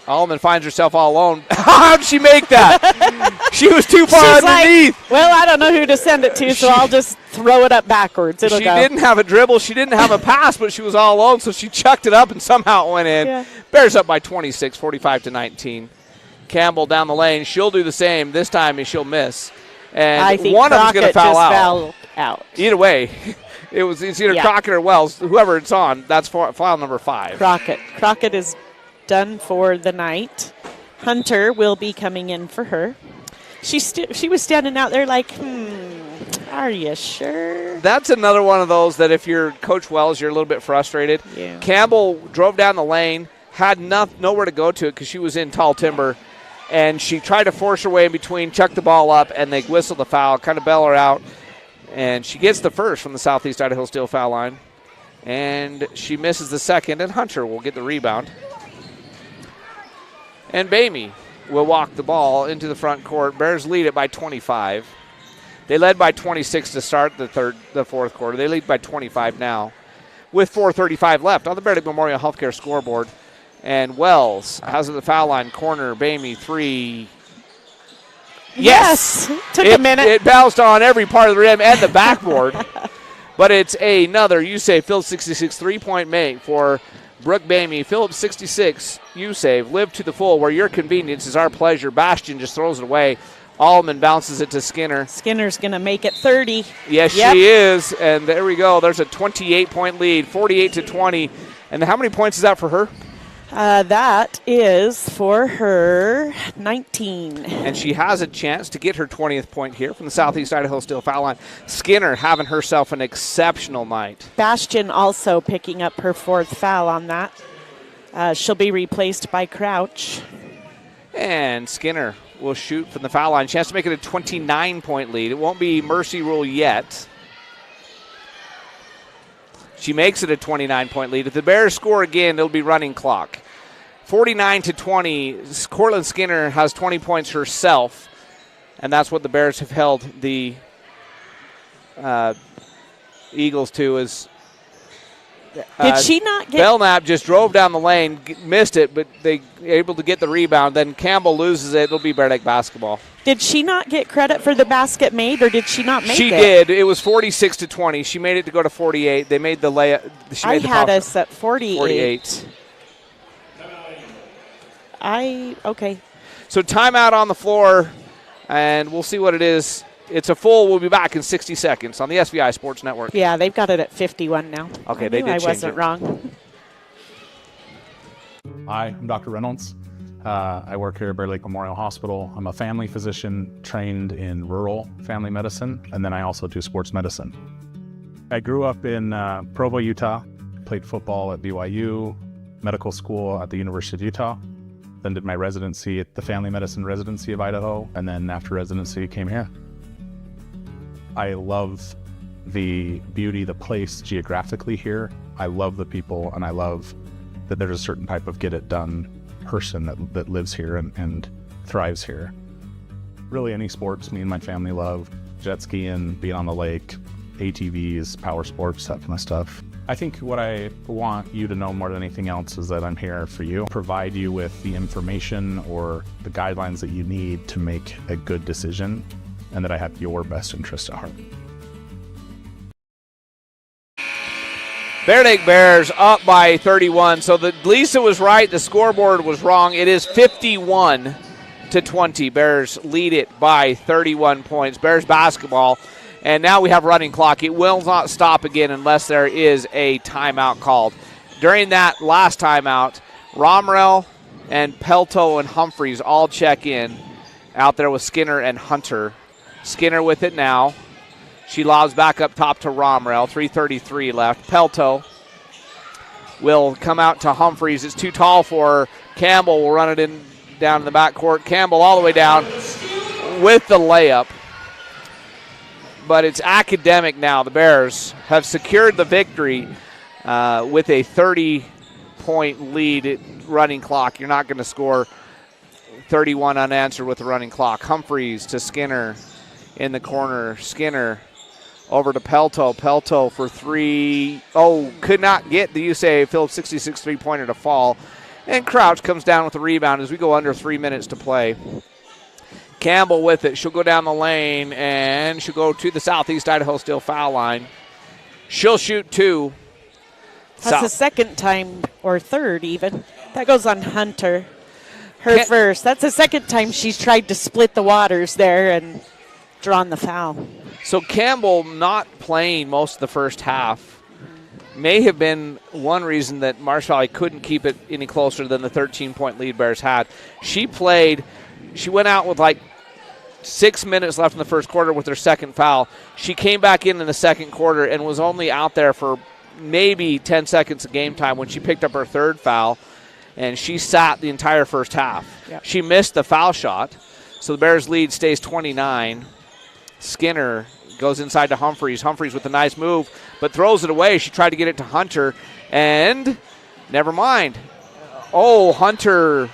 Alleman finds herself all alone. How'd she make that? She was too far underneath. Like, well, I don't know who to send it to, so I'll just throw it up backwards. It'll she go. Didn't have a dribble. She didn't have a pass, but she was all alone, so she chucked it up, and somehow it went in. Yeah. Bears up by 26, 45-19. Campbell down the lane. She'll do the same. This time she'll miss. And I think one of them's going to foul out. Fouled out. Either way, it's either Crockett or Wells. Whoever it's on, that's foul number 5. Crockett. Crockett is done for the night. Hunter will be coming in for her. She was standing out there like, are you sure? That's another one of those that if you're Coach Wells, you're a little bit frustrated. Yeah. Campbell drove down the lane, had nowhere to go to it because she was in tall timber, and she tried to force her way in between, chuck the ball up, and they whistle the foul, kind of bail her out, and she gets the first from the Southeast Idaho Steel foul line, and she misses the second, and Hunter will get the rebound. And Bamey will walk the ball into the front court. Bears lead it by 25. They led by 26 to start the fourth quarter. They lead by 25 now with 4:35 left on the Bear Lake Memorial Healthcare scoreboard. And Wells has it at the foul line corner. Bamey 3. Yes! Took a minute. It bounced on every part of the rim and the backboard. But it's another, Phillips 66 3-point make for Brooke Bamey. Phillips 66, live to the full where your convenience is our pleasure. Bastian just throws it away. Allman bounces it to Skinner. Skinner's going to make it 30. Yes, she is. And there we go. There's a 28-point lead, 48-20. And how many points is that for her? That is for her 19. And she has a chance to get her 20th point here from the Southeast Idaho Steel foul line. Skinner having herself an exceptional night. Bastion also picking up her 4th foul on that. She'll be replaced by Crouch. And Skinner will shoot from the foul line. Chance to make it a 29-point lead. It won't be mercy rule yet. She makes it a 29-point lead. If the Bears score again, it'll be running clock. 49-20. Cortland Skinner has 20 points herself, and that's what the Bears have held the Eagles to. Is did she not get? Belknap just drove down the lane, missed it, but they able to get the rebound. Then Campbell loses it. It'll be Bear Lake basketball. Did she not get credit for the basket made, or did she not make it? She did. It was 46-20. She made it to go to 48. They made the layup. I had us at 48. 48. Okay. So timeout on the floor, and we'll see what it is. It's a full. We'll be back in 60 seconds on the SVI Sports Network. Yeah, they've got it at 51 now. Okay, they did change it. I wasn't wrong. Hi, I'm Dr. Reynolds. I work here at Bear Lake Memorial Hospital. I'm a family physician trained in rural family medicine, and then I also do sports medicine. I grew up in Provo, Utah, played football at BYU, medical school at the University of Utah, then did my residency at the Family Medicine Residency of Idaho, and then after residency came here. I love the beauty, the place geographically here. I love the people, and I love that there's a certain type of get-it-done person that lives here and thrives here. Really any sports me and my family love. Jet skiing, being on the lake, ATVs, power sports, that kind of stuff. I think what I want you to know more than anything else is that I'm here for you. Provide you with the information or the guidelines that you need to make a good decision, and that I have your best interest at heart. Bear Lake Bears up by 31. So Lisa was right. The scoreboard was wrong. It is 51-20. Bears lead it by 31 points. Bears basketball. And now we have running clock. It will not stop again unless there is a timeout called. During that last timeout, Romrell and Pelto and Humphreys all check in out there with Skinner and Hunter. Skinner with it now. She lobs back up top to Romrell. 3:33 left. Pelto will come out to Humphreys. It's too tall for her. Campbell will run it in down in the backcourt. Campbell all the way down with the layup. But it's academic now. The Bears have secured the victory with a 30-point lead running clock. You're not going to score 31 unanswered with the running clock. Humphreys to Skinner in the corner. Skinner over to Pelto. Pelto for three. Oh, could not get the UCA Phillips 66 three-pointer to fall. And Crouch comes down with the rebound as we go under 3 minutes to play. Campbell with it. She'll go down the lane, and she'll go to the Southeast Idaho Steel foul line. She'll shoot two. That's the second time, or third even. That goes on Hunter. Her first. That's the second time she's tried to split the waters there and drawn the foul. So Campbell not playing most of the first half may have been one reason that Marsh Valley couldn't keep it any closer than the 13-point lead Bears had. She went out with like 6 minutes left in the first quarter with her second foul. She came back in the second quarter and was only out there for maybe 10 seconds of game time when she picked up her third foul, and she sat the entire first half. Yep. She missed the foul shot, so the Bears lead stays 29. Skinner goes inside to Humphreys. Humphreys with a nice move, but throws it away. She tried to get it to Hunter, and never mind. Oh, Hunter.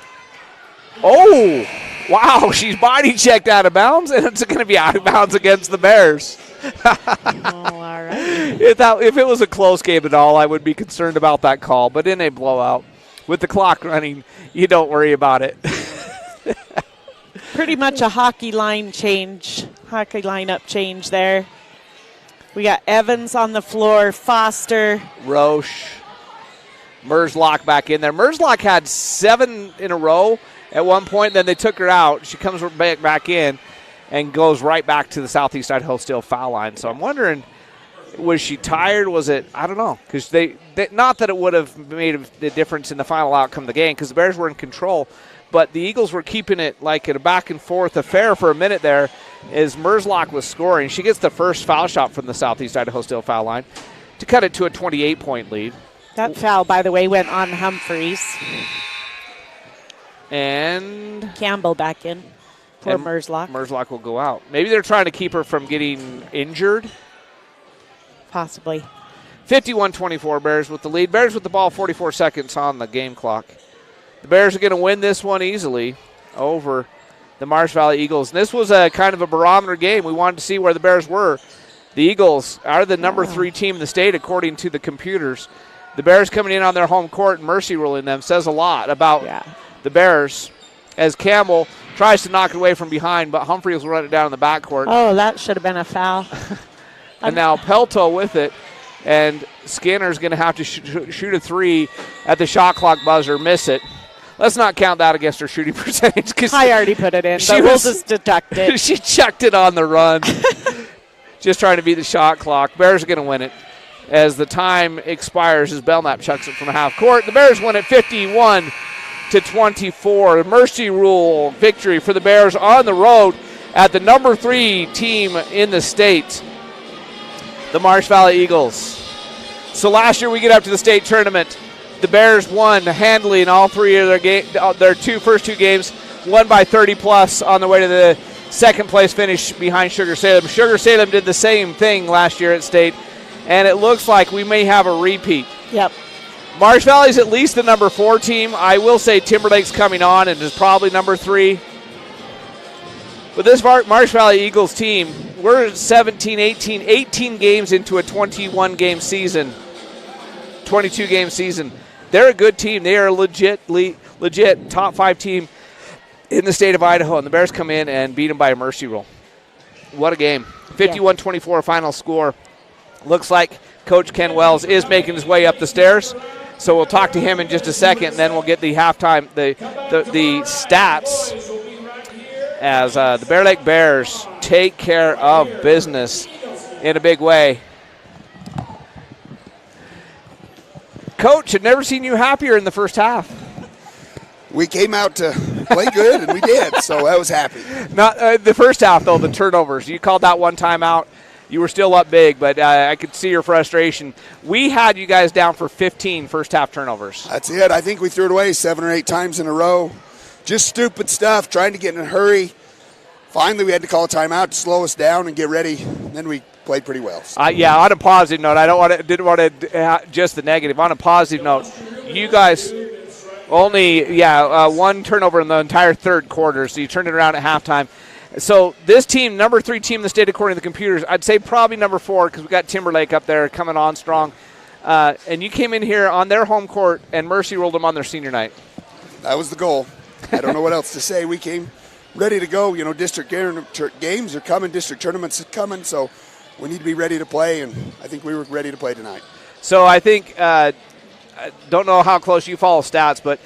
Oh, wow. She's body checked out of bounds, and it's going to be out of bounds against the Bears. All right. If it was a close game at all, I would be concerned about that call. But in a blowout, with the clock running, you don't worry about it. Pretty much a hockey lineup change there. We got Evans on the floor, Foster. Roche. Merzlock back in there. Merzlock had 7 in a row at one point, then they took her out. She comes back in, and goes right back to the Southeast Idaho Steel foul line. So I'm wondering, was she tired? Was it? I don't know. Because they not that it would have made a difference in the final outcome of the game because the Bears were in control, but the Eagles were keeping it like a back and forth affair for a minute there as Merzlock was scoring. She gets the first foul shot from the Southeast Idaho Steel foul line to cut it to a 28-point lead. That foul, by the way, went on Humphreys. And Campbell back in for Merzlock. Merzlock will go out. Maybe they're trying to keep her from getting injured. Possibly. 51-24, Bears with the lead. Bears with the ball, 44 seconds on the game clock. The Bears are going to win this one easily over the Marsh Valley Eagles. And this was a kind of a barometer game. We wanted to see where the Bears were. The Eagles are the number 3 team in the state, according to the computers. The Bears coming in on their home court and mercy ruling them says a lot about the Bears as Campbell tries to knock it away from behind, but Humphreys will run it down in the backcourt. Oh, that should have been a foul. And now Pelto with it, and Skinner's going to have to shoot a 3 at the shot clock buzzer, miss it. Let's not count that against her shooting percentage. I already put it in, but we'll just deduct it. She chucked it on the run, just trying to beat the shot clock. Bears are going to win it as the time expires as Belknap chucks it from half court. The Bears win it 51-24. Mercy rule victory for the Bears on the road at the number 3 team in the state, the Marsh Valley Eagles. So last year we get up to the state tournament. The Bears won handily in all 3 of their first two games, won by 30-plus on the way to the second-place finish behind Sugar Salem. Sugar Salem did the same thing last year at state, and it looks like we may have a repeat. Yep. Marsh Valley's at least the number 4 team. I will say Timberlake's coming on and is probably number 3. But this Marsh Valley Eagles team, we're 18 games into a 21-game season, 22-game season. They're a good team. They are a legit top 5 team in the state of Idaho, and the Bears come in and beat them by a mercy rule. What a game. 51-24 final score. Looks like Coach Ken Wells is making his way up the stairs, so we'll talk to him in just a second, and then we'll get the halftime, the stats as the Bear Lake Bears take care of business in a big way. Coach, I've never seen you happier in the first half. We came out to play good, and we did, so I was happy. Not the first half, though, the turnovers. You called that one timeout. You were still up big, but I could see your frustration. We had you guys down for 15 first-half turnovers. That's it. I think we threw it away 7 or 8 times in a row. Just stupid stuff, trying to get in a hurry. Finally, we had to call a timeout to slow us down and get ready. Then we played pretty well. So. On a positive note, didn't want to just the negative. On a positive note, you guys only one turnover in the entire third quarter, so you turned it around at halftime. So this team, number 3 team in the state according to the computers, I'd say probably number 4 because we got Timberlake up there coming on strong. And you came in here on their home court and mercy ruled them on their senior night. That was the goal. I don't know what else to say. We came ready to go. You know, district games are coming, district tournaments are coming, so we need to be ready to play, and I think we were ready to play tonight. So I think, I don't know how close you follow stats, but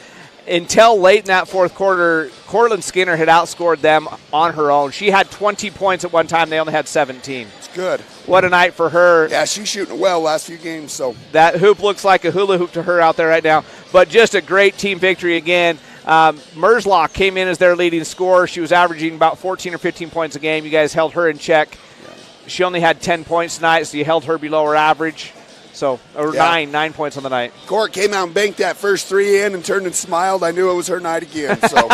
until late in that fourth quarter, Cortland Skinner had outscored them on her own. She had 20 points at one time. They only had 17. It's good. What a night for her. Yeah, she's shooting well last few games. So that hoop looks like a hula hoop to her out there right now. But just a great team victory again. Merzlock came in as their leading scorer. She was averaging about 14 or 15 points a game. You guys held her in check. Yeah. She only had 10 points tonight, so you held her below her average. So, or 9 points on the night. Court came out and banked that first 3 in and turned and smiled. I knew it was her night again. So,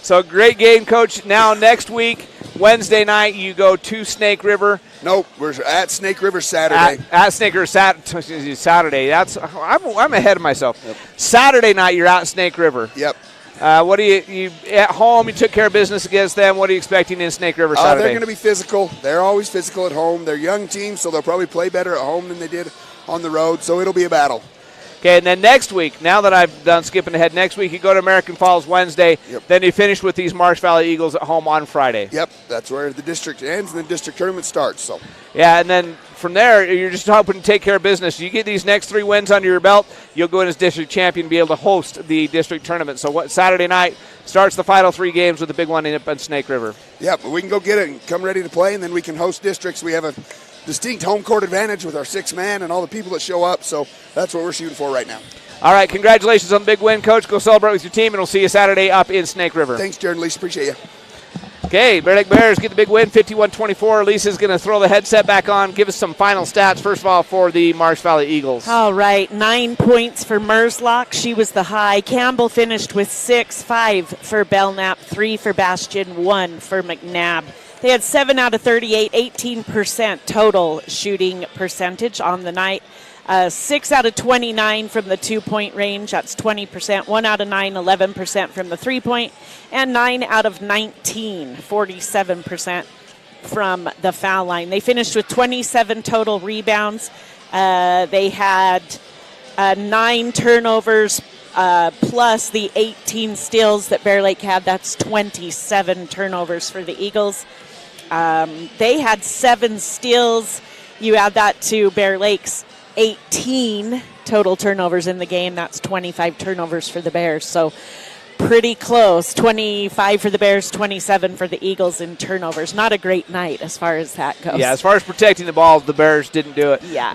so great game, Coach. Now next week, Wednesday night, you go to Snake River. Nope, we're at Snake River Saturday. At Snake River Saturday. That's I'm ahead of myself. Yep. Saturday night, you're out Snake River. Yep. What do you at home? You took care of business against them. What are you expecting in Snake River Saturday? They're going to be physical. They're always physical at home. They're a young team, so they'll probably play better at home than they did on the road. So it'll be a battle. Okay, and then next week, now that I've done skipping ahead, next week you go to American Falls Wednesday. Yep. Then you finish with these Marsh Valley Eagles at home on Friday. Yep, that's where the district ends and the district tournament starts. So. Yeah, and then from there, you're just hoping to take care of business. You get these next 3 wins under your belt, you'll go in as district champion and be able to host the district tournament. So Saturday night starts the final 3 games with the big one up in Snake River. Yeah, but we can go get it and come ready to play, and then we can host districts. We have a distinct home court advantage with our 6-man and all the people that show up, so that's what we're shooting for right now. All right, congratulations on the big win, Coach. Go celebrate with your team, and we'll see you Saturday up in Snake River. Thanks, Jared and Lisa. Appreciate you. Okay, Bear Lake Bears get the big win, 51-24. Lisa's going to throw the headset back on. Give us some final stats, first of all, for the Marsh Valley Eagles. All right, 9 points for Merslock. She was the high. Campbell finished with 6, 5 for Belknap, 3 for Bastion, 1 for McNabb. They had 7 out of 38, 18% total shooting percentage on the night. 6 out of 29 from the 2-point range, that's 20%. 1 out of 9, 11% from the 3-point. And 9 out of 19, 47% from the foul line. They finished with 27 total rebounds. They had 9 turnovers plus the 18 steals that Bear Lake had. That's 27 turnovers for the Eagles. They had 7 steals. You add that to Bear Lake's 18 total turnovers in the game. That's 25 turnovers for the Bears. So pretty close. 25 for the Bears, 27 for the Eagles in turnovers. Not a great night as far as that goes. Yeah, as far as protecting the ball, the Bears didn't do it. Yeah,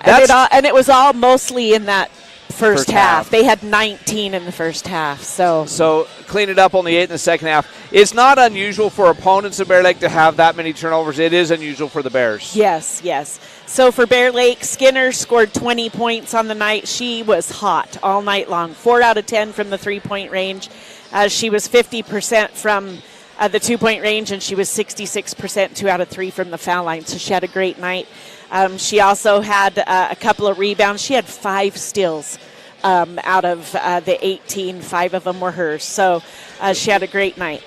and it was all mostly in that first half. They had 19 in the first half. So clean it up, only 8 in the second half. It's not unusual for opponents of Bear Lake to have that many turnovers. It is unusual for the Bears. Yes. So for Bear Lake, Skinner scored 20 points on the night. She was hot all night long. 4 out of 10 from the 3-point range. She was 50% from the 2-point range, and she was 66%, 2 out of 3 from the foul line. So she had a great night. She also had a couple of rebounds. She had 5 steals out of the 18. 5 of them were hers. So she had a great night.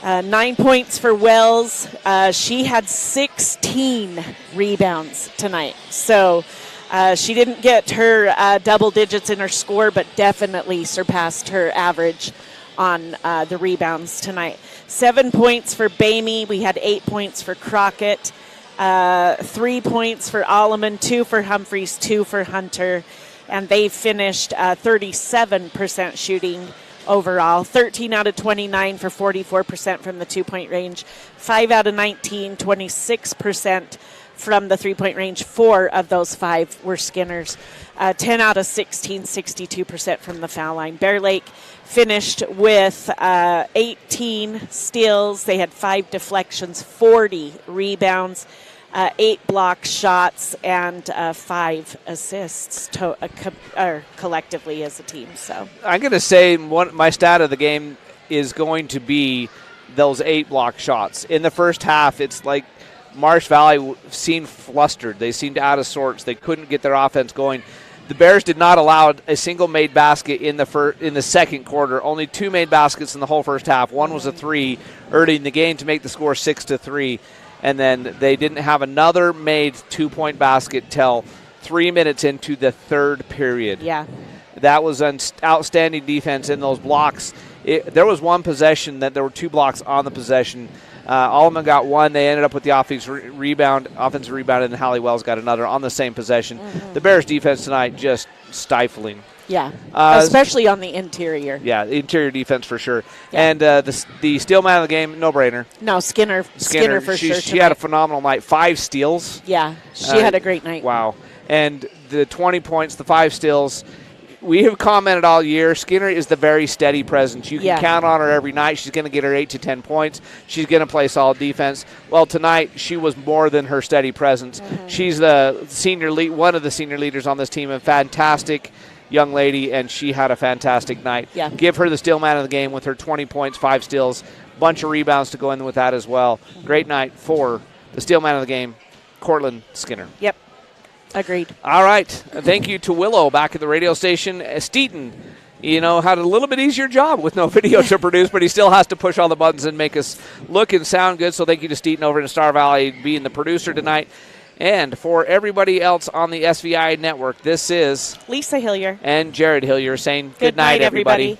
9 points for Wells. She had 16 rebounds tonight. So she didn't get her double digits in her score, but definitely surpassed her average on the rebounds tonight. 7 points for Bamey. We had 8 points for Crockett. 3 points for Alleman, 2 for Humphreys, 2 for Hunter. And they finished 37% shooting overall. 13 out of 29 for 44% from the 2-point range. 5 out of 19, 26% from the 3-point range. 4 of those 5 were Skinners. 10 out of 16, 62% from the foul line. Bear Lake finished with 18 steals. They had 5 deflections, 40 rebounds, 8 block shots, and 5 assists collectively as a team. So I'm going to say my stat of the game is going to be those 8 block shots. In the first half, it's like Marsh Valley seemed flustered. They seemed out of sorts. They couldn't get their offense going. The Bears did not allow a single made basket in the second quarter. Only 2 made baskets in the whole first half. One was a 3 early in the game to make the score 6-3. And then they didn't have another made 2-point basket till 3 minutes into the third period. Yeah. That was outstanding defense in those blocks. There was one possession that there were 2 blocks on the possession. Alleman got 1. They ended up with the offensive rebound, and Hallie Wells got another on the same possession. The Bears' defense tonight just stifling. Yeah, especially on the interior. Yeah, the interior defense for sure. Yeah. And the steal man of the game, no-brainer. No, Skinner for sure. She had a phenomenal night. 5 steals. Yeah, she had a great night. Wow. And the 20 points, the 5 steals. We have commented all year, Skinner is the very steady presence. You can count on her every night. She's going to get her 8 to 10 points. She's going to play solid defense. Well, tonight she was more than her steady presence. Mm-hmm. She's the one of the senior leaders on this team, a fantastic young lady, and she had a fantastic night. Yeah. Give her the steal man of the game with her 20 points, 5 steals, bunch of rebounds to go in with that as well. Great night for the steal man of the game, Cortland Skinner. Yep. Agreed. All right. Thank you to Willow back at the radio station. Steaton, had a little bit easier job with no video to produce, but he still has to push all the buttons and make us look and sound good. So thank you to Steaton over in Star Valley being the producer tonight. And for everybody else on the SVI network, this is Lisa Hillier and Jared Hillier saying good night, everybody.